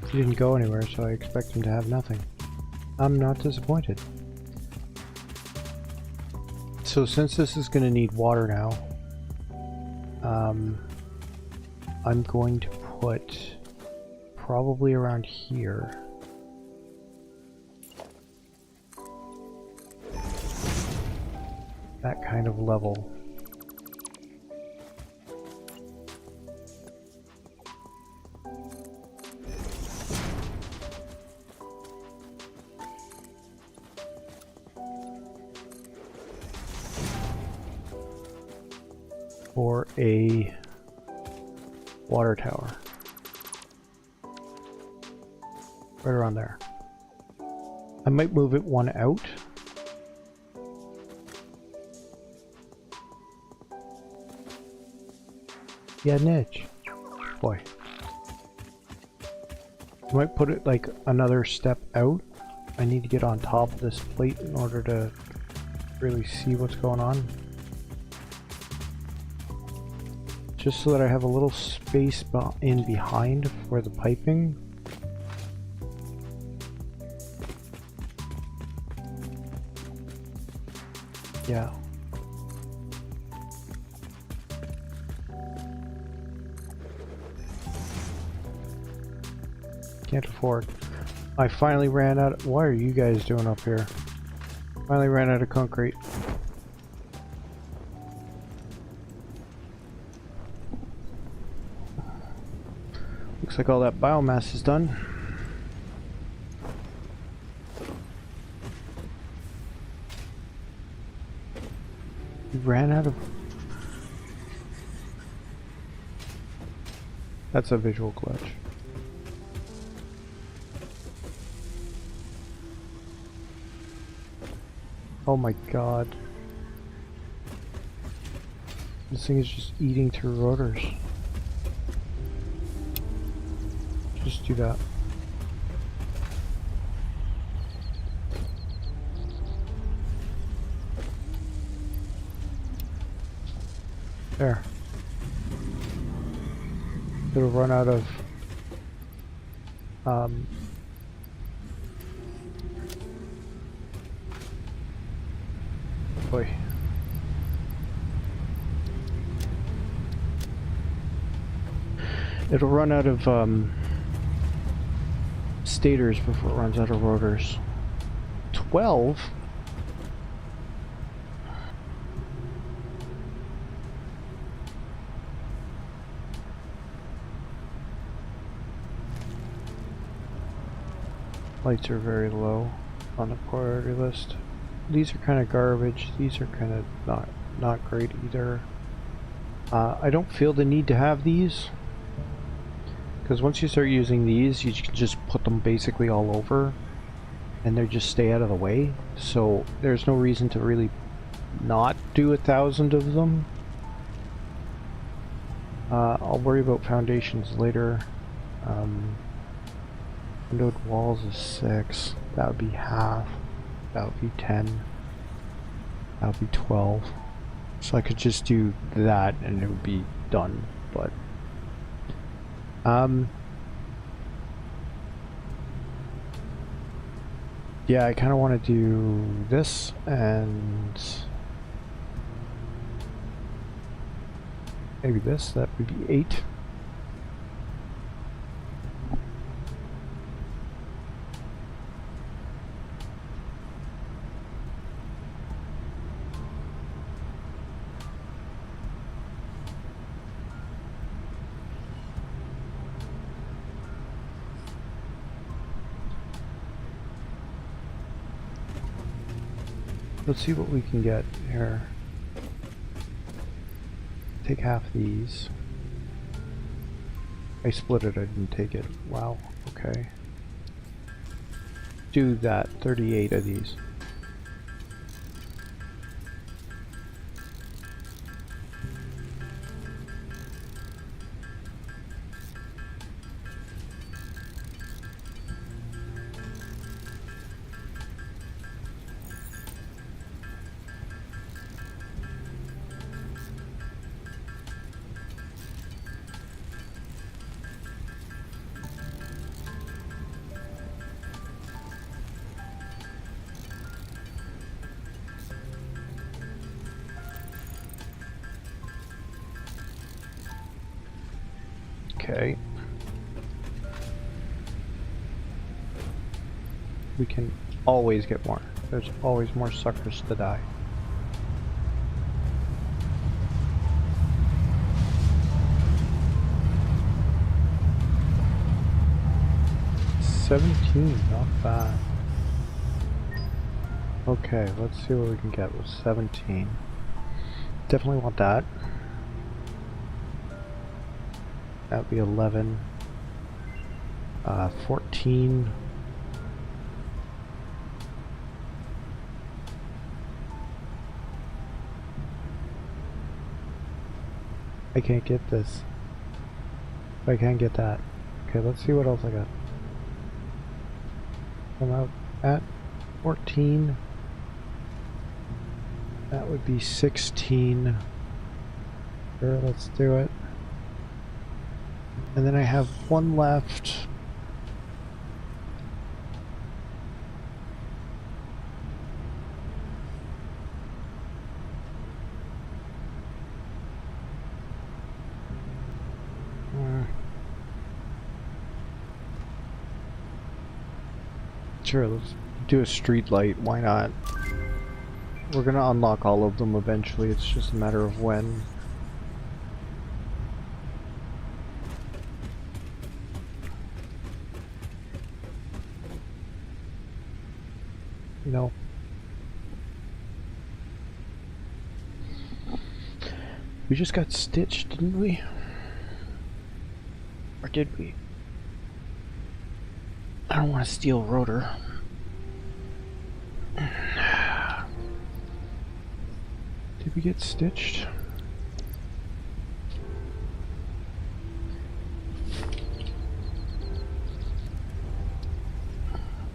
He didn't go anywhere, so I expect him to have nothing. I'm not disappointed. So since this is going to need water now, I'm going to put probably around here that kind of level. For a water tower. Right around there. I might move it one out. Yeah, niche. Boy. I might put it like another step out. I need to get on top of this plate in order to really see what's going on. Just so that I have a little space in behind for the piping. Yeah. Can't afford. I finally ran out. What are you guys doing up here? Finally ran out of concrete. Looks like all that biomass is done. We ran out of... That's a visual glitch. Oh my god. This thing is just eating through rotors. Just do that. There. It'll run out of Boy. It'll run out of stators before it runs out of rotors. 12? Lights are very low on the priority list. These are kind of garbage. These are kind of not great either. I don't feel the need to have these, because once you start using these, you can just put them basically all over and they just stay out of the way. So there's no reason to really not do 1,000 of them. I'll worry about foundations later. Windowed walls is 6. That would be half. That would be 10. That would be 12. So I could just do that and it would be done. But yeah, I kind of want to do this and maybe this. That would be 8. Let's see what we can get here. Take half these. I split it, I didn't take it. Wow, okay. Do that, 38 of these. Okay. We can always get more. There's always more suckers to die. $17, not bad. Okay, let's see what we can get with 17. Definitely want that. That would be 11. 14. I can't get this. I can't get that. Okay, let's see what else I got. I'm out at 14. That would be 16. Sure, let's do it. And then I have one left. Sure, let's do a street light. Why not? We're gonna unlock all of them eventually. It's just a matter of when. No. We just got stitched, didn't we? Or did we? I don't want to steal rotor. Did we get stitched?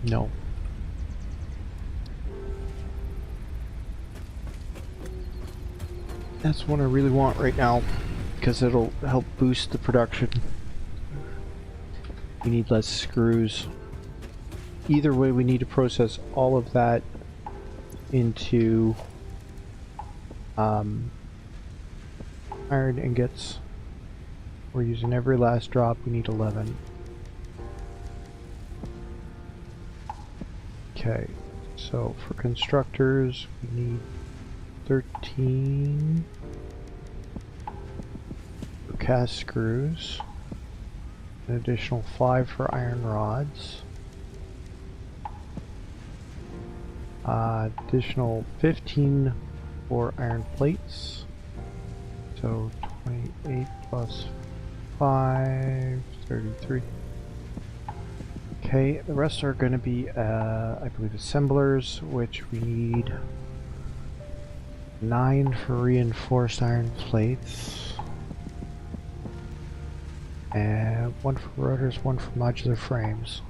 No. That's what I really want right now, because it'll help boost the production. We need less screws. Either way, we need to process all of that into Iron ingots. We're using every last drop. We need 11. Okay, so for constructors, we need 13 for cast screws, an additional 5 for iron rods, additional 15 for iron plates, so 28 plus 5, 33. Okay, the rest are going to be, I believe, assemblers, which we need 9 for reinforced iron plates, and 1 for rotors, 1 for modular frames.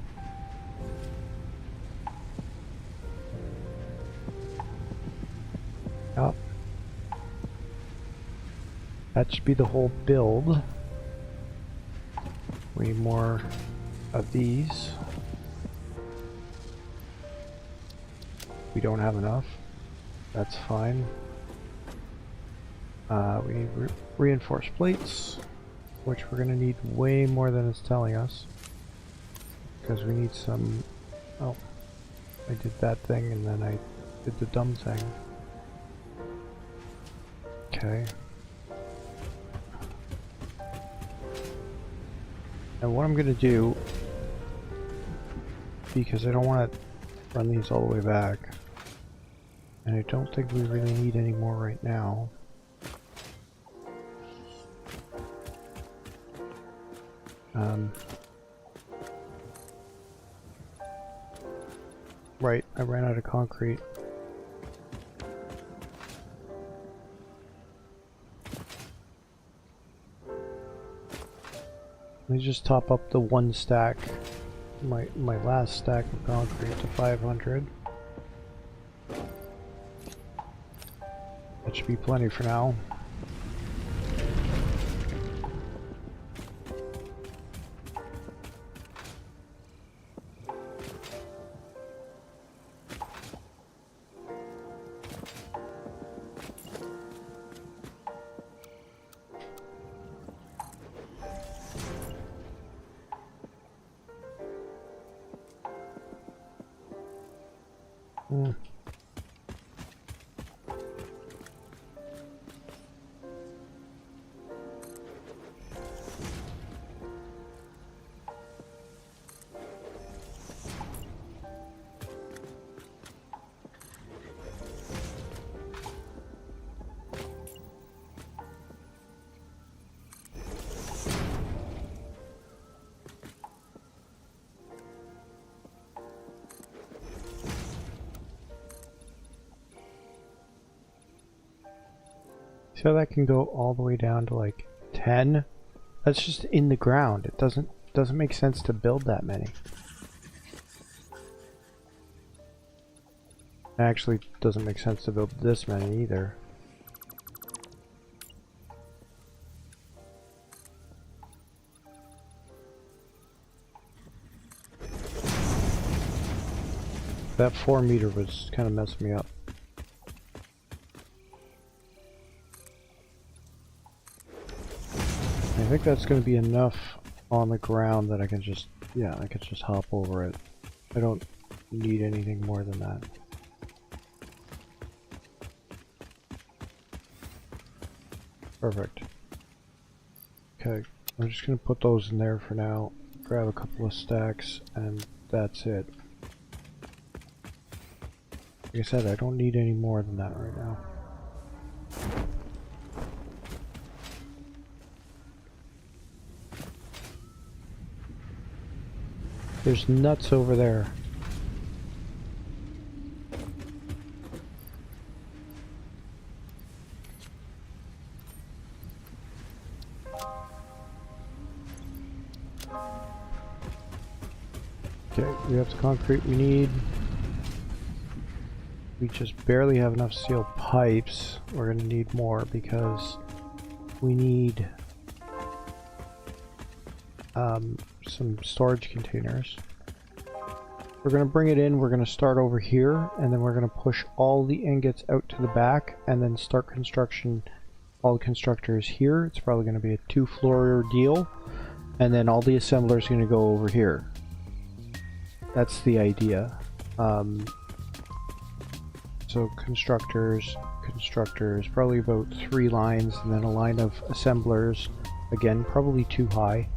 Yep. That should be the whole build. We need more of these. We don't have enough. That's fine. We need reinforced plates, which we're going to need way more than it's telling us. Because we need some... Oh, I did that thing and then I did the dumb thing. Okay. And what I'm going to do, because I don't want to run these all the way back, and I don't think we really need any more right now. Right, I ran out of concrete. Let me just top up the one stack, my last stack of concrete to 500. That should be plenty for now. So that can go all the way down to like 10. That's just in the ground. It doesn't make sense to build that many. It actually doesn't make sense to build this many either. That 4 meter was kind of messing me up. I think that's going to be enough on the ground that I can just, yeah, I can just hop over it. I don't need anything more than that. Perfect. Okay, I'm just going to put those in there for now, grab a couple of stacks, and that's it. Like I said, I don't need any more than that right now. There's nuts over there. Okay, we have the concrete we need. We just barely have enough steel pipes. We're going to need more because we need some storage containers. we're going to bring it in, we're going to start over here, and then we're going to push all the ingots out to the back, and then start construction. All the constructors here. It's probably going to be a 2-floor deal, and then all the assemblers are going to go over here. That's the idea. So constructors, probably about 3 lines, and then a line of assemblers, again probably too high,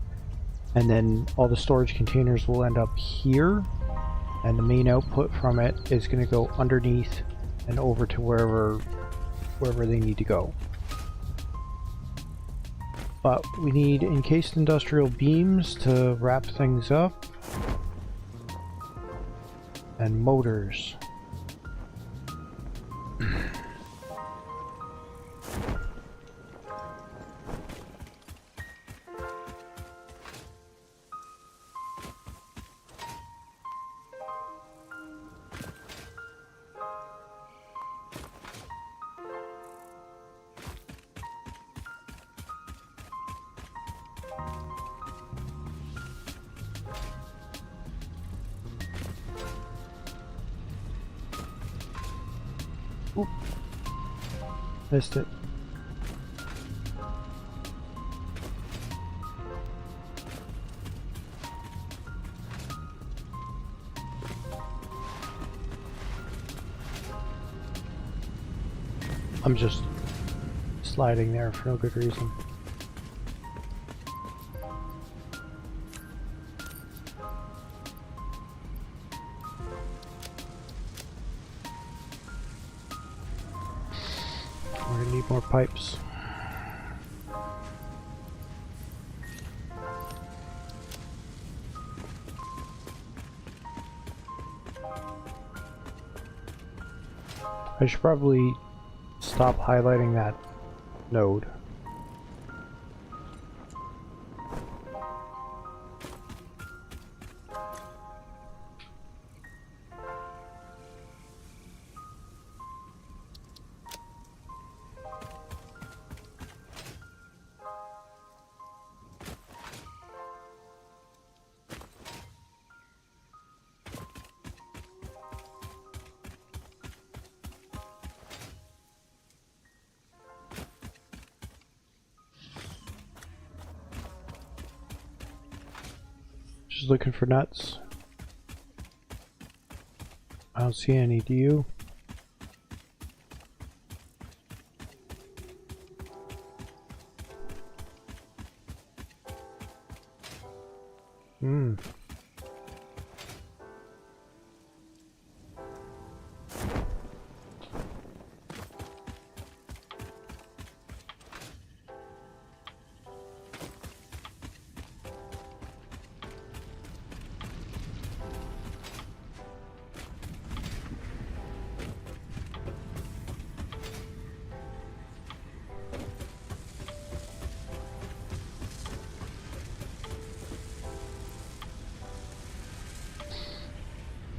and then all the storage containers will end up here, and the main output from it is going to go underneath and over to wherever they need to go. But we need encased industrial beams to wrap things up, and motors. Oop. Missed it. I'm just sliding there for no good reason. We're gonna need more pipes. I should probably stop highlighting that node. Just looking for nuts. I don't see any, do you?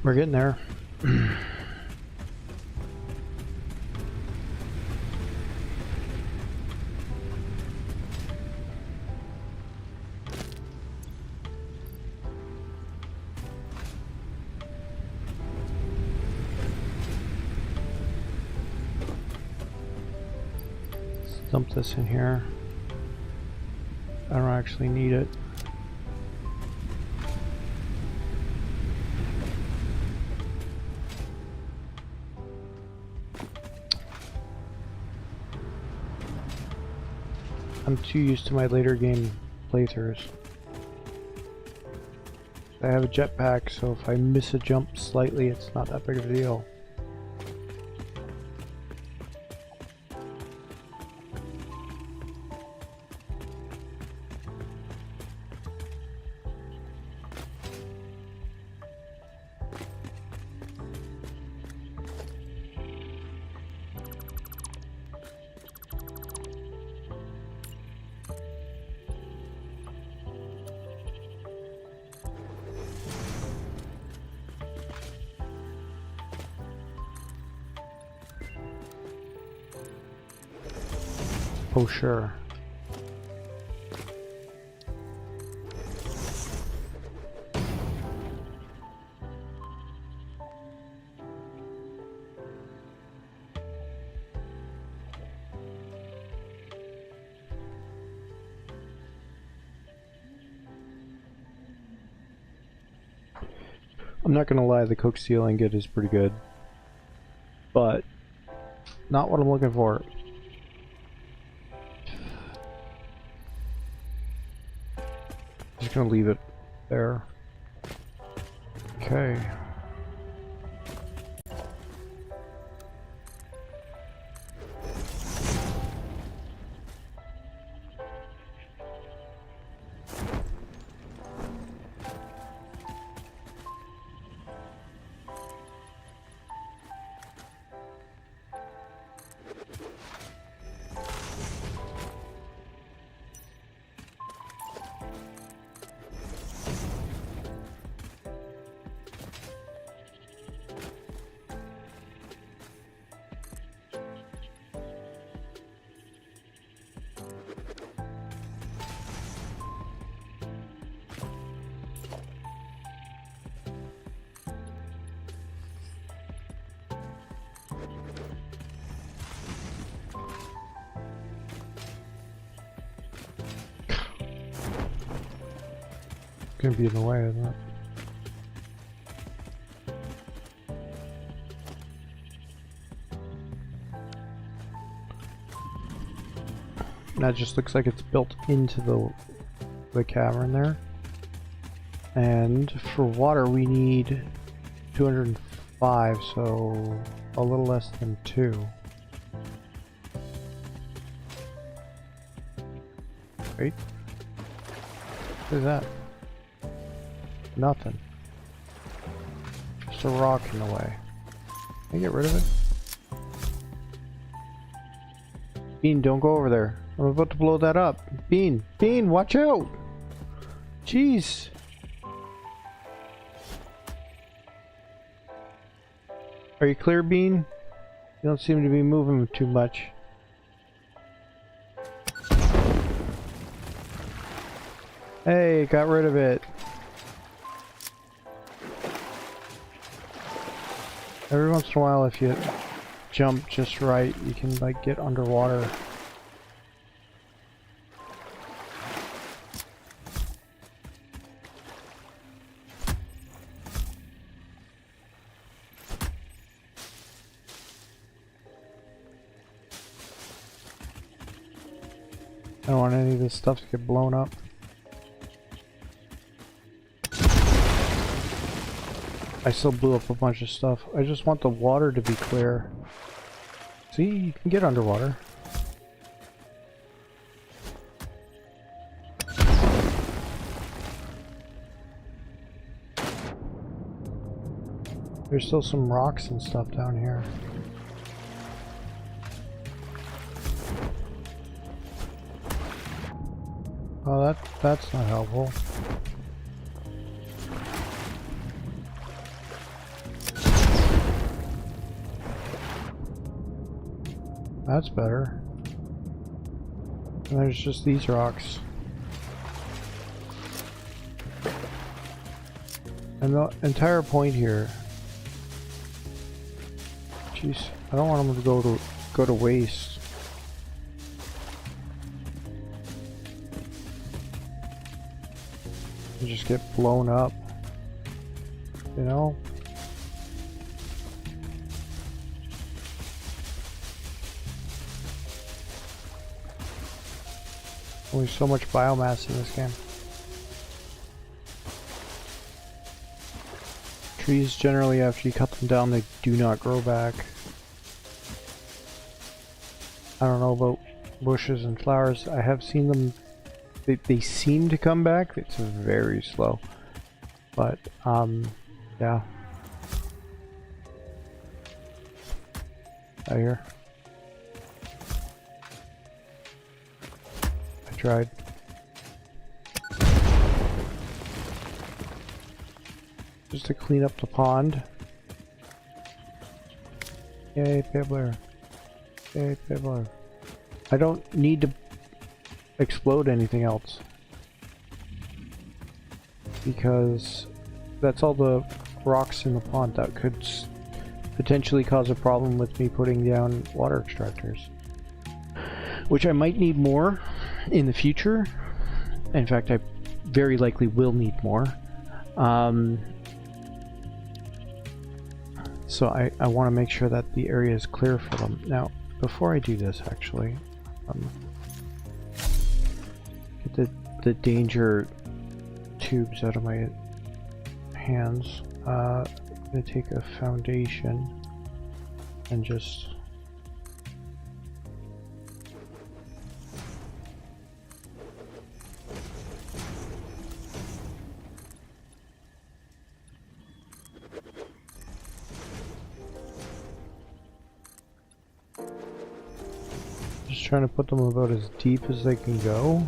We're getting there. Let's dump this in here. I don't actually need it. I'm too used to my later game playthroughs. I have a jetpack, so if I miss a jump slightly, it's not that big of a deal. Oh, sure. I'm not gonna lie, the coke steel ingot is pretty good, but not what I'm looking for. Just gonna leave it there. Okay. Gonna be in the way, isn't it? That just looks like it's built into the cavern there. And for water we need 205, so a little less than 2. Wait. What is that? Nothing. Just a rock in the way. Can I get rid of it? Bean, don't go over there. I'm about to blow that up. Bean! Bean, watch out! Jeez! Are you clear, Bean? You don't seem to be moving too much. Hey, got rid of it. Every once in a while, if you jump just right, you can like get underwater. I don't want any of this stuff to get blown up. I still blew up a bunch of stuff. I just want the water to be clear. See, you can get underwater. There's still some rocks and stuff down here. Oh, that's not helpful. That's better. And there's just these rocks. And the entire point here. Jeez, I don't want them to go to waste. And just get blown up. You know? Only so much biomass in this game. Trees generally, after you cut them down, they do not grow back. I don't know about bushes and flowers. I have seen them. They seem to come back. It's very slow. But, yeah. Out here. Tried. Just to clean up the pond. Yay, Pibbler. Yay, Pibbler. I don't need to explode anything else. Because that's all the rocks in the pond that could potentially cause a problem with me putting down water extractors. Which I might need more in the future. In fact, I very likely will need more. So I want to make sure that the area is clear for them. Now, before I do this, actually, get the danger tubes out of my hands. I'm going to take a foundation and just... Just trying to put them about as deep as they can go.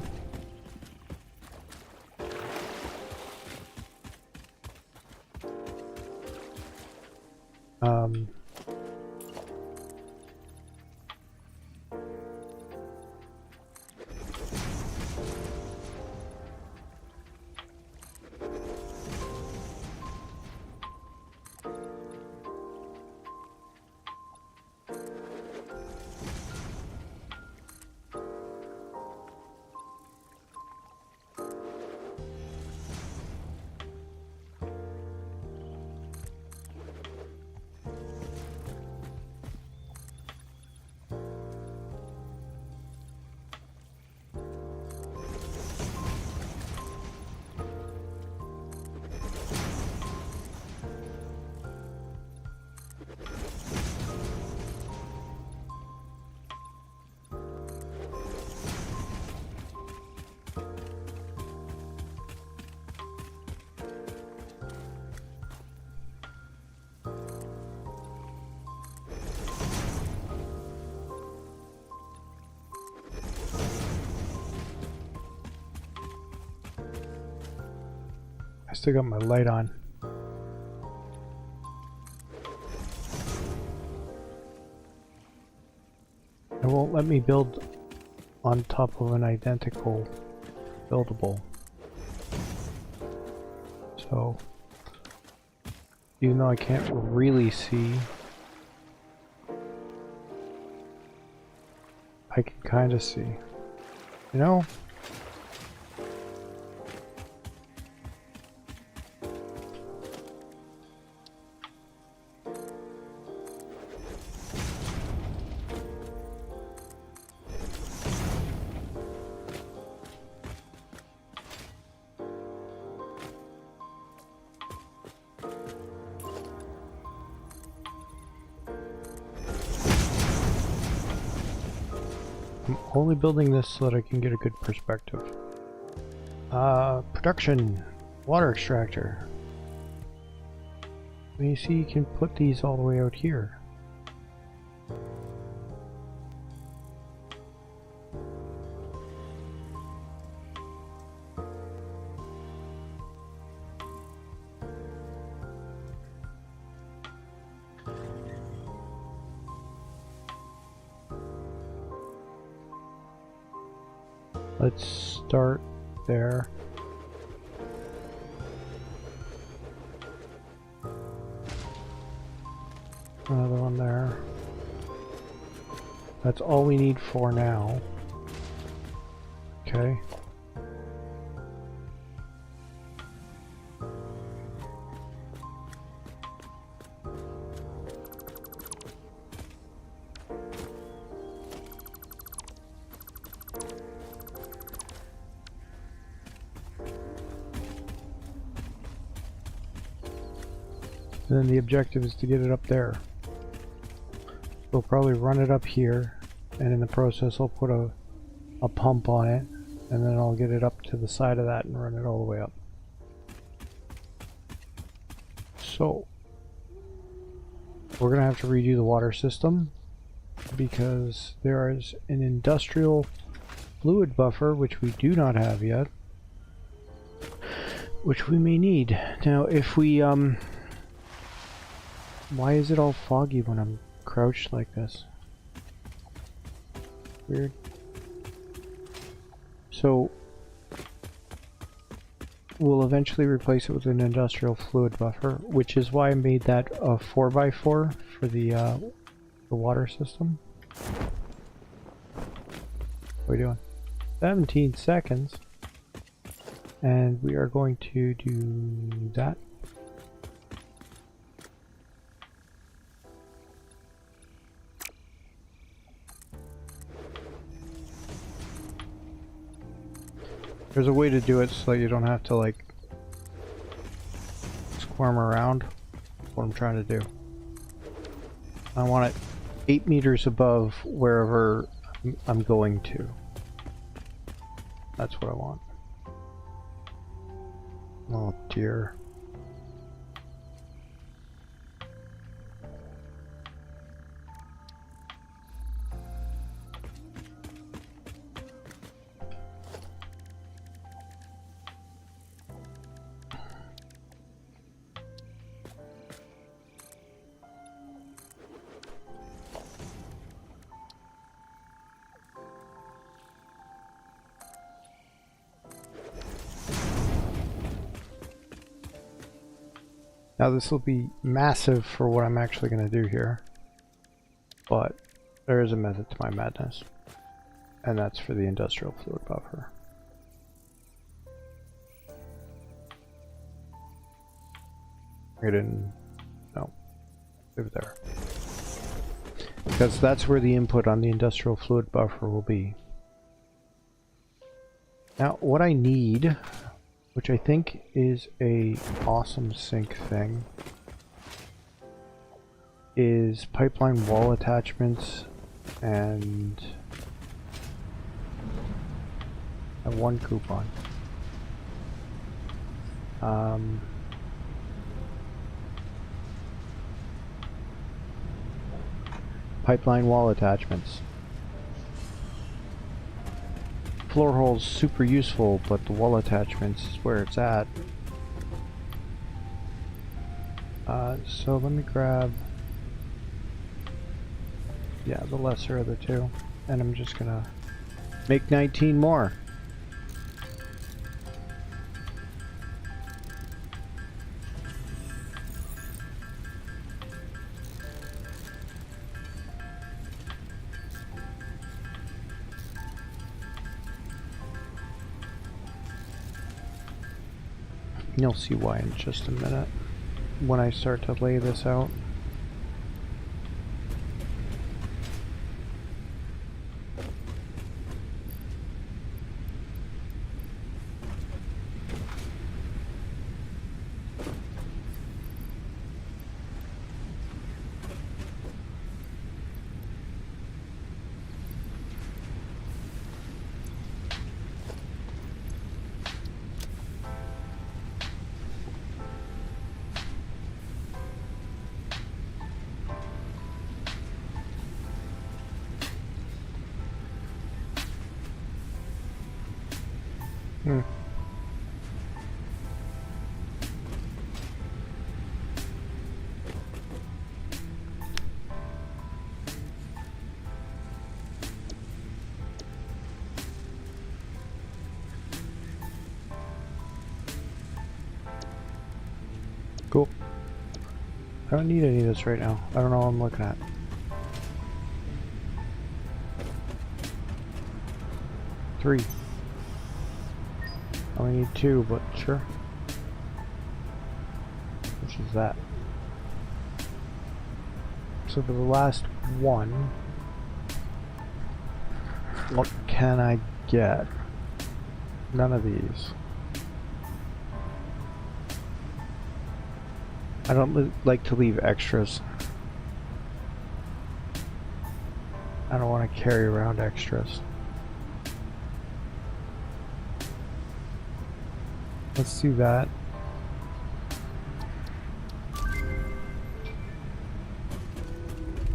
I still got my light on. It won't let me build on top of an identical buildable. So, even though I can't really see, I can kind of see. You know? I'm only building this so that I can get a good perspective. Production, water extractor. You see, you can put these all the way out here. Let's start there. Another one there. That's all we need for now. Okay. And then the objective is to get it up there. We'll probably run it up here, and in the process I'll put a pump on it, and then I'll get it up to the side of that and run it all the way up. So, we're going to have to redo the water system, because there is an industrial fluid buffer, which we do not have yet, which we may need. Now, if we, why is it all foggy when I'm crouched like this? Weird. So, we'll eventually replace it with an industrial fluid buffer, which is why I made that a 4x4 for the water system. What are we doing? 17 seconds. And we are going to do that. There's a way to do it so that you don't have to like squirm around. That's what I'm trying to do. I want it 8 meters above wherever I'm going to. That's what I want. Oh dear. Now this will be massive for what I'm actually going to do here, but there is a method to my madness, and that's for the industrial fluid buffer. I didn't, no, leave it there. Because that's where the input on the industrial fluid buffer will be. Now what I need, which I think is a awesome sync thing, is pipeline wall attachments and one coupon. Pipeline wall attachments. Floor holes super useful, but the wall attachments is where it's at. So let me grab, yeah, the lesser of the two, and I'm just gonna make 19 more. You'll see why in just a minute when I start to lay this out. Cool. I don't need any of this right now. I don't know what I'm looking at. Three. I only need two, but sure. Which is that? So for the last one, what can I get? None of these. I don't like to leave extras. I don't want to carry around extras. Let's do that.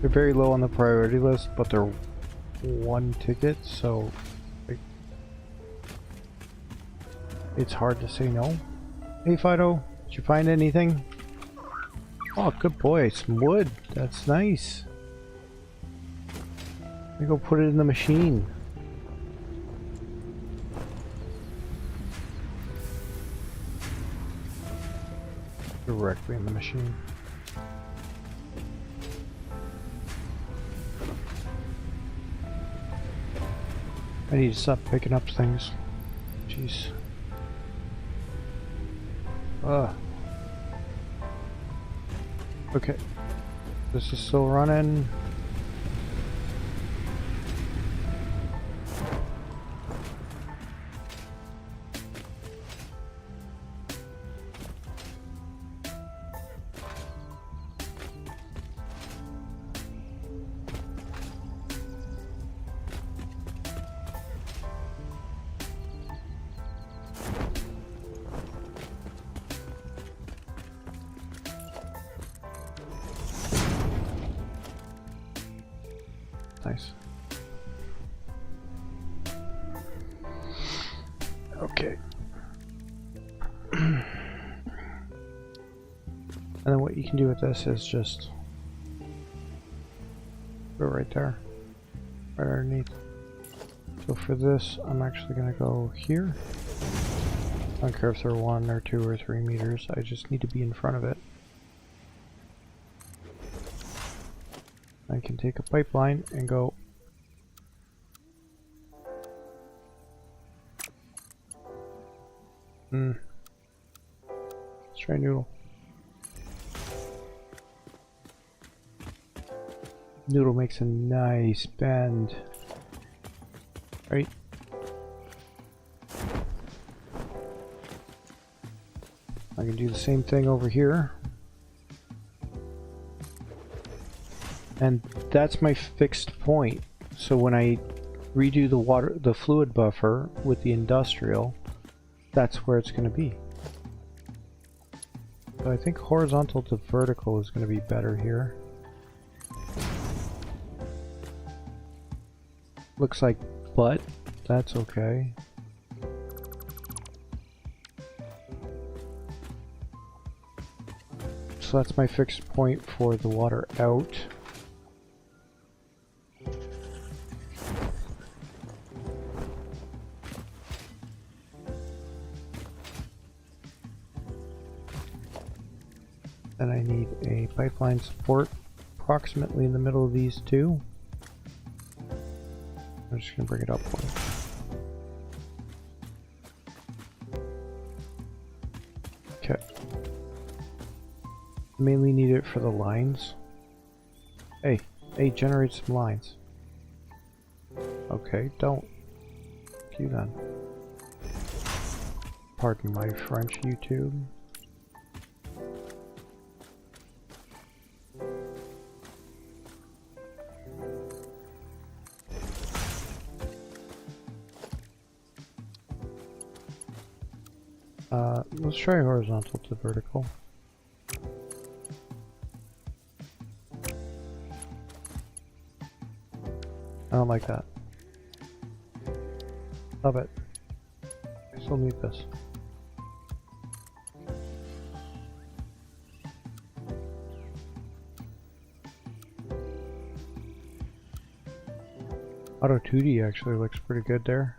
They're very low on the priority list, but they're one ticket, so it's hard to say no. Hey Fido, did you find anything? Oh, good boy, some wood. That's nice. Let me go put it in the machine. Directly in the machine. I need to stop picking up things. Jeez. Ugh. Okay. This is still running. nice. Okay. And then what you can do with this is just go right there, right underneath. So for this, I'm actually going to go here. I don't care if they're 1 or 2 or 3 meters, I just need to be in front of it. I can take a pipeline and go let's try noodle. Noodle makes a nice bend. Right? I can do the same thing over here. And that's my fixed point. So when I redo the fluid buffer with the industrial, that's where it's going to be. So I think horizontal to vertical is going to be better here. Looks like butt, that's okay. So that's my fixed point for the water out. Then I need a pipeline support approximately in the middle of these two. I'm just going to bring it up one. Okay. Mainly need it for the lines. Hey, generate some lines. Okay, don't. You then. Pardon my French, YouTube. Let's try horizontal to vertical. I don't like that. Love it. I still need this. Auto 2D actually looks pretty good there.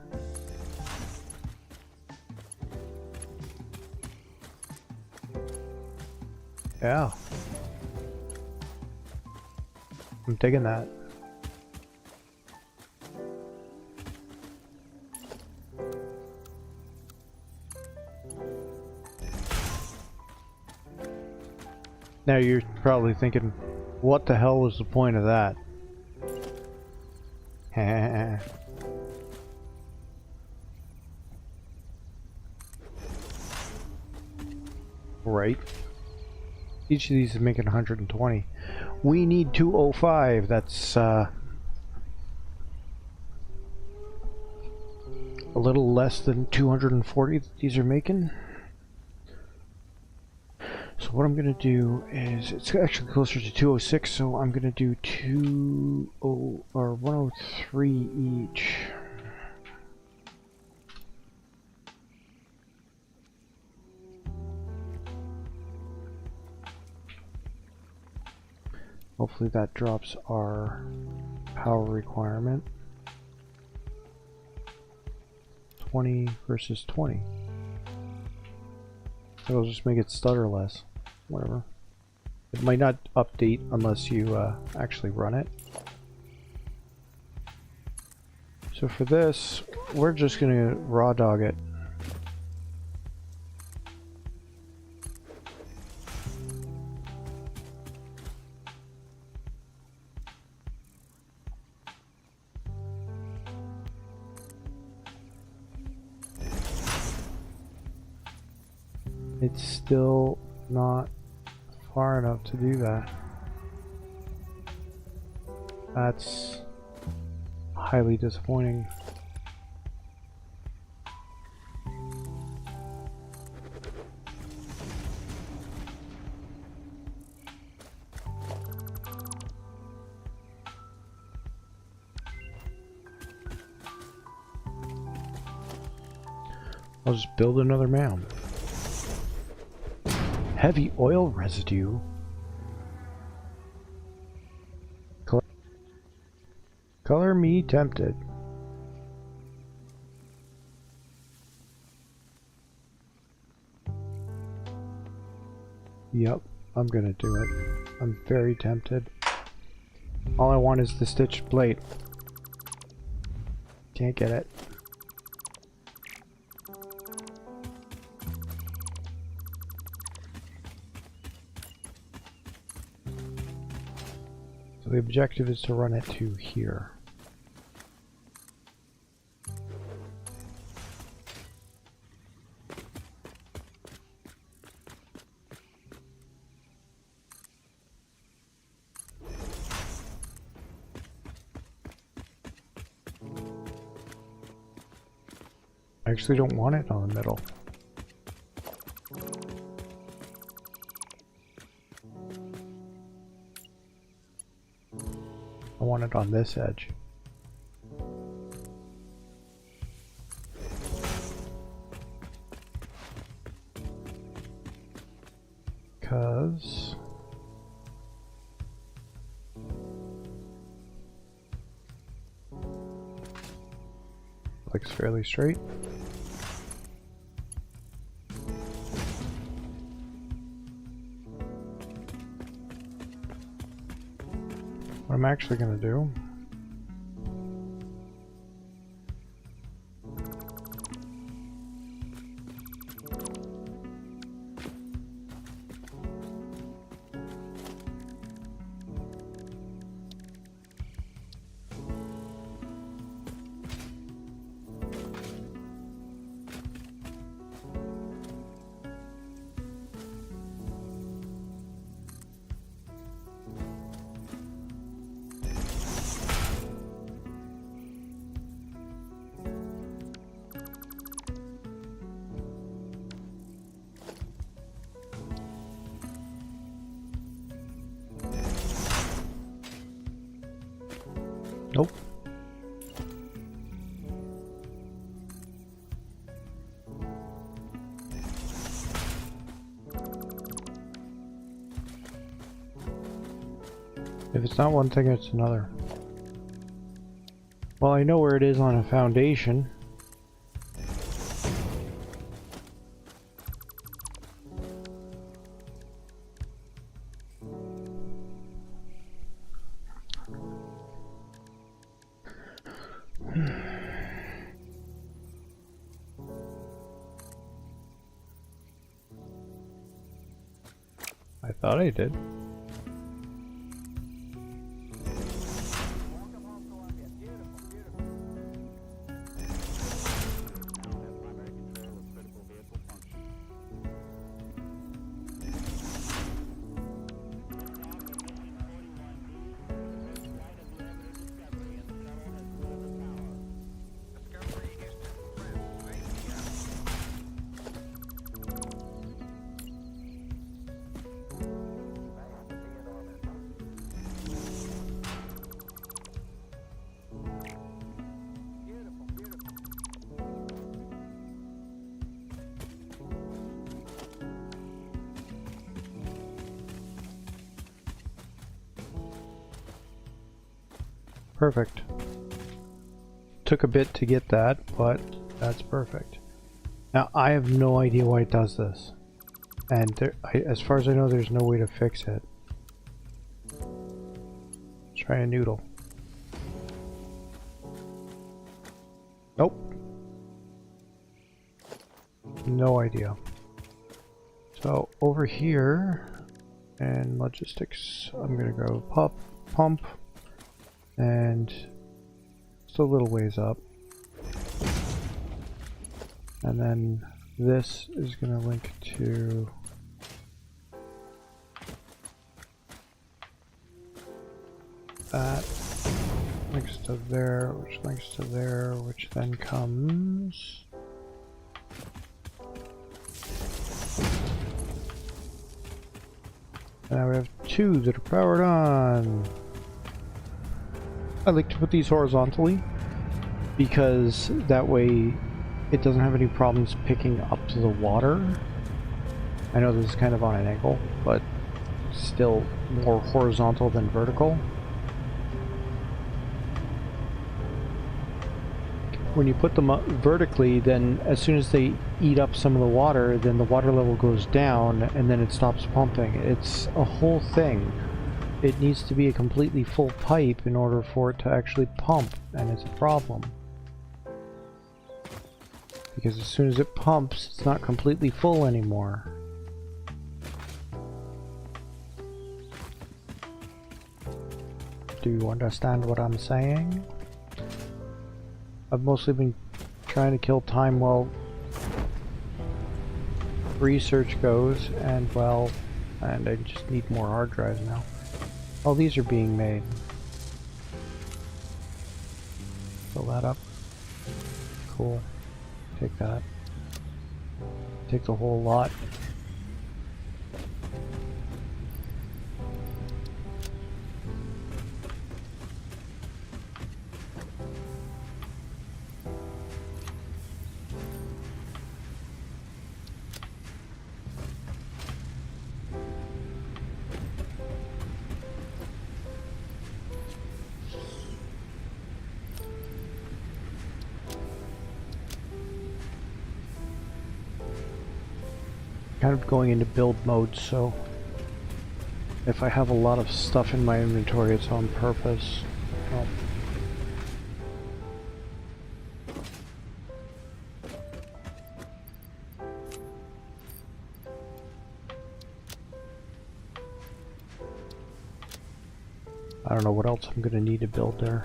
Yeah. I'm digging that. Now you're probably thinking, what the hell was the point of that? Right. Each of these is making 120. We need 205. That's a little less than 240 that these are making. So what I'm going to do is, it's actually closer to 206, so I'm going to do 103 each. Hopefully that drops our power requirement. 20 versus 20. It'll just make it stutter less. Whatever. It might not update unless you actually run it. So for this, we're just going to raw dog it. It's still not far enough to do that. That's highly disappointing. I'll just build another mound. Heavy oil residue. Color me tempted. Yep, I'm gonna do it. I'm very tempted. All I want is the stitched plate. Can't get it. So the objective is to run it to here. I actually don't want it on the middle. I want it on this edge. Because looks fairly straight. What I'm actually going to do nope. If it's not one thing, it's another. Well, I know where it is on a foundation. I thought I did. Perfect. Took a bit to get that, but that's perfect. Now, I have no idea why it does this. And there, as far as I know, there's no way to fix it. Try a noodle. Nope. No idea. So, over here, and logistics, I'm gonna go pump. And just a little ways up. And then this is going to link to that, links to there, which links to there, which then comes and now we have two that are powered on. I like to put these horizontally because that way it doesn't have any problems picking up the water. I know this is kind of on an angle, but still more horizontal than vertical. When you put them up vertically, then as soon as they eat up some of the water, then the water level goes down and then it stops pumping. It's a whole thing. It needs to be a completely full pipe in order for it to actually pump, and it's a problem. Because as soon as it pumps, it's not completely full anymore. Do you understand what I'm saying? I've mostly been trying to kill time while research goes, and well, and I just need more hard drives now. Oh, these are being made. Fill that up. Cool. Take that. Take the whole lot. Kind of going into build mode, so if I have a lot of stuff in my inventory, it's on purpose. Well, I don't know what else I'm gonna need to build there.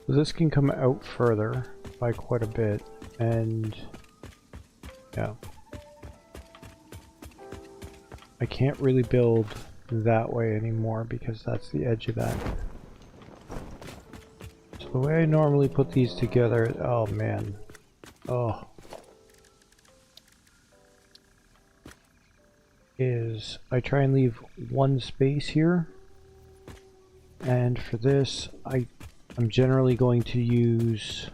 This can come out further by quite a bit, and yeah. I can't really build that way anymore because that's the edge of that. So the way I normally put these together, oh man, is I try and leave one space here, and for this I'm generally going to use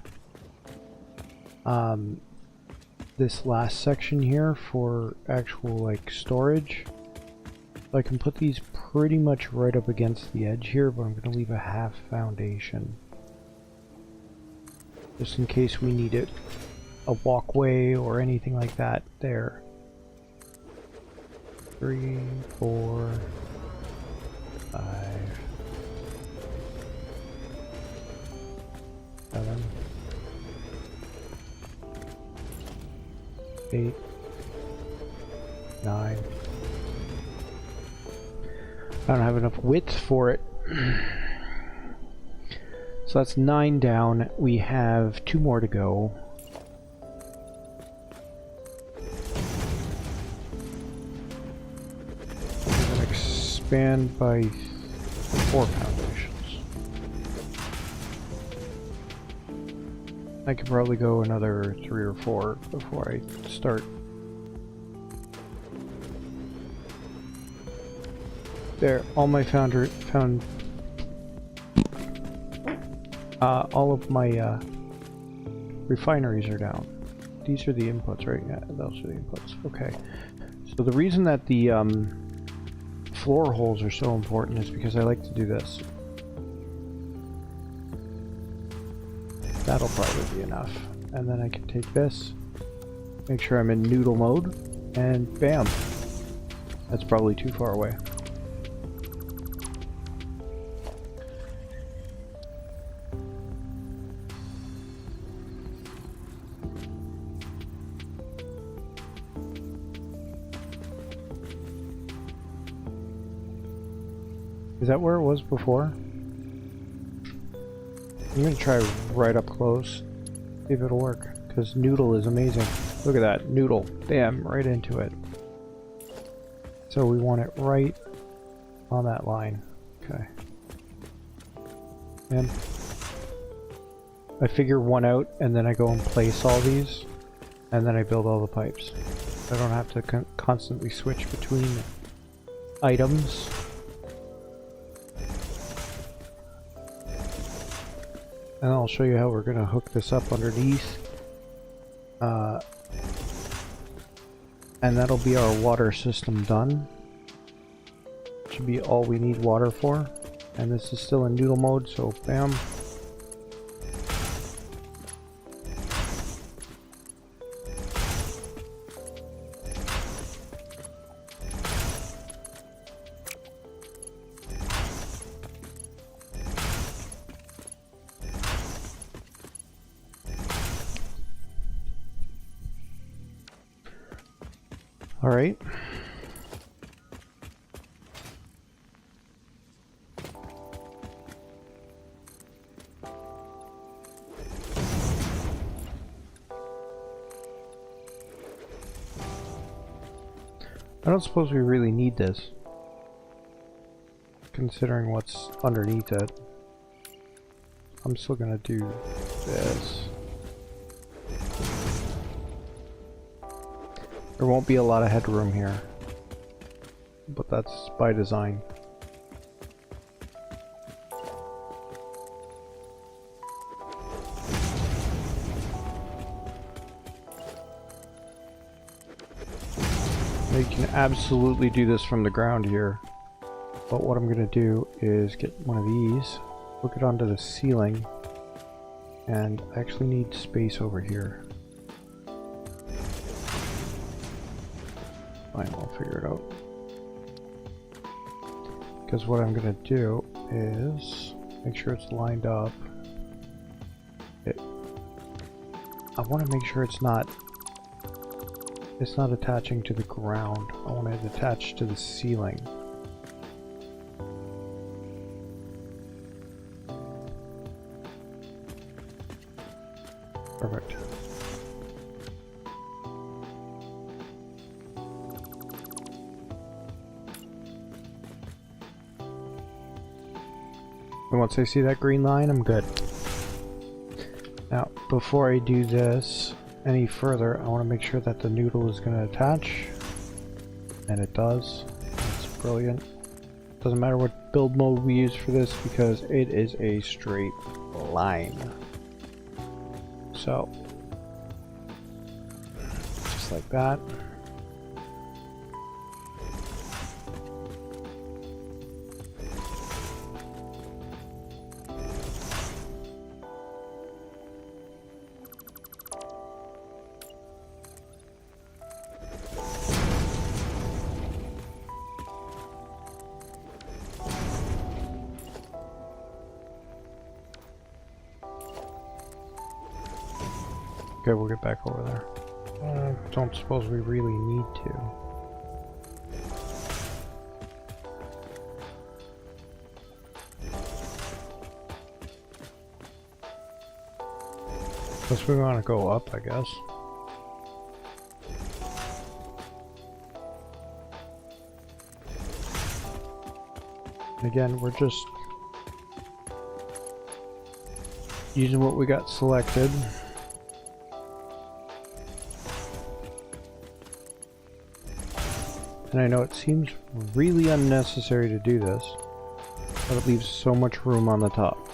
this last section here for actual like storage. I can put these pretty much right up against the edge here, but I'm going to leave a half foundation just in case we need it, a walkway or anything like that there. 3, 4, 5, 7, 8, 9. I don't have enough width for it. So that's 9 down. We have 2 more to go. And expand by 4 foundations. I could probably go another 3 or 4 before I start. There, all my all of my refineries are down. These are the inputs, right? Yeah, those are the inputs. Okay. So the reason that the floor holes are so important is because I like to do this. That'll probably be enough. And then I can take this, make sure I'm in noodle mode, and bam! That's probably too far away. Is that where it was before? I'm gonna try right up close, see if it'll work. Because noodle is amazing. Look at that, noodle. Bam, right into it. So we want it right on that line. Okay. And I figure one out, and then I go and place all these, and then I build all the pipes. I don't have to constantly switch between items. And I'll show you how we're going to hook this up underneath. And that'll be our water system done. Should be all we need water for. And this is still in noodle mode, so bam. All right. I don't suppose we really need this, considering what's underneath it. I'm still gonna do this. There won't be a lot of headroom here, but that's by design. You can absolutely do this from the ground here, but what I'm going to do is get one of these, hook it onto the ceiling, and I actually need space over here. Fine, I'll figure it out. Because what I'm going to do is make sure it's lined up. I want to make sure it's not attaching to the ground. I want it attached to the ceiling. Perfect. And once I see that green line, I'm good. Now, before I do this any further, I want to make sure that the noodle is going to attach. And it does. That's brilliant. Doesn't matter what build mode we use for this because it is a straight line. So, just like that. Okay, we'll get back over there. Don't suppose we really need to. Unless we want to go up, I guess. Again, we're just using what we got selected. And I know it seems really unnecessary to do this, but it leaves so much room on the top.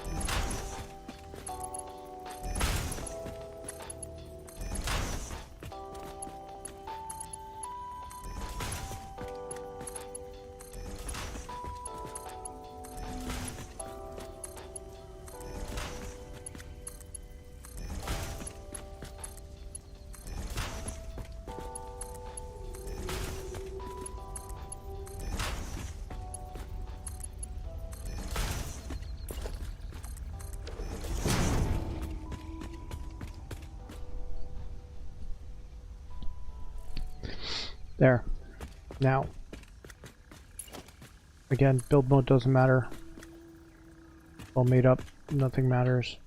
There. Now, Again, build mode doesn't matter. All made up, nothing matters.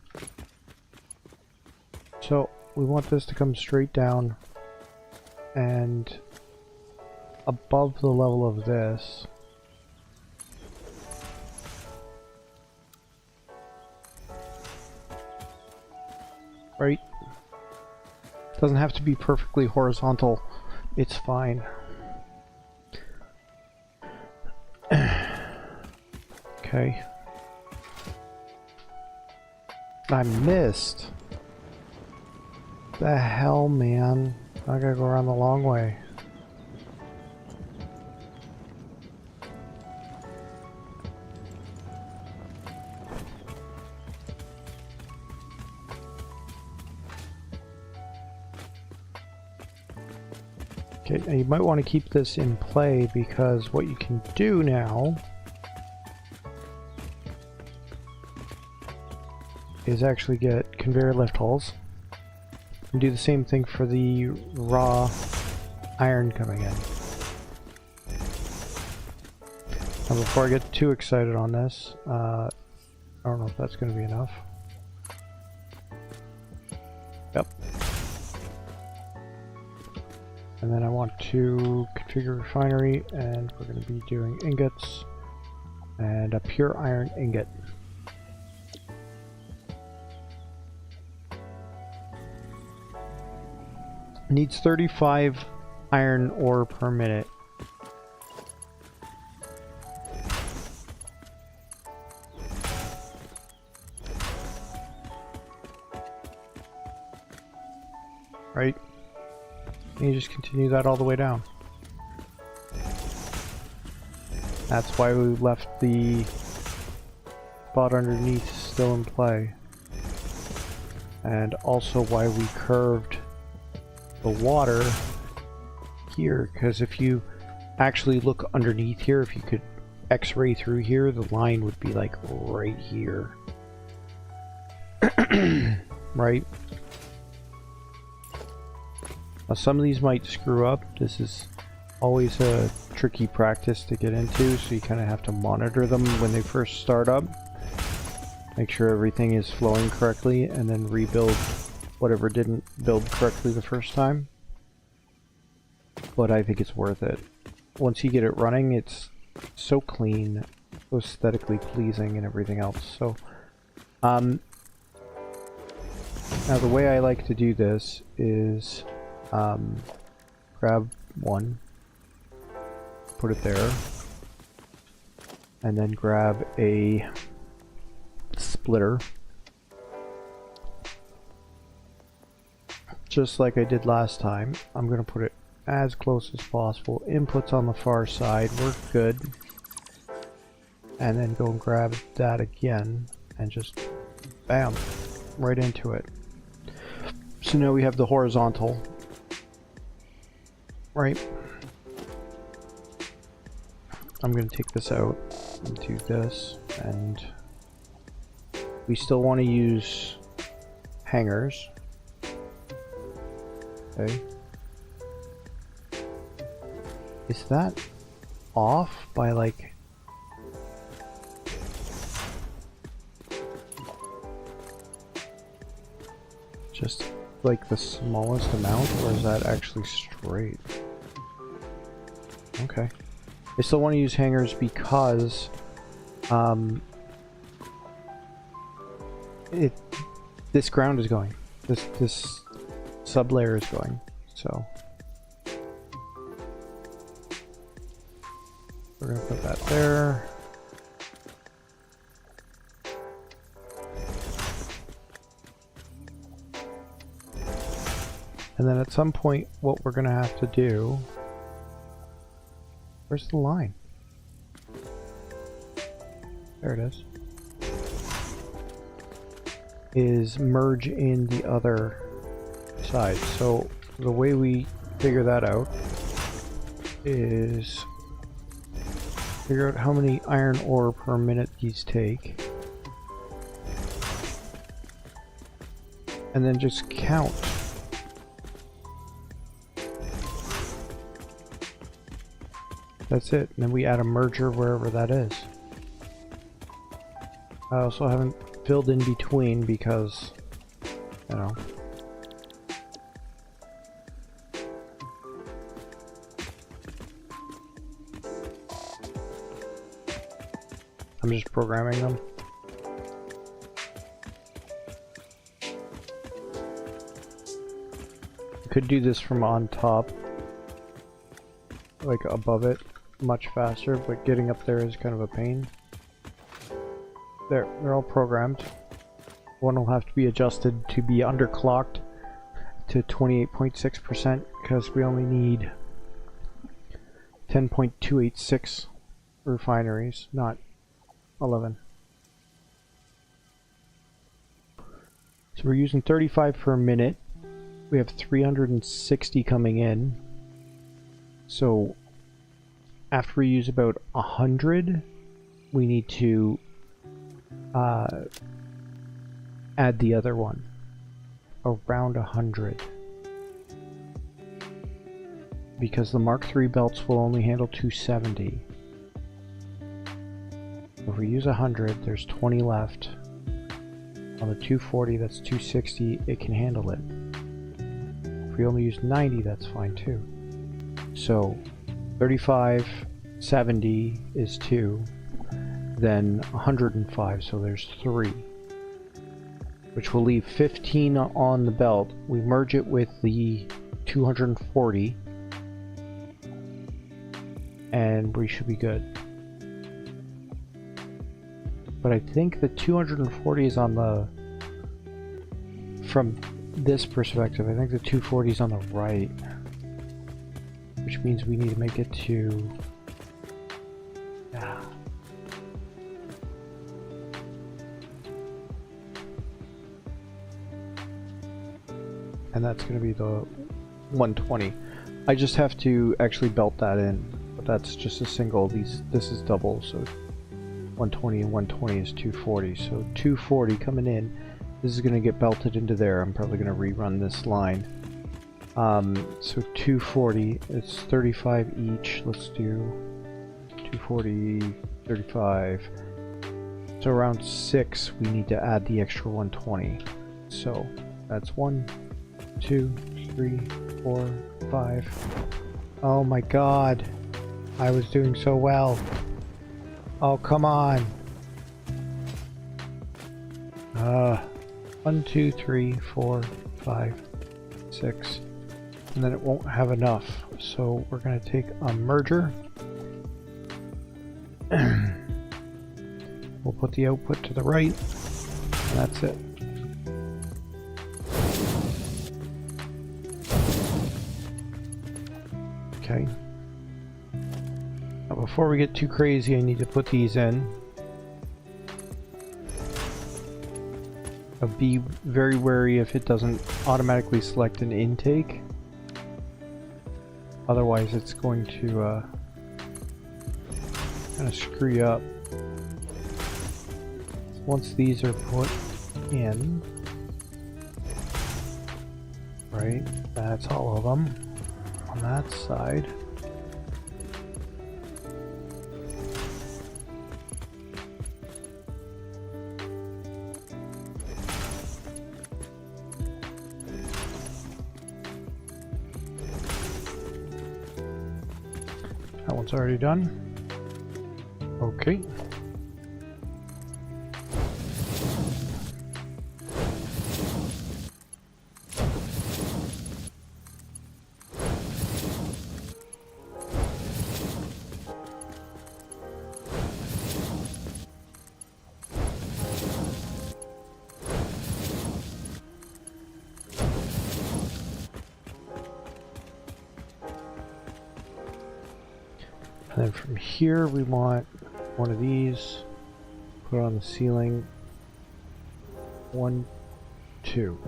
So we want this to come straight down and above the level of this. Right? Doesn't have to be perfectly horizontal. It's fine. Okay. I missed. The hell, man. I gotta go around the long way. Okay, now you might want to keep this in play because what you can do now is actually get conveyor lift hulls and do the same thing for the raw iron coming in. Now before I get too excited on this, I don't know if that's going to be enough. Yep. And then I want to configure refinery, and we're going to be doing ingots and a pure iron ingot. Needs 35 iron ore per minute. Right? And you just continue that all the way down. That's why we left the spot underneath still in play. And also why we curved the water here, because if you actually look underneath here, if you could x-ray through here, the line would be like right here. Right? Now some of these might screw up. This is always a tricky practice to get into, so you kind of have to monitor them when they first start up. Make sure everything is flowing correctly, and then rebuild whatever didn't build correctly the first time. But I think it's worth it. Once you get it running, it's so clean, so aesthetically pleasing and everything else. So, now the way I like to do this is grab one, put it there, and then grab a splitter. Just like I did last time, I'm going to put it as close as possible. Inputs on the far side, we're good. And then go and grab that again and just bam, right into it. So now we have the horizontal, right? I'm going to take this out and do this, and we still want to use hangers. Okay. Is that off by like... just like the smallest amount, or is that actually straight? Okay. I still want to use hangers because this ground is going. This sub layer is going. So we're gonna put that there. And then at some point, what we're gonna have to do... Where's the line? There it is. Is merge in the other side. So the way we figure that out is figure out how many iron ore per minute these take. And then just count. that's it. And then we add a merger wherever that is. I also haven't filled in between because, you know. I'm just programming them. Could do this from on top, like above it, much faster, but getting up there is kind of a pain. There, they're all programmed. One will have to be adjusted to be underclocked to 28.6% because we only need 10.286 refineries, not 11. So we're using 35 per minute. We have 360 coming in. So after we use about 100, we need to add the other one. Around 100. Because the Mark III belts will only handle 270. If we use 100, there's 20 left. On the 240, that's 260, it can handle it. If we only use 90, that's fine too. So 35, 70 is 2, then 105, so there's 3. Which will leave 15 on the belt. We merge it with the 240, and we should be good. But I think the 240 is on the, from this perspective, I think the 240 is on the right, which means we need to make it to, yeah. And that's going to be the 120. I just have to actually belt that in, but that's just a single. This is double, so 120 and 120 is 240. So 240 coming in. This is going to get belted into there. I'm probably going to rerun this line. So 240, it's 35 each. Let's do 240, 35. So around 6, we need to add the extra 120. So that's 1, 2, 3, 4, 5. Oh my god. I was doing so well. Oh, come on. 1, 2, 3, 4, 5, 6. And then it won't have enough. So we're going to take a merger. We'll put the output to the right. And that's it. Okay. Now before we get too crazy, I need to put these in. Be very wary if it doesn't automatically select an intake. Otherwise it's going to kind of screw you up. Once these are put in, right, that's all of them on that side. That one's already done. Okay. And then from here we want one of these, put on the ceiling, 1, 2.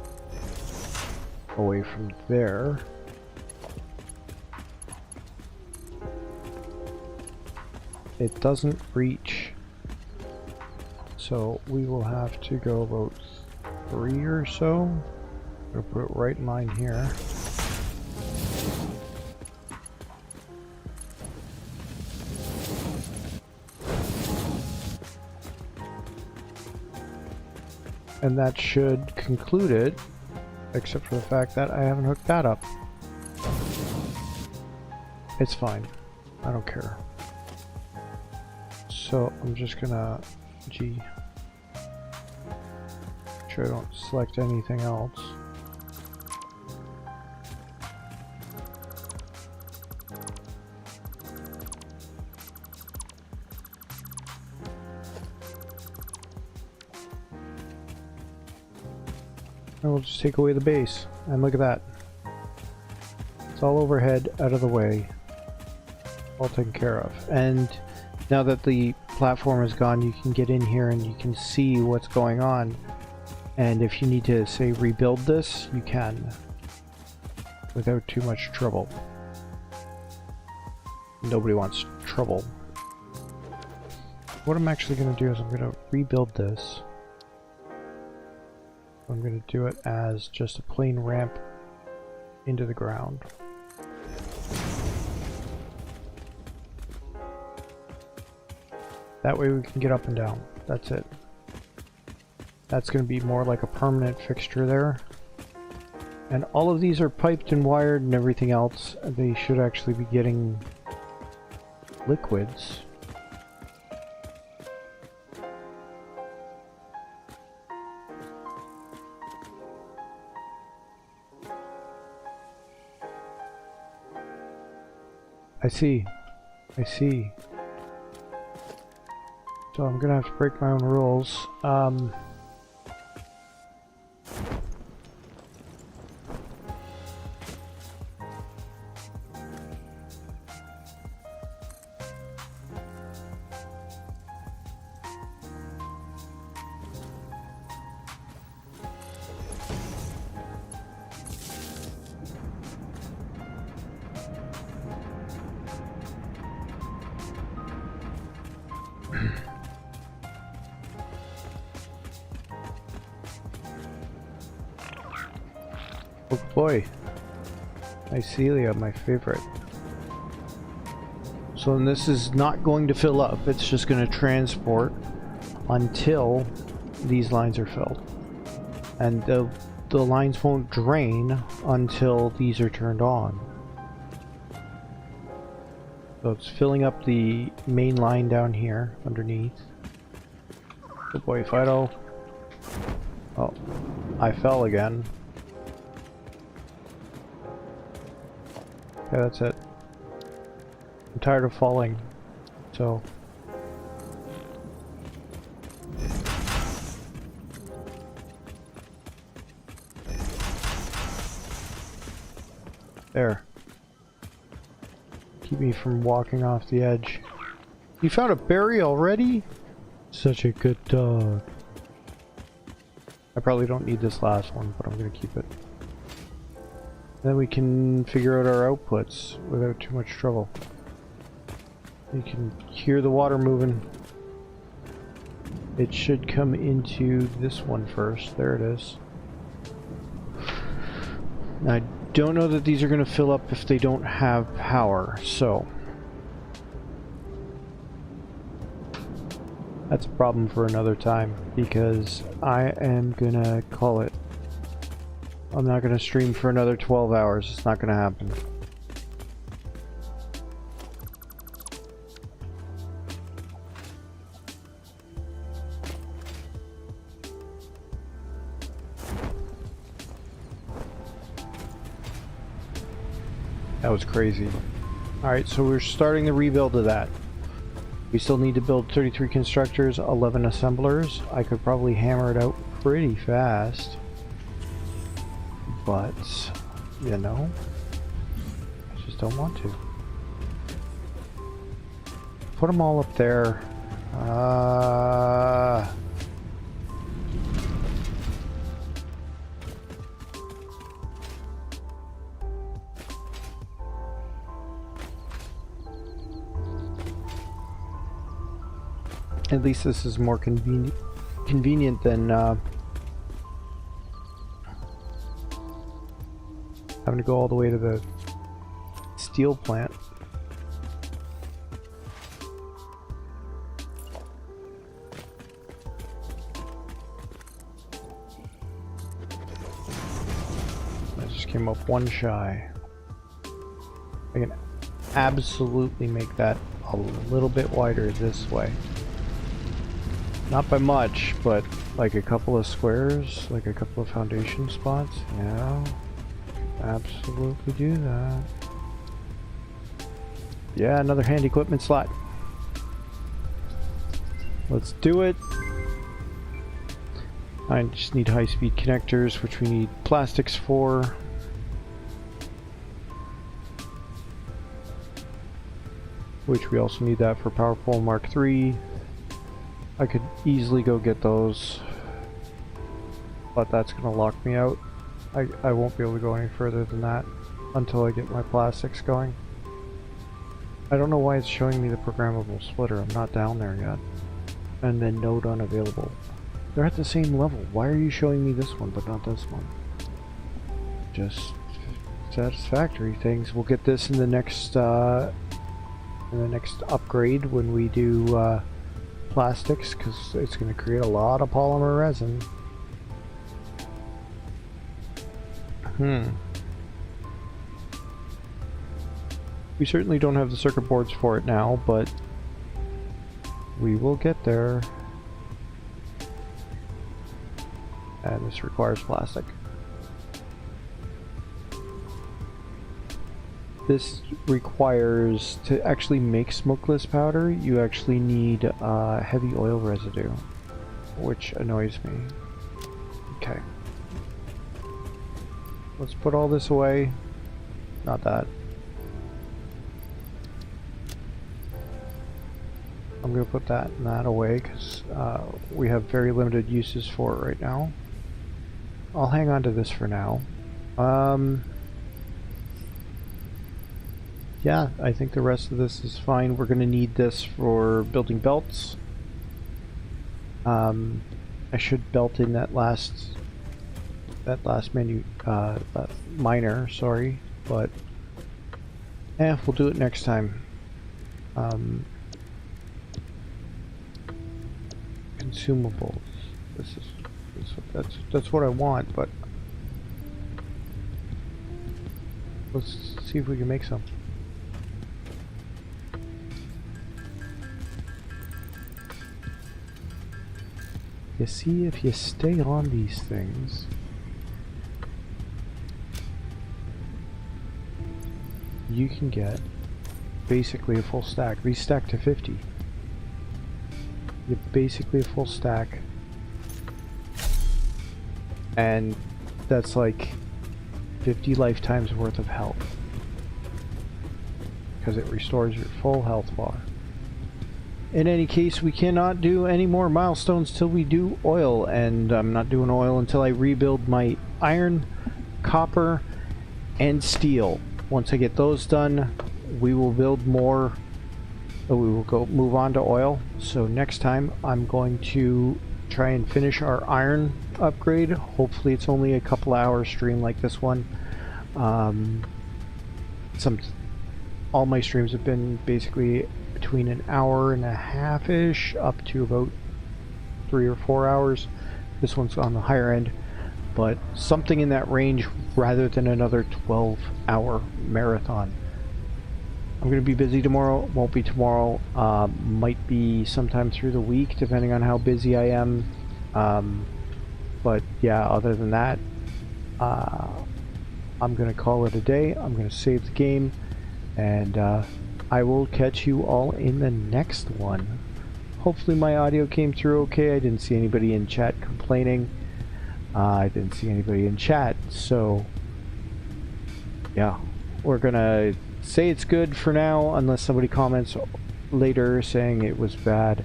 Away from there. It doesn't reach, so we will have to go about 3 or so. We'll put it right in line here. And that should conclude it, except for the fact that I haven't hooked that up. It's fine. I don't care. So I'm just gonna make sure I don't select anything else. And we'll just take away the base. And look at that. It's all overhead, out of the way. All taken care of. And now that the platform is gone, you can get in here and you can see what's going on. And if you need to, say, rebuild this, you can. Without too much trouble. Nobody wants trouble. What I'm actually going to do is I'm going to rebuild this. I'm going to do it as just a plain ramp into the ground. That way we can get up and down. That's it. That's going to be more like a permanent fixture there. And all of these are piped and wired and everything else. They should actually be getting liquids. I see. So I'm gonna have to break my own rules. Oh boy, Mycelia, my favorite. So and this is not going to fill up, it's just going to transport until these lines are filled. And the lines won't drain until these are turned on. So it's filling up the main line down here underneath. Good boy, Fido. Oh, I fell again. Okay, that's it. I'm tired of falling, so... There. Keep me from walking off the edge. You found a berry already? Such a good dog. I probably don't need this last one, but I'm gonna keep it. Then we can figure out our outputs without too much trouble. You can hear the water moving. It should come into this one first. There it is. I don't know that these are going to fill up if they don't have power, so... That's a problem for another time, because I am gonna call it. I'm not gonna stream for another 12 hours. It's not gonna happen. That was crazy. Alright, so we're starting the rebuild of that. We still need to build 33 constructors, 11 assemblers. I could probably hammer it out pretty fast. But, you know, I just don't want to. Put them all up there. At least this is more convenient than having to go all the way to the steel plant. came up one shy. I can absolutely make that a little bit wider this way. Not by much, but like a couple of squares, like a couple of foundation spots. Yeah, absolutely do that. Yeah, another hand equipment slot. Let's do it. I just need high-speed connectors, which we need plastics for. Which we also need that for Power Pole Mark III. I could easily go get those, but that's going to lock me out. I won't be able to go any further than that until I get my plastics going. I don't know why it's showing me the programmable splitter. I'm not down there yet. And then node unavailable. They're at the same level. Why are you showing me this one but not this one? Just satisfactory things. We'll get this in the next upgrade when we do plastics, because it's going to create a lot of polymer resin. We certainly don't have the circuit boards for it now, but we will get there. And this requires plastic. This requires, to actually make smokeless powder, you actually need heavy oil residue, which annoys me. Okay. Let's put all this away. Not that. I'm going to put that and that away because we have very limited uses for it right now. I'll hang on to this for now. Yeah, I think the rest of this is fine. We're going to need this for building belts. I should belt in that last menu, miner, sorry, but we'll do it next time. Consumables. That's what I want, but let's see if we can make some. You see, if you stay on these things, you can get basically a full stack. These stack to 50. You basically a full stack, and that's like 50 lifetimes worth of health, because it restores your full health bar. In any case, we cannot do any more milestones till we do oil, and I'm not doing oil until I rebuild my iron, copper, and steel. Once I get those done, we will build more. We will move on to oil. So next time I'm going to try and finish our iron upgrade. Hopefully it's only a couple hour stream like this one. All my streams have been basically between an hour and a half-ish up to about 3 or 4 hours. This one's on the higher end, but something in that range rather than another 12-hour marathon. I'm going to be busy tomorrow. Won't be tomorrow. Might be sometime through the week, depending on how busy I am. But yeah, other than that, I'm going to call it a day. I'm going to save the game, and I will catch you all in the next one. Hopefully my audio came through okay. I didn't see anybody in chat complaining. I didn't see anybody in chat, so yeah, we're gonna say it's good for now unless somebody comments later saying it was bad.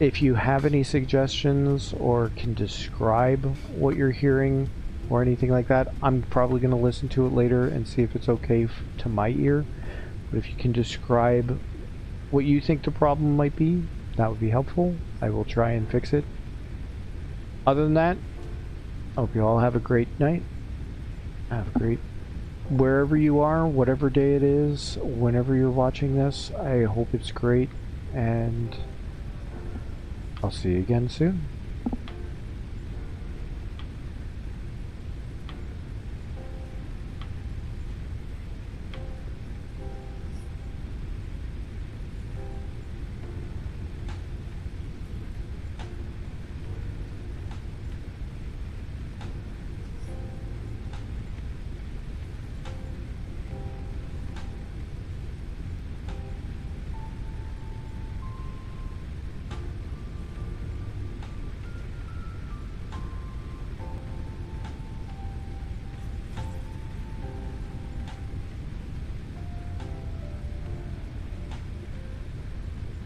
If you have any suggestions or can describe what you're hearing or anything like that, I'm probably going to listen to it later and see if it's okay to my ear. But if you can describe what you think the problem might be, that would be helpful. I will try and fix it. Other than that, I hope you all have a great night. Have a great, wherever you are, whatever day it is, whenever you're watching this, I hope it's great, and I'll see you again soon.